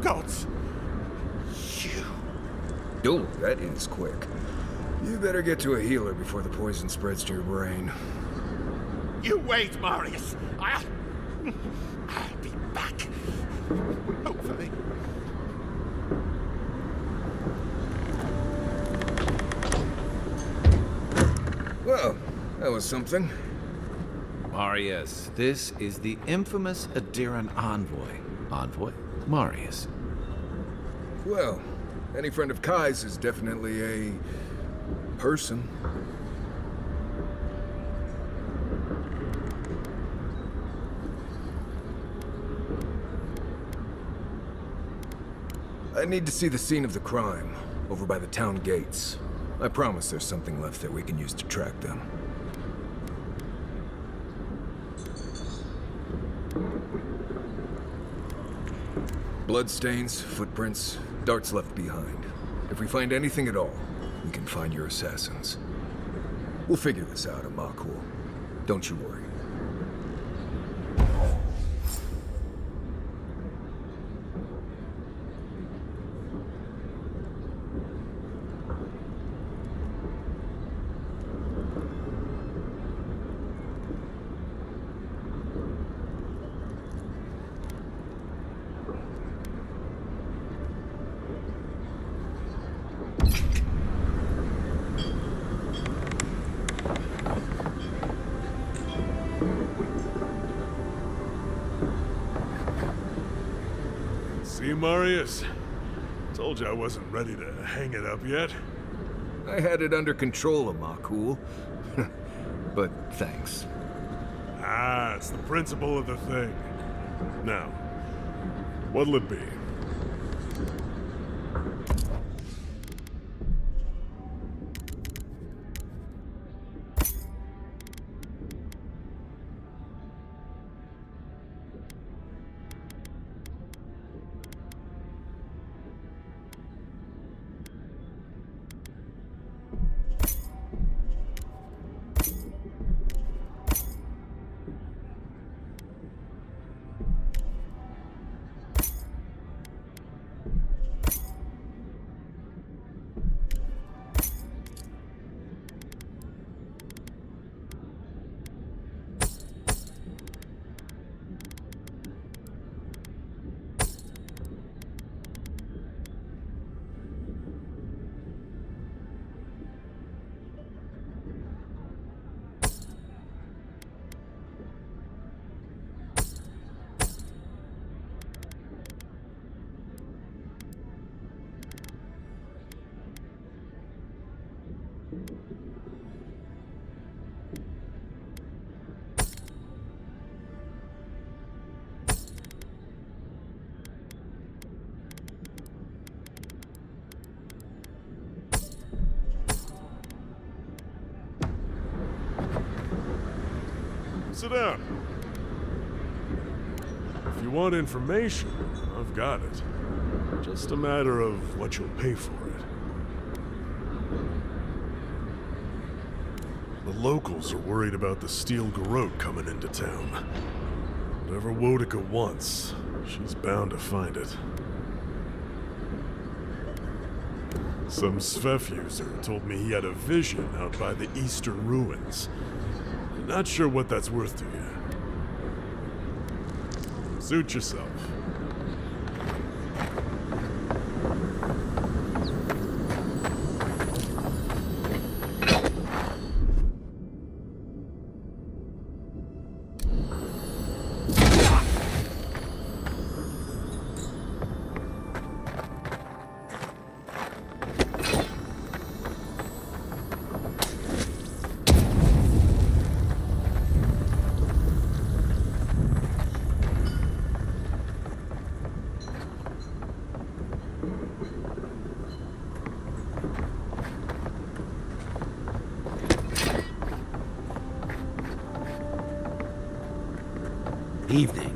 L: Gods. You.
P: Oh, that is quick. You better get to a healer before the poison spreads to your brain.
L: You wait, Marius. I'll be back. Hopefully.
P: Well, that was something.
G: Marius, this is the infamous Adiran envoy. Envoy? Marius.
P: Well, any friend of Kai's is definitely a person. I need to see the scene of the crime, over by the town gates. I promise there's something left that we can use to track them. Bloodstains, footprints, darts left behind. If we find anything at all, we can find your assassins. We'll figure this out, Amakul. Don't you worry.
F: See, Marius? Told you I wasn't ready to hang it up yet.
P: I had it under control, Amakul. But thanks.
F: Ah, it's the principle of the thing. Now, what'll it be? Sit down. If you want information, I've got it. Just a matter of what you'll pay for it. The locals are worried about the steel garrote coming into town. Whatever Wodica wants, she's bound to find it. Some Svef user told me he had a vision out by the eastern ruins. Not sure what that's worth to you. Suit yourself.
C: Evening.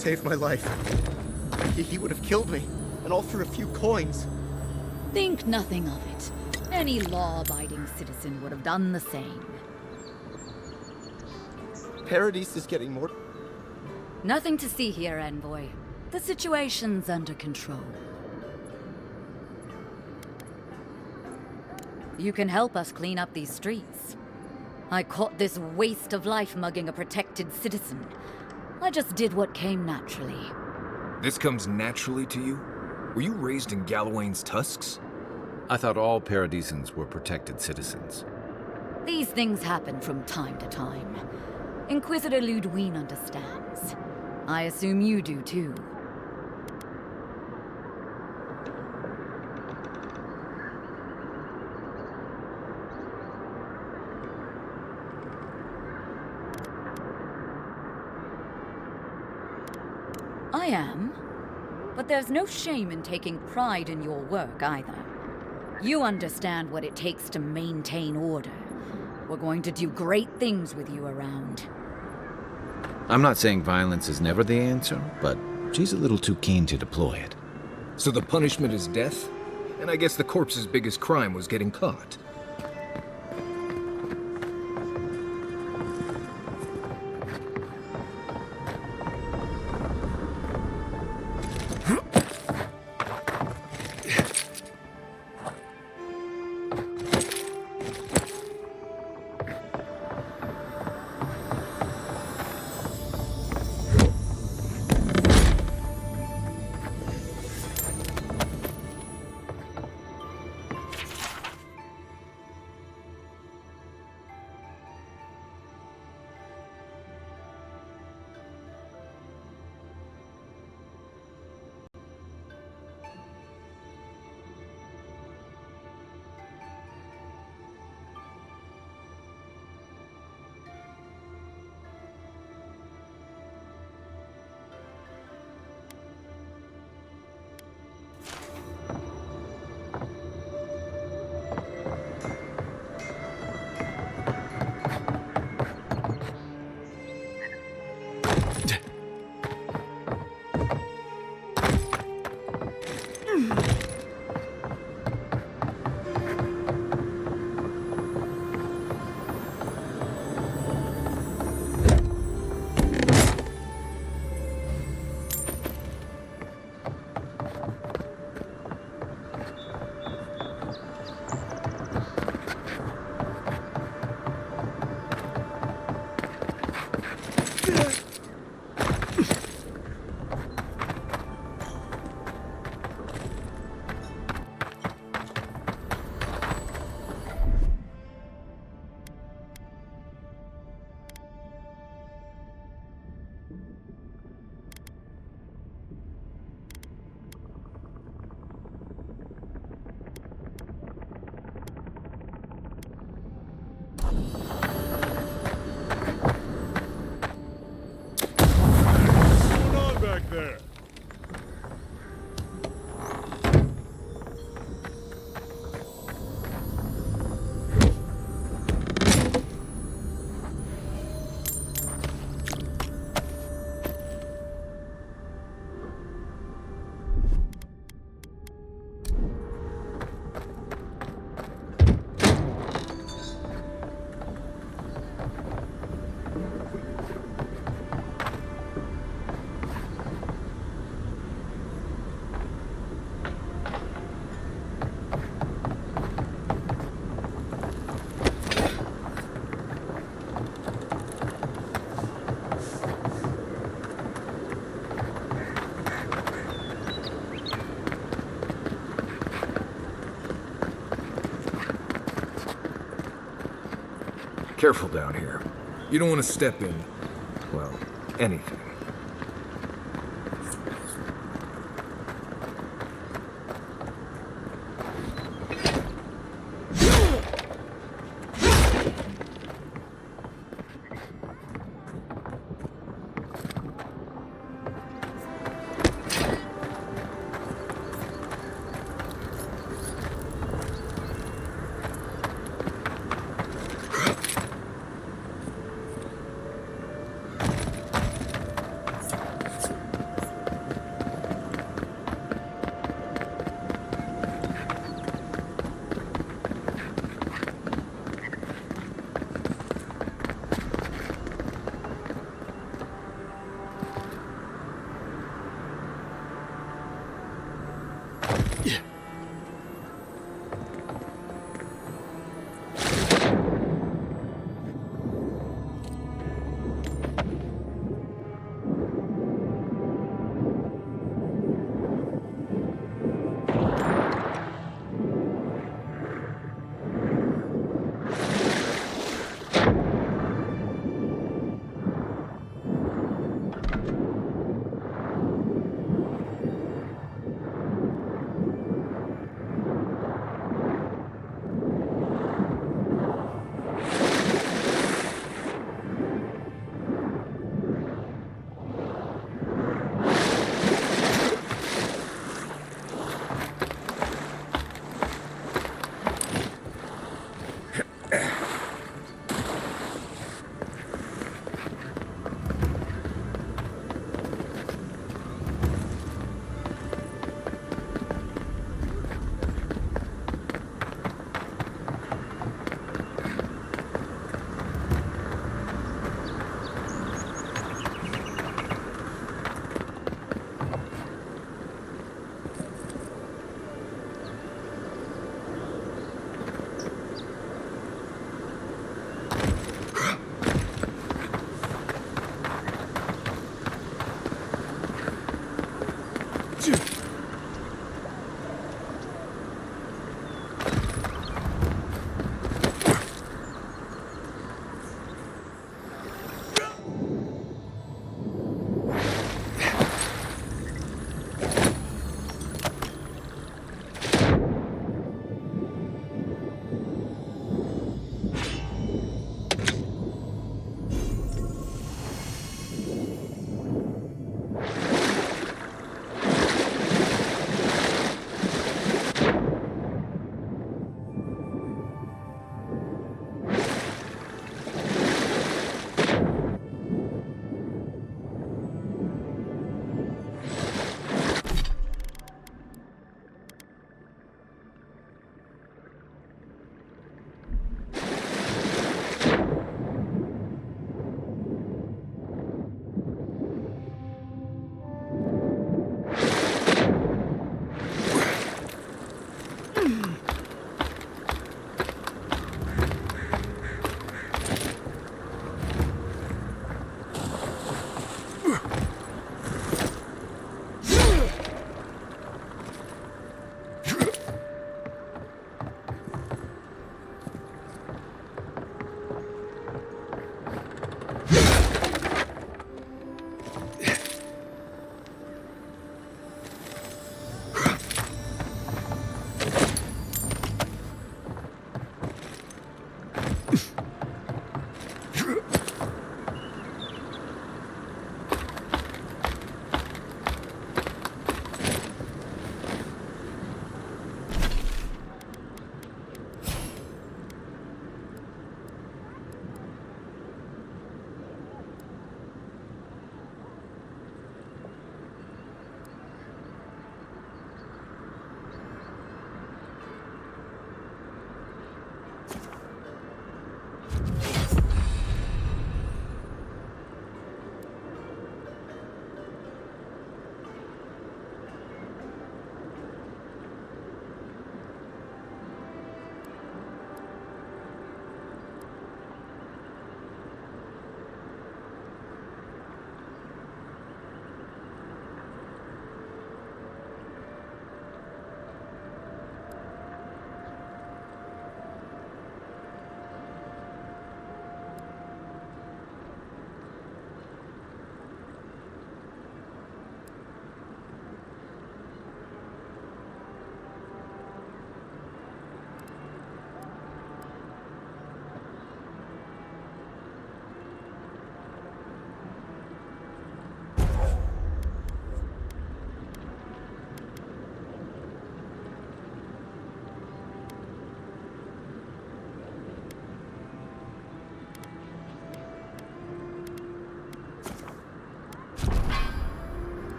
H: saved my life. He would have killed me, and all for a few coins.
U: Think nothing of it. Any law-abiding citizen would have done the same.
H: Paradise is getting more...
U: Nothing to see here, Envoy. The situation's under control. You can help us clean up these streets. I caught this waste of life mugging a protected citizen. I just did what came naturally.
P: This comes naturally to you? Were you raised in Gallowayne's tusks?
G: I thought all Paradisans were protected citizens.
U: These things happen from time to time. Inquisitor Ludwine understands. I assume you do too. I am. But there's no shame in taking pride in your work either. You understand what it takes to maintain order. We're going to do great things with you around.
G: I'm not saying violence is never the answer, but she's a little too keen to deploy it.
P: So the punishment is death? And I guess the corpse's biggest crime was getting caught. Careful down here. You don't want to step in, well, anything.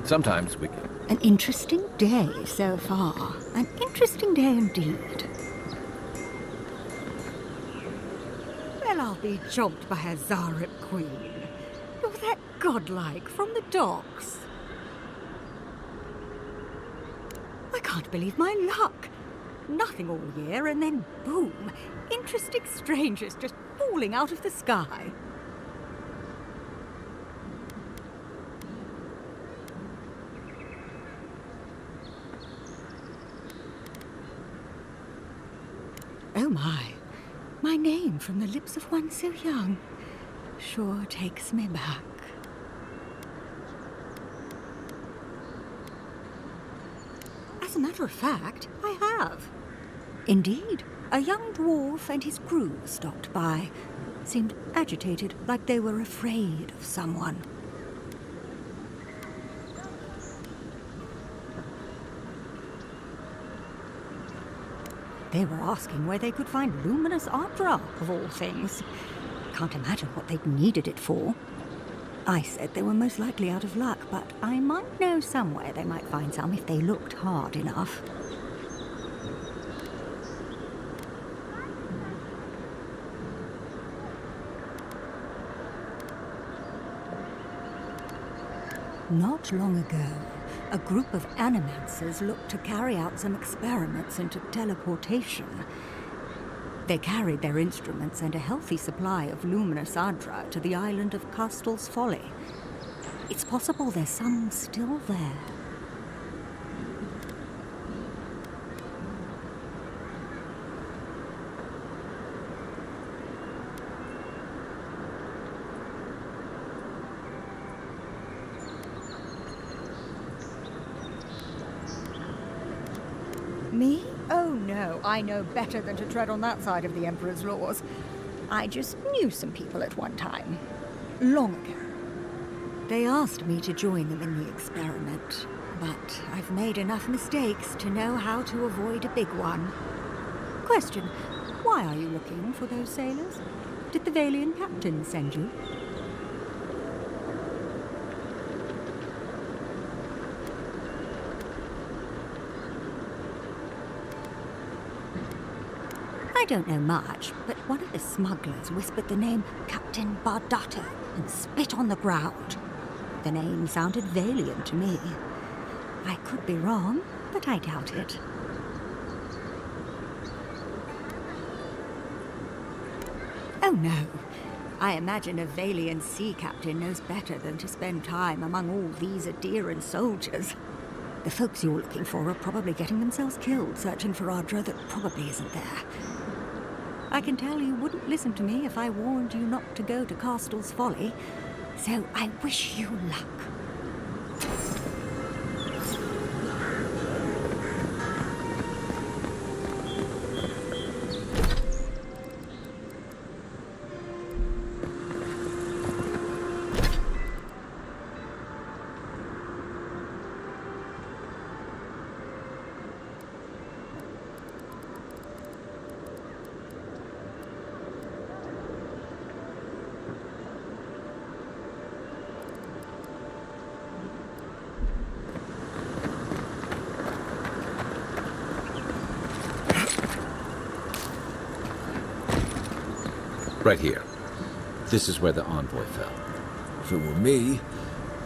E: Sometimes we can.
B: An interesting day so far. An interesting day indeed. Well, I'll be chomped by a Zarip queen. You're that godlike from the docks. I can't believe my luck. Nothing all year, and then boom, interesting strangers just falling out of the sky. Oh my name from the lips of one so young sure takes me back. As a matter of fact, I have. Indeed, a young dwarf and his crew stopped by. Seemed agitated, like they were afraid of someone. They were asking where they could find luminous Ardra, of all things. Can't imagine what they'd needed it for. I said they were most likely out of luck, but I might know somewhere they might find some if they looked hard enough. Not long ago, a group of animancers looked to carry out some experiments into teleportation. They carried their instruments and a healthy supply of luminous Ardra to the island of Castel's Folly. It's possible there's some still there. Me? Oh no, I know better than to tread on that side of the Emperor's laws. I just knew some people at one time. Long ago. They asked me to join them in the experiment, but I've made enough mistakes to know how to avoid a big one. Question, why are you looking for those sailors? Did the Valian captain send you? I don't know much, but one of the smugglers whispered the name Captain Bardata and spit on the ground. The name sounded Valian to me. I could be wrong, but I doubt it. Oh no. I imagine a Valian sea captain knows better than to spend time among all these Adiran soldiers. The folks you're looking for are probably getting themselves killed searching for Ardra that probably isn't there. I can tell you wouldn't listen to me if I warned you not to go to Castel's Folly, so I wish you luck.
G: Right here. This is where the envoy fell.
P: If it were me,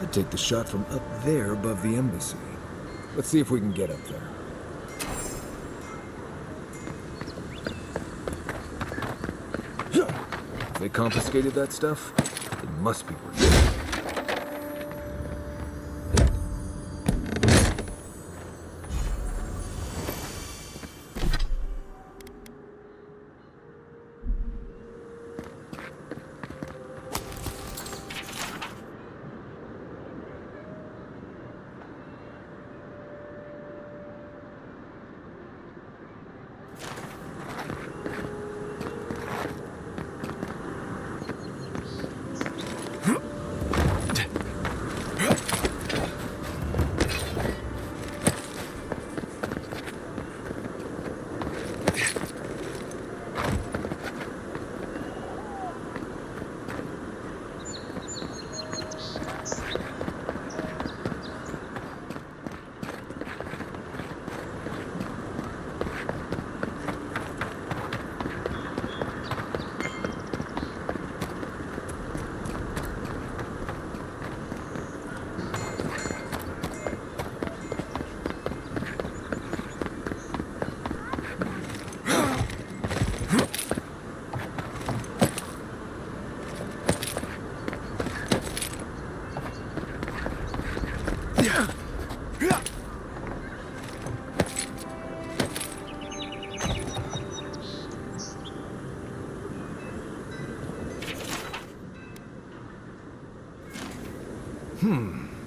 P: I'd take the shot from up there above the embassy. Let's see if we can get up there. If they confiscated that stuff, it must be worth it.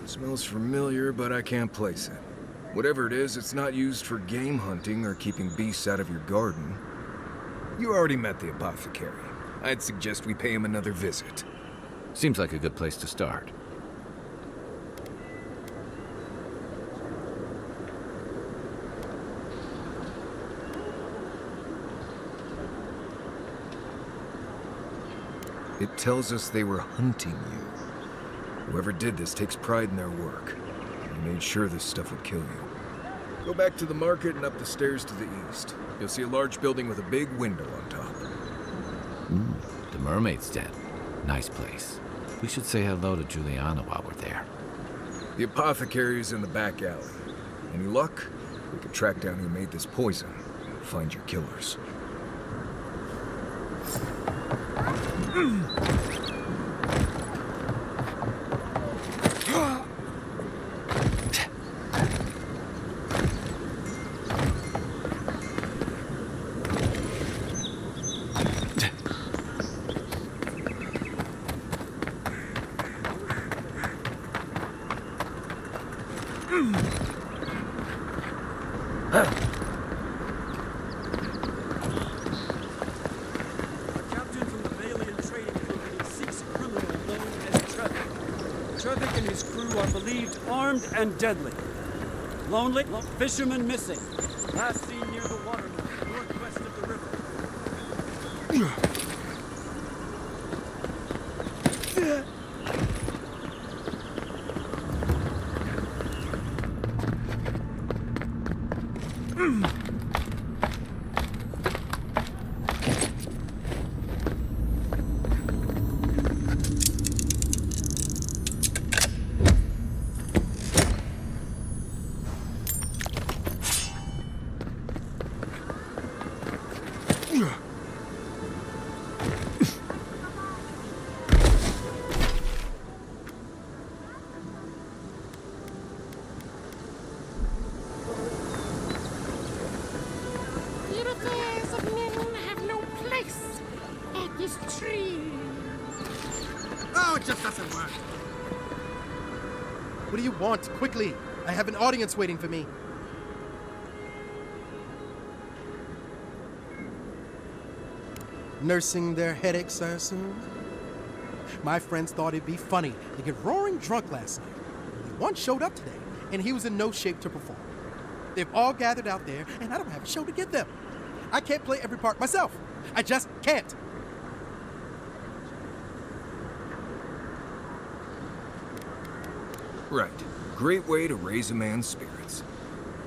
P: Smells familiar, but I can't place it. Whatever it is, it's not used for game hunting or keeping beasts out of your garden. You already met the apothecary. I'd suggest we pay him another visit.
G: Seems like a good place to start.
P: It tells us they were hunting you. Whoever did this takes pride in their work. They made sure this stuff would kill you. Go back to the market and up the stairs to the east. You'll see a large building with a big window on top.
G: The Mermaid's Den. Nice place. We should say hello to Juliana while we're there.
P: The apothecary's in the back alley. Any luck? We could track down who made this poison. Find your killers.
D: And deadly. Lonely, fisherman missing. Last seen near the waterline, northwest of the river.
H: What do you want? Quickly! I have an audience waiting for me. Nursing their headaches, I assume? My friends thought it'd be funny to get roaring drunk last night. Only one showed up today, and he was in no shape to perform. They've all gathered out there, and I don't have a show to give them. I can't play every part myself. I just can't.
P: Right. Great way to raise a man's spirits.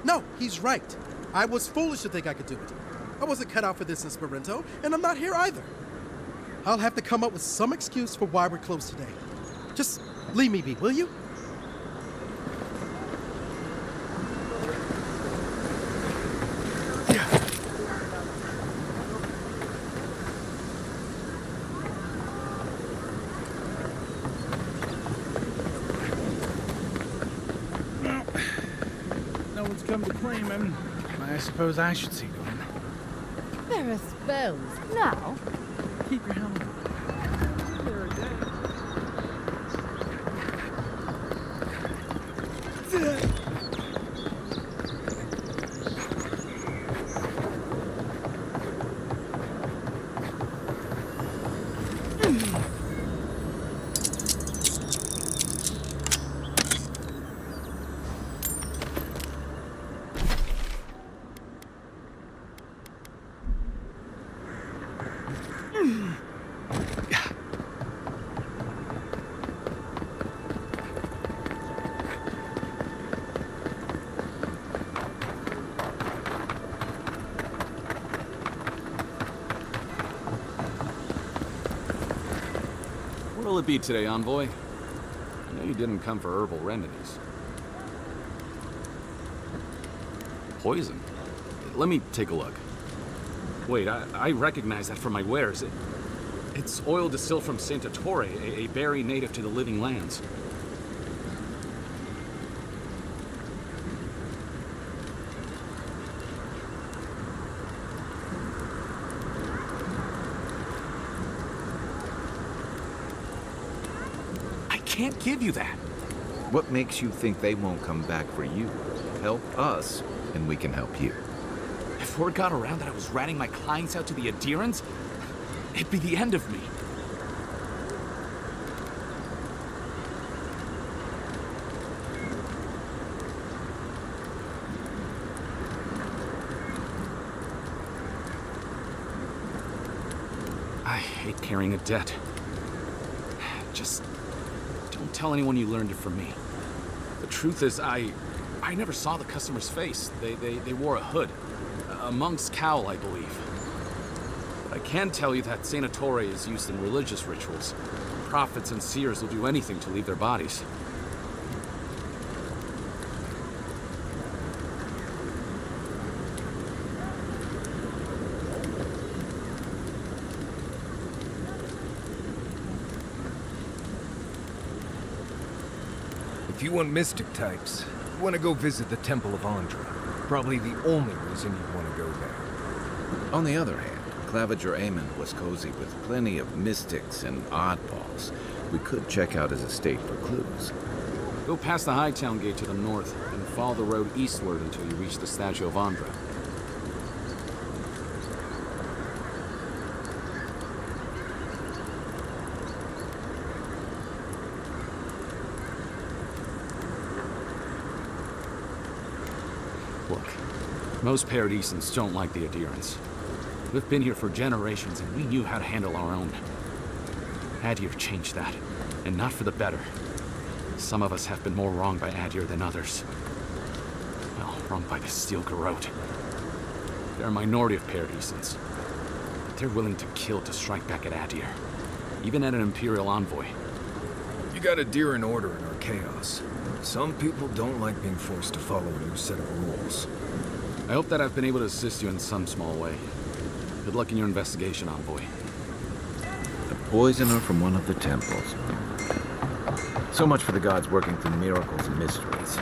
H: No, he's right. I was foolish to think I could do it. I wasn't cut out for this in Esperanto, and I'm not here either. I'll have to come up with some excuse for why we're closed today. Just leave me be, will you?
I: Come to claim him, I suppose I should see to him.
U: There are spells. Now?
I: Keep your helmet on. There are days.
S: What'll it be today, Envoy? I know you didn't come for herbal remedies. Poison? Let me take a look. Wait, I recognize that from my wares. It's oil distilled from Santa Torre, a berry native to the Living Lands. I can't give you that.
G: What makes you think they won't come back for you? Help us, and we can help you.
S: If word got around that I was ratting my clients out to the adherents, it'd be the end of me. I hate carrying a debt. Just don't tell anyone you learned it from me. The truth is, I never saw the customer's face. They wore a hood. A monk's cowl, I believe. But I can tell you that Saint Ettore is used in religious rituals. Prophets and seers will do anything to leave their bodies.
P: If you want mystic types, you want to go visit the Temple of Andra. Probably the only reason you'd want to go there.
G: On the other hand, Claviger Amon was cozy with plenty of mystics and oddballs. We could check out his estate for clues.
S: Go past the Hightown Gate to the north and follow the road eastward until you reach the statue of Andra. Look, most Paradisans don't like the adherents. We've been here for generations and we knew how to handle our own. Adir changed that, and not for the better. Some of us have been more wronged by Adir than others. Well, wronged by the Steel Garrote. They're a minority of Paradisans, but they're willing to kill to strike back at Adir, even at an Imperial envoy.
P: You got Adir in order in our chaos. Some people don't like being forced to follow a new set of rules.
S: I hope that I've been able to assist you in some small way. Good luck in your investigation, envoy.
G: The poisoner from one of the temples. So much for the gods working through miracles and mysteries.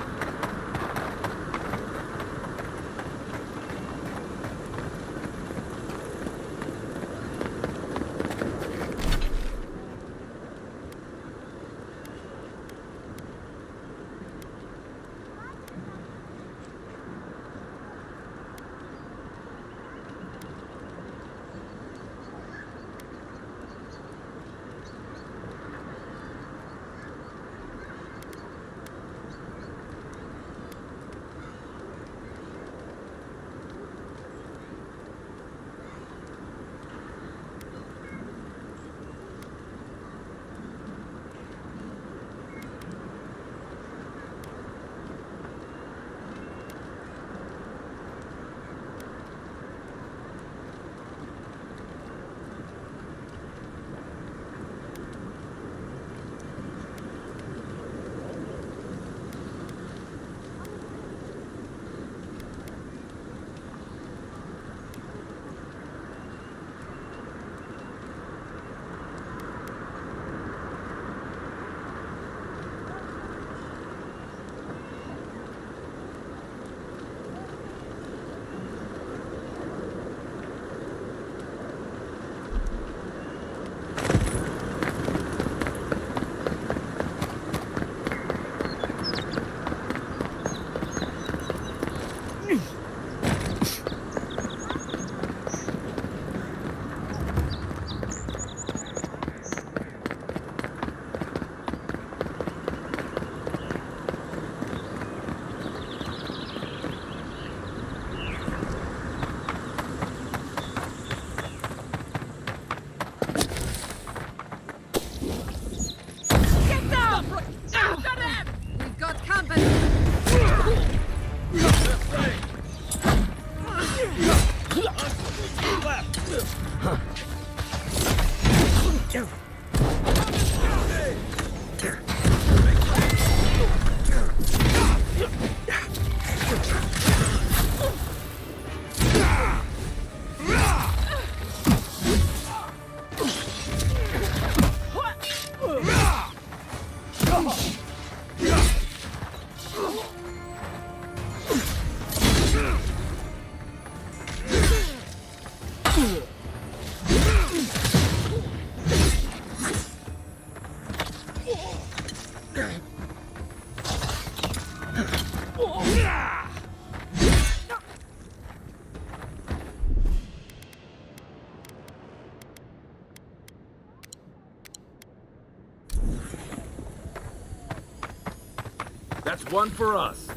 E: That's one for us.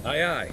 E: Aye, aye.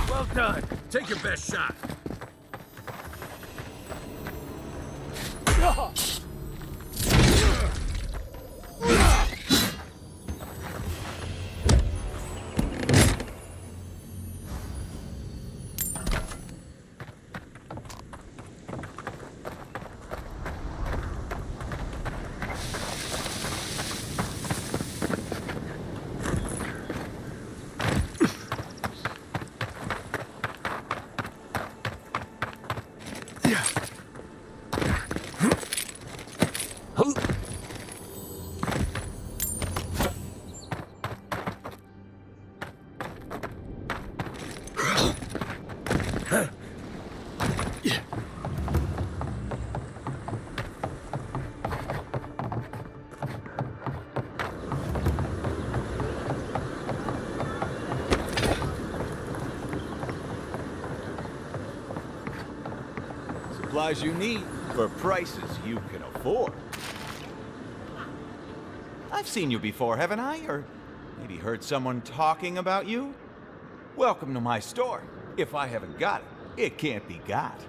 G: Well done. Take your best shot.
K: Supplies you need for prices you can afford. I've seen you before, haven't I? Or maybe heard someone talking about you? Welcome to my store. If I haven't got it, it can't be got.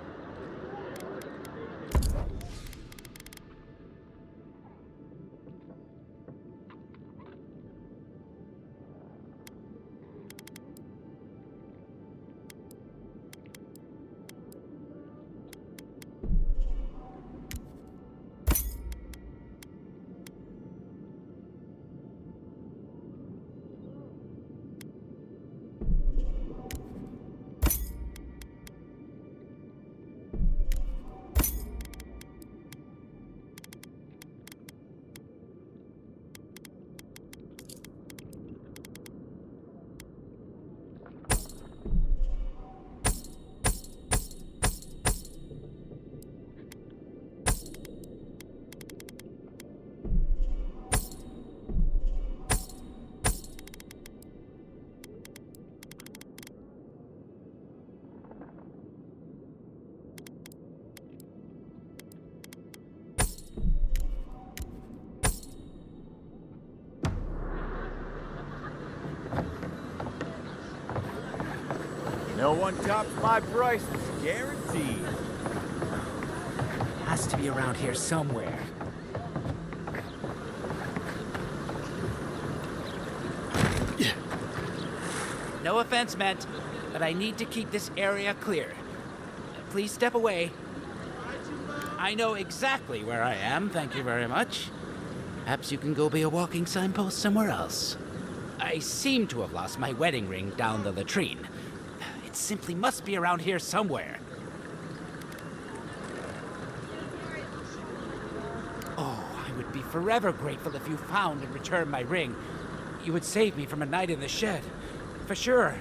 K: No one tops my prices, guaranteed.
Q: Has to be around here somewhere. No offense meant, but I need to keep this area clear. Please step away. I know exactly where I am, thank you very much. Perhaps you can go be a walking signpost somewhere else. I seem to have lost my wedding ring down the latrine. It simply must be around here somewhere. Oh, I would be forever grateful if you found and returned my ring. You would save me from a night in the shed. For sure.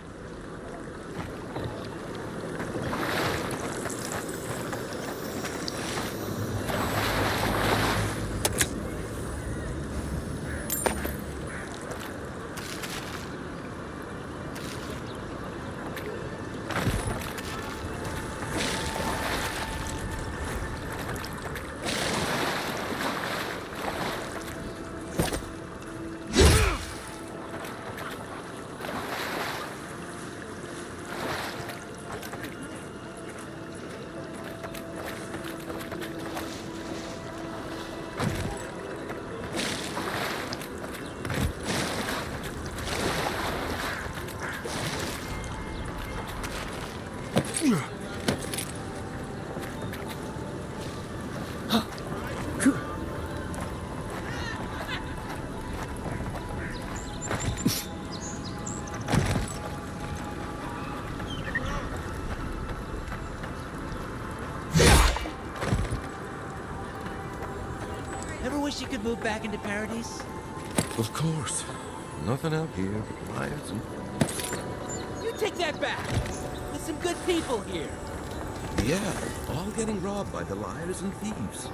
Q: wish you could move back into Paradise?
P: Of course. Nothing out here but liars and...
Q: You take that back. There's some good people here.
P: Yeah, all getting robbed by the liars and thieves.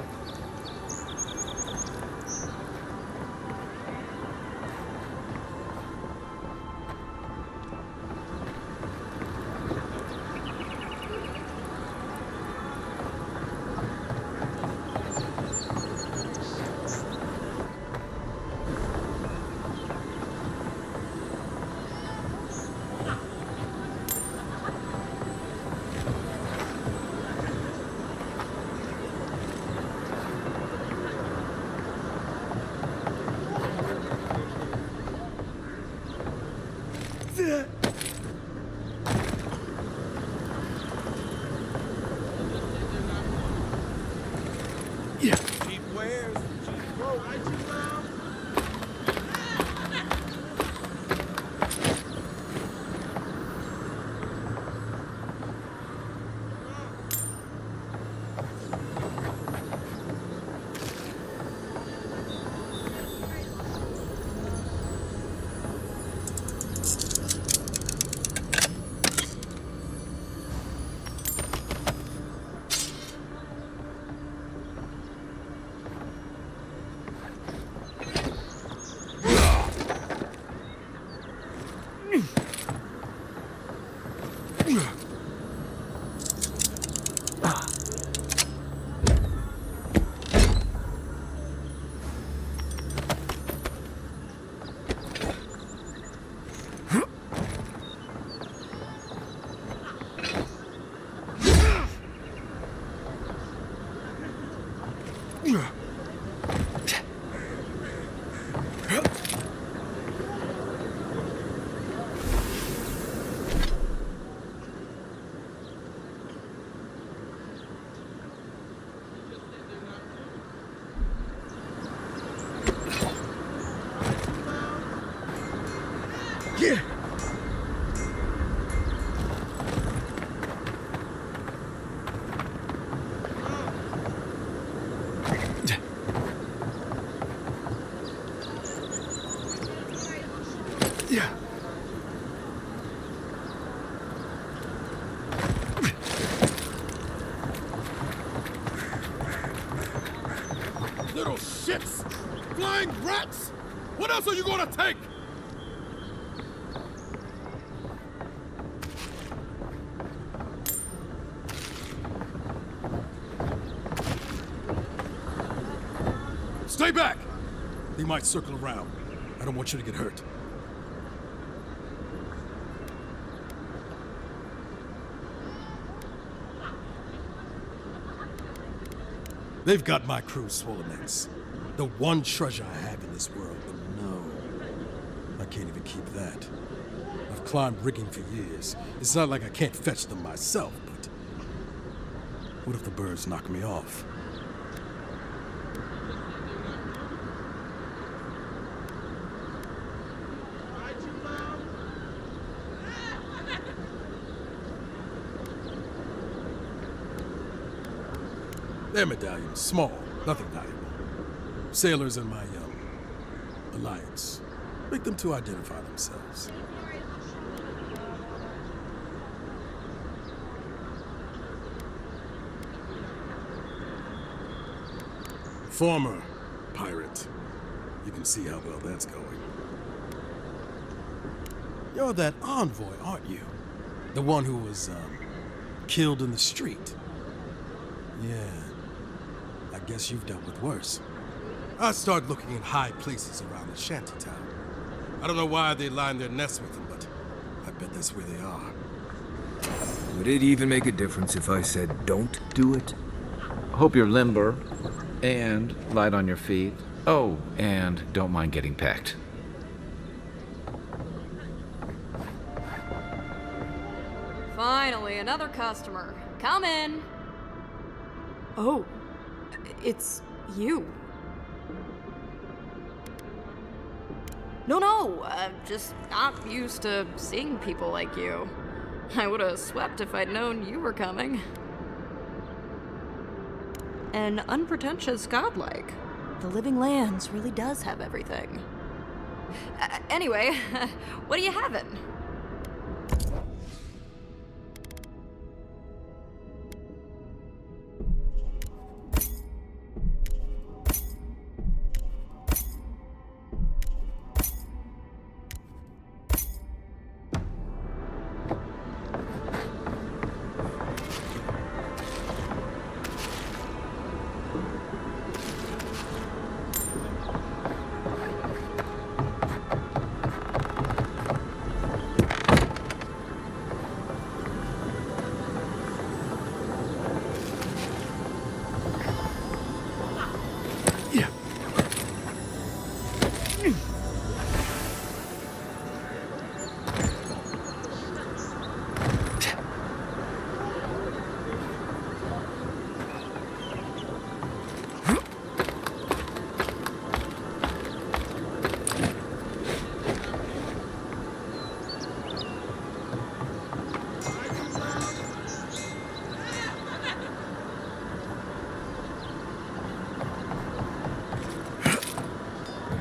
A: Cheap wares, cheap clothes.
F: Little shits! Flying rats! What else are you gonna take? Stay back! They might circle around. I don't want you to get hurt. They've got my crew swollen necks. The one treasure I have in this world, but no. I can't even keep that. I've climbed rigging for years. It's not like I can't fetch them myself, but... what if the birds knock me off? Their medallion is small, nothing valuable. Sailors in my, alliance. Make them to identify themselves. Former pirate. You can see how well that's going. You're that envoy, aren't you? The one who was, killed in the street. Yeah. I guess you've dealt with worse. I start looking in high places around the shantytown. I don't know why they line their nests with them, but I bet that's where they are.
P: Would it even make a difference if I said don't do it?
G: Hope you're limber and light on your feet. Oh, and don't mind getting pecked.
M: Finally, another customer. Come in. Oh, it's you. No, I'm just not used to seeing people like you. I would have swept if I'd known you were coming. An unpretentious godlike. The Living Lands really does have everything. Anyway, what are you having?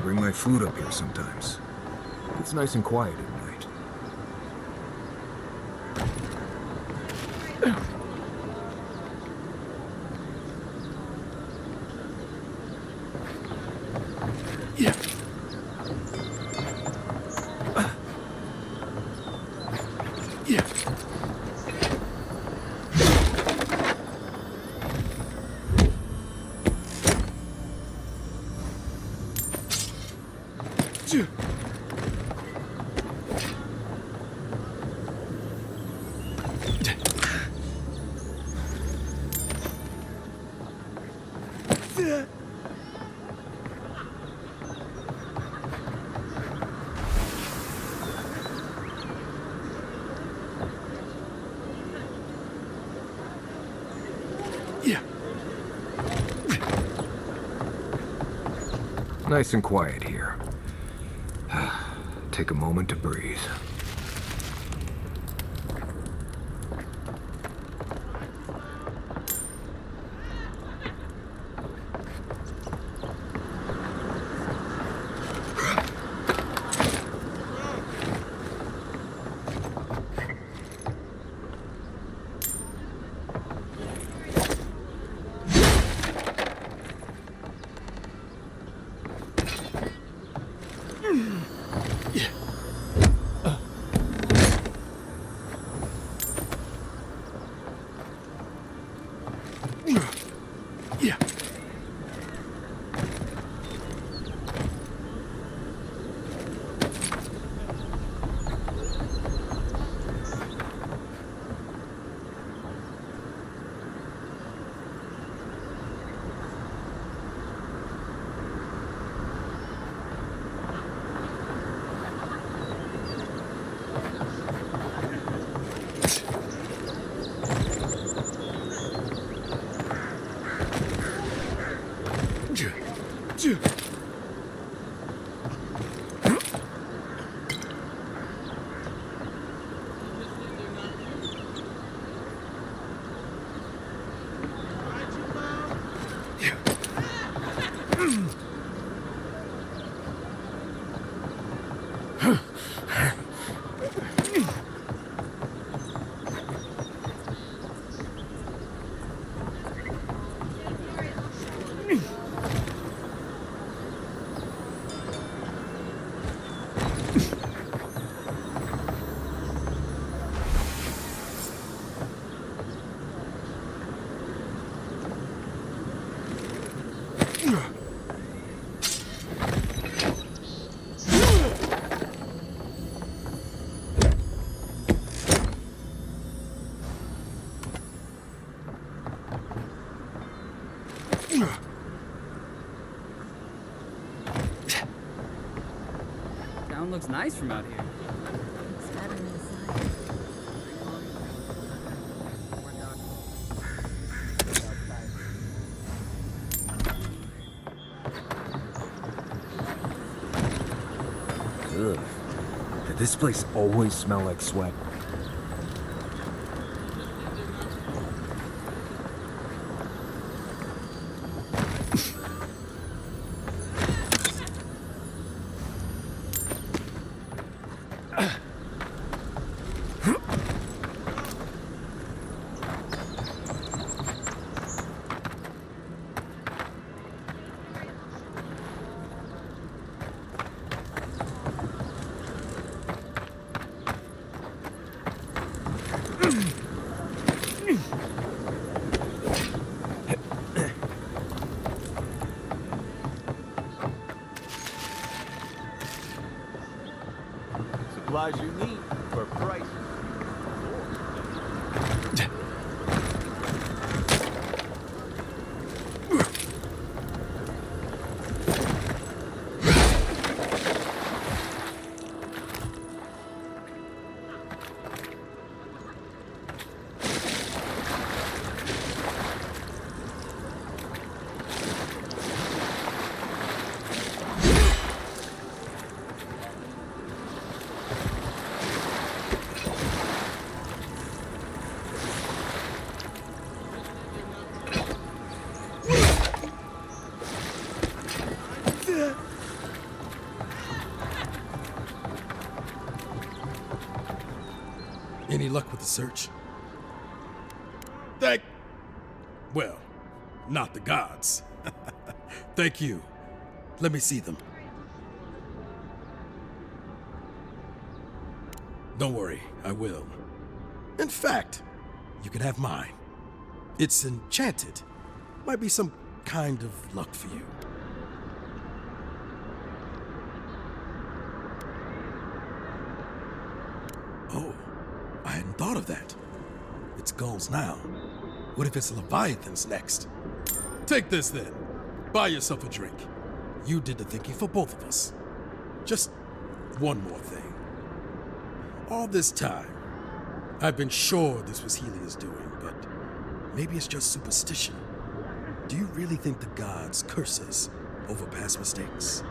P: Bring my food up here sometimes. It's nice and quiet at night. Nice and quiet here. Take a moment to breathe.
R: Town looks nice from out here.
P: Ugh. Did this place always smell like sweat?
G: supplies you need for prices.
F: Any luck with the search? Well, not the gods. Thank you. Let me see them. Don't worry, I will. In fact, you can have mine. It's enchanted. Might be some kind of luck for you. Oh, I hadn't thought of that. It's gulls now. What if it's leviathans next? Take this then. Buy yourself a drink. You did the thinking for both of us. Just one more thing. All this time, I've been sure this was Helia's doing, but maybe it's just superstition. Do you really think the gods curse us over past mistakes?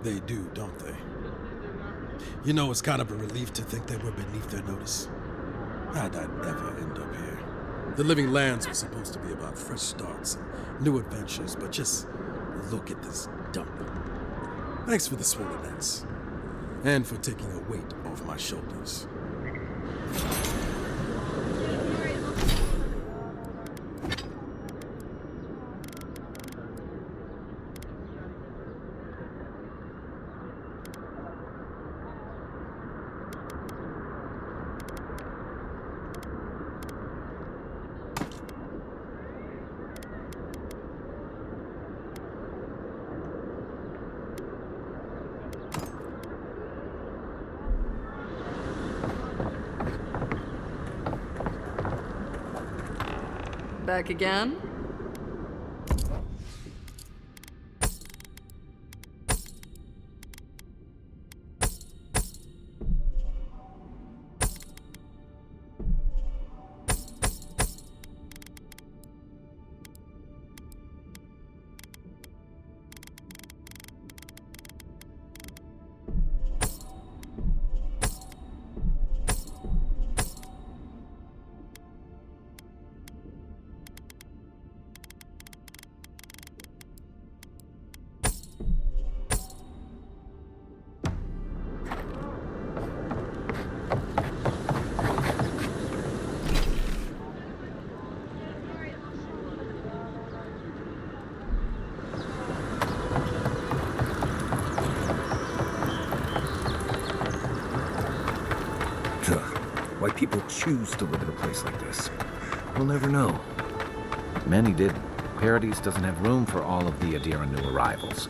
F: They do, don't they? You know, it's kind of a relief to think that we're beneath their notice. How'd I ever end up here? The Living Lands was supposed to be about fresh starts and new adventures, but just look at this dump. Thanks for the swollen nets, and for taking a weight off my shoulders.
M: Back again?
E: Why people choose to live in a place like this, we'll never know. Many didn't. Paradise doesn't have room for all of the Adiran new arrivals.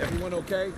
A: Everyone okay?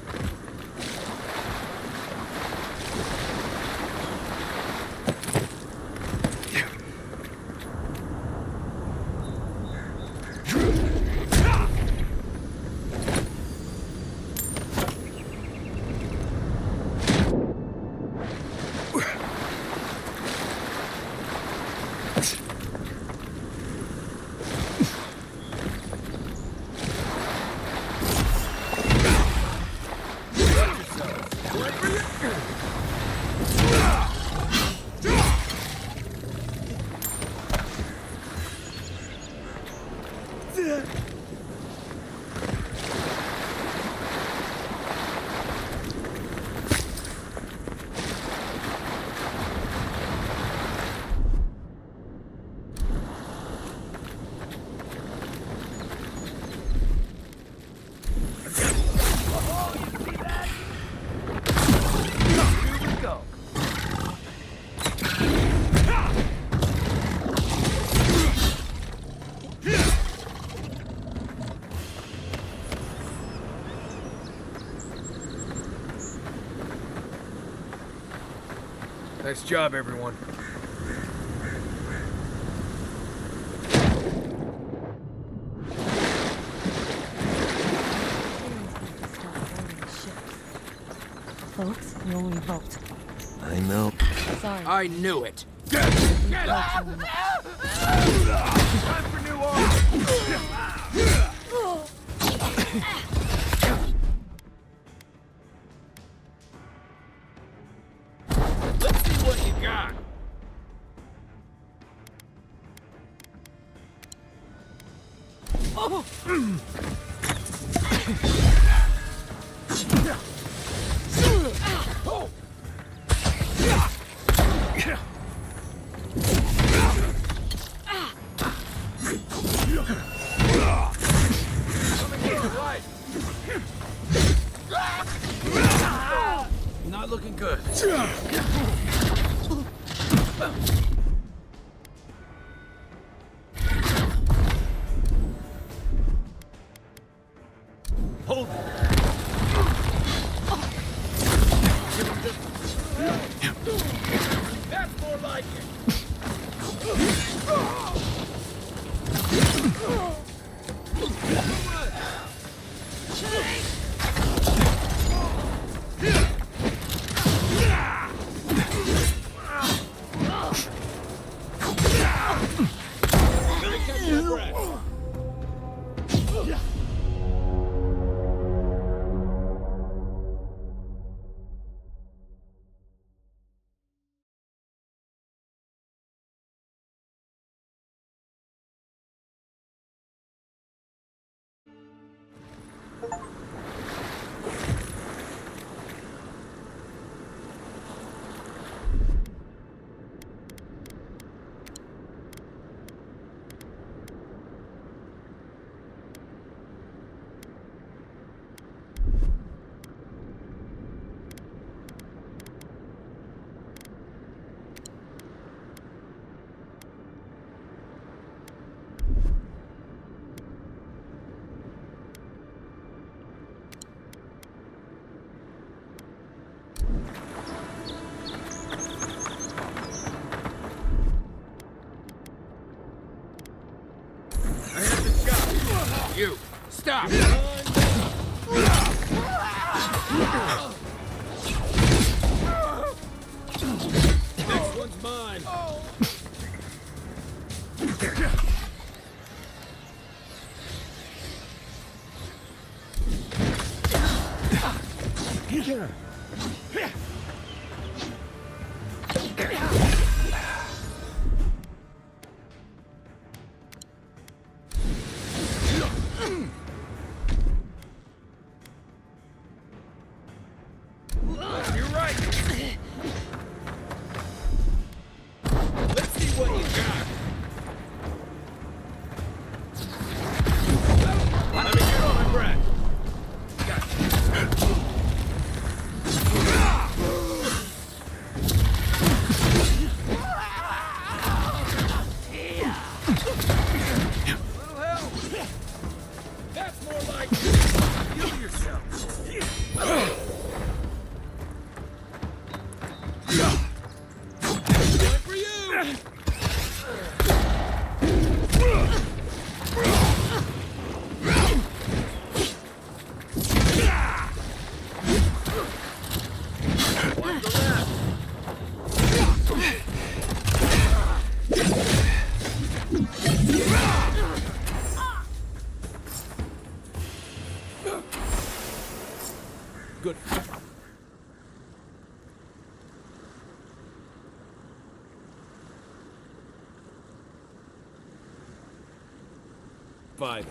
P: Nice job, everyone.
W: Folks, you're only vault.
P: I know.
W: Sorry.
P: I knew it.
W: Get
P: out!
W: Time for new
P: Let's see what you got.
W: Oh!
P: Not looking good.
W: Hold it.
P: That's more like it. You, stop!
W: Next one's mine.
P: You're right. Let's see what you got. Let me get on my breath. Gotcha.
G: identified.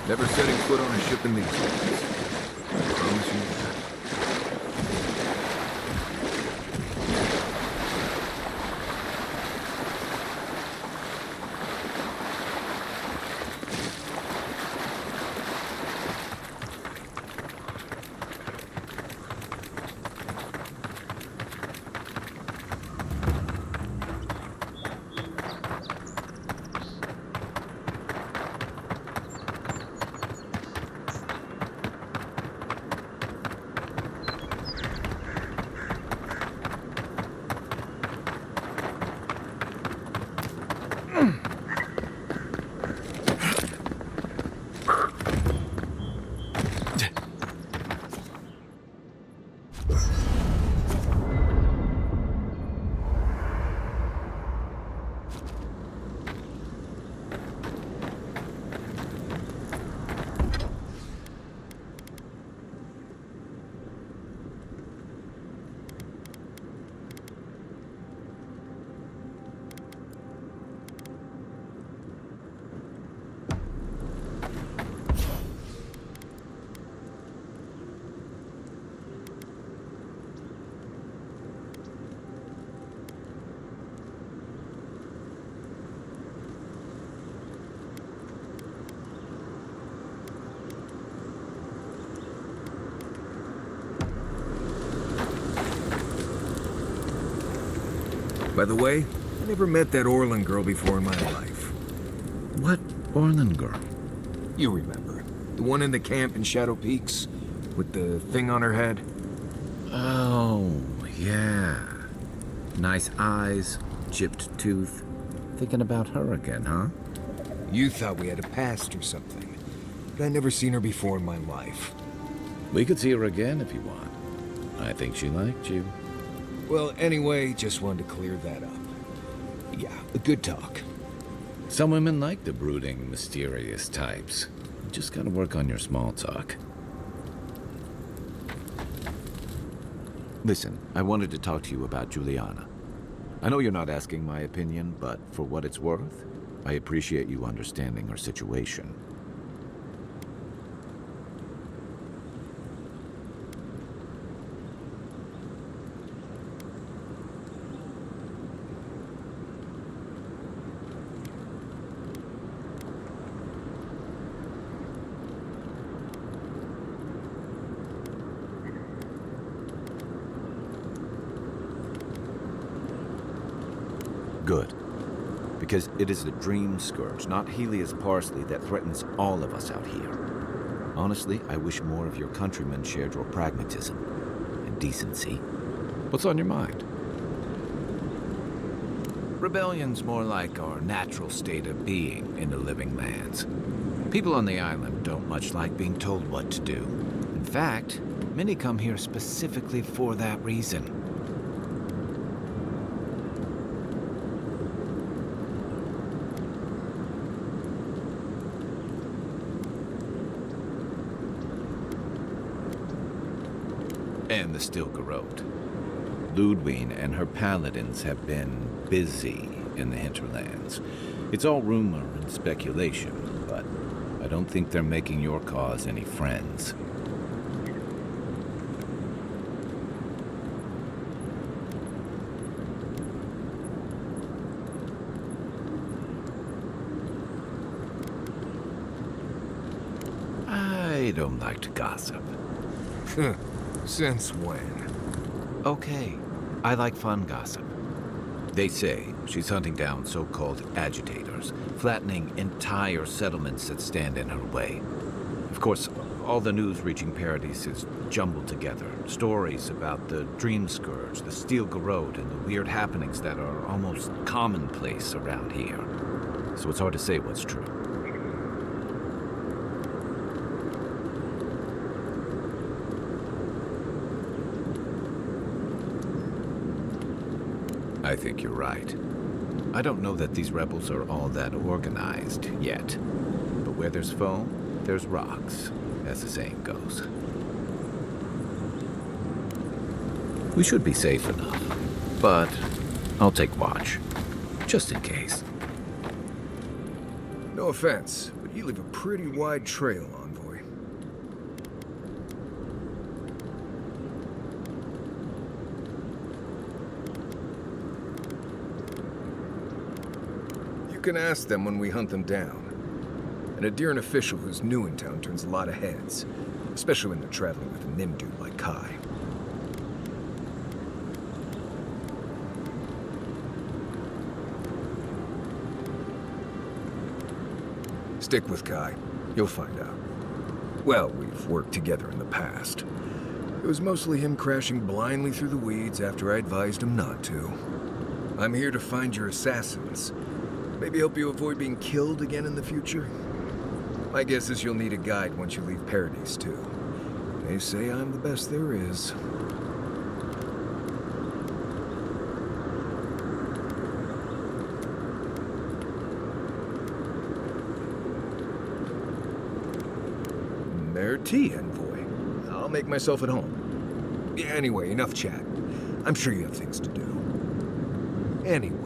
P: Never setting foot on a ship in these days. I promise you that. By the way, I never met that Orland girl before in my life.
E: What Orland girl?
P: You remember. The one in the camp in Shadow Peaks? With the thing on her head?
E: Oh, yeah. Nice eyes, chipped tooth. Thinking about her again, huh?
P: You thought we had a past or something. But I never seen her before in my life.
E: We could see her again if you want. I think she liked you.
P: Well, anyway, just wanted to clear that up. Yeah, a good talk.
E: Some women like the brooding, mysterious types. You just gotta work on your small talk. Listen, I wanted to talk to you about Juliana. I know you're not asking my opinion, but for what it's worth, I appreciate you understanding her situation. Good. Because it is the dream scourge, not Helia's parsley, that threatens all of us out here. Honestly, I wish more of your countrymen shared your pragmatism and decency. What's on your mind? Rebellion's more like our natural state of being in the living lands. People on the island don't much like being told what to do. In fact, many come here specifically for that reason. And the Stilgarrote. Ludwine and her paladins have been busy in the hinterlands. It's all rumor and speculation, but I don't think they're making your cause any friends.
G: They don't like to gossip.
P: Since when?
G: Okay, I like fun gossip. They say she's hunting down so-called agitators, flattening entire settlements that stand in her way. Of course, all the news reaching Paradise is jumbled together. Stories about the Dream Scourge, the Steel Garrote, and the weird happenings that are almost commonplace around here. So it's hard to say what's true. I think you're right. I don't know that these rebels are all that organized yet. But where there's foam, there's rocks, as the saying goes. We should be safe enough, but I'll take watch, just in case.
P: No offense, but you leave a pretty wide trail, Envoy. You can ask them when we hunt them down. An Adiran official who's new in town turns a lot of heads, especially when they're traveling with a Nimdude like Kai. Stick with Kai. You'll find out. Well, we've worked together in the past. It was mostly him crashing blindly through the weeds after I advised him not to. I'm here to find your assassins. Maybe help you avoid being killed again in the future. My guess is you'll need a guide once you leave Paradise, too. They say I'm the best there is. Their tea, Envoy. I'll make myself at home. Yeah, anyway, enough chat. I'm sure you have things to do. Anyway.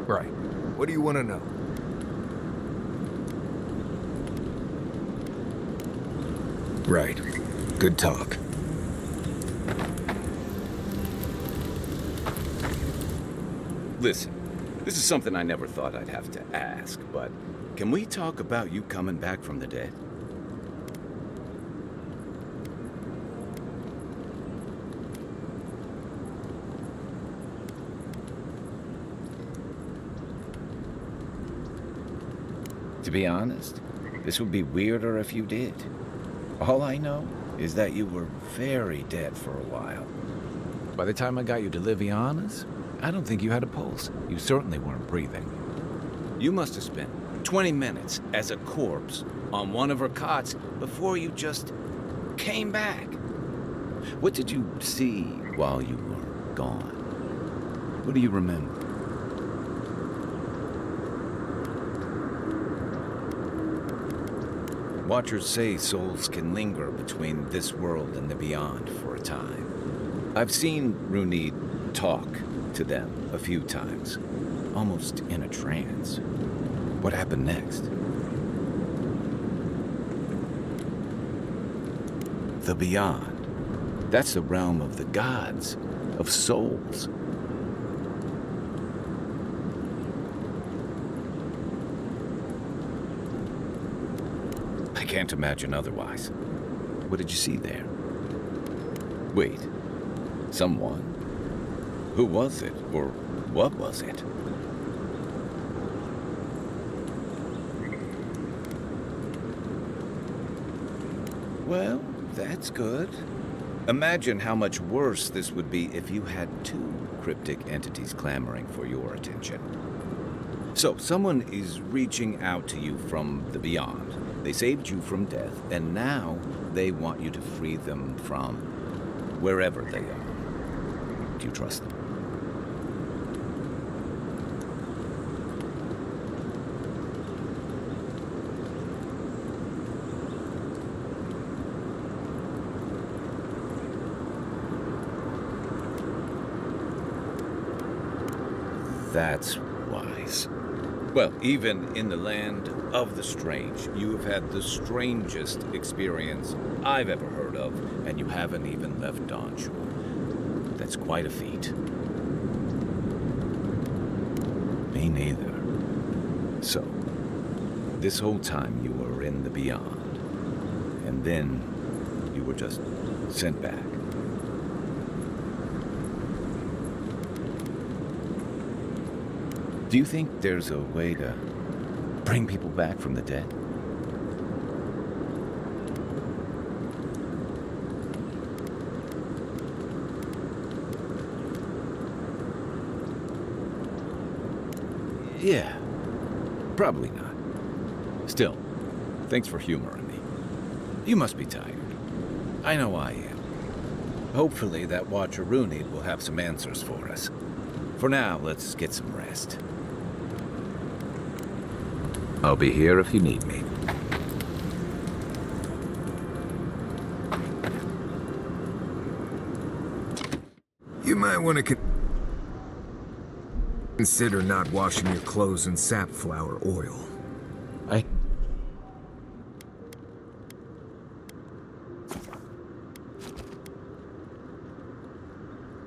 P: Right. What do you want to know? Right. Good talk.
E: Listen, this is something I never thought I'd have to ask, but can we talk about you coming back from the dead? To be honest, this would be weirder if you did. All I know is that you were very dead for a while. By the time I got you to Liviana's, I don't think you had a pulse. You certainly weren't breathing. You must have spent 20 minutes as a corpse on one of her cots before you just came back. What did you see while you were gone? What do you remember? Watchers say souls can linger between this world and the beyond for a time. I've seen Runid talk to them a few times, almost in a trance. What happened next? The beyond. That's the realm of the gods, of souls. I can't imagine otherwise. What did you see there? Wait, someone? Who was it, or what was it? Well, that's good. Imagine how much worse this would be if you had two cryptic entities clamoring for your attention. So, someone is reaching out to you from the beyond. They saved you from death, and now they want you to free them from wherever they are. Do you trust them? That's wise. Well, even in the land of the strange, you have had the strangest experience I've ever heard of, and you haven't even left on shore. That's quite a feat. Me neither. So, this whole time you were in the beyond, and then you were just sent back. Do you think there's a way to bring people back from the dead? Yeah, probably not. Still, thanks for humoring me. You must be tired. I know I am. Hopefully that Watcher Rooney will have some answers for us. For now, let's get some rest. I'll be here if you need me.
P: You might want to consider not washing your clothes in safflower oil.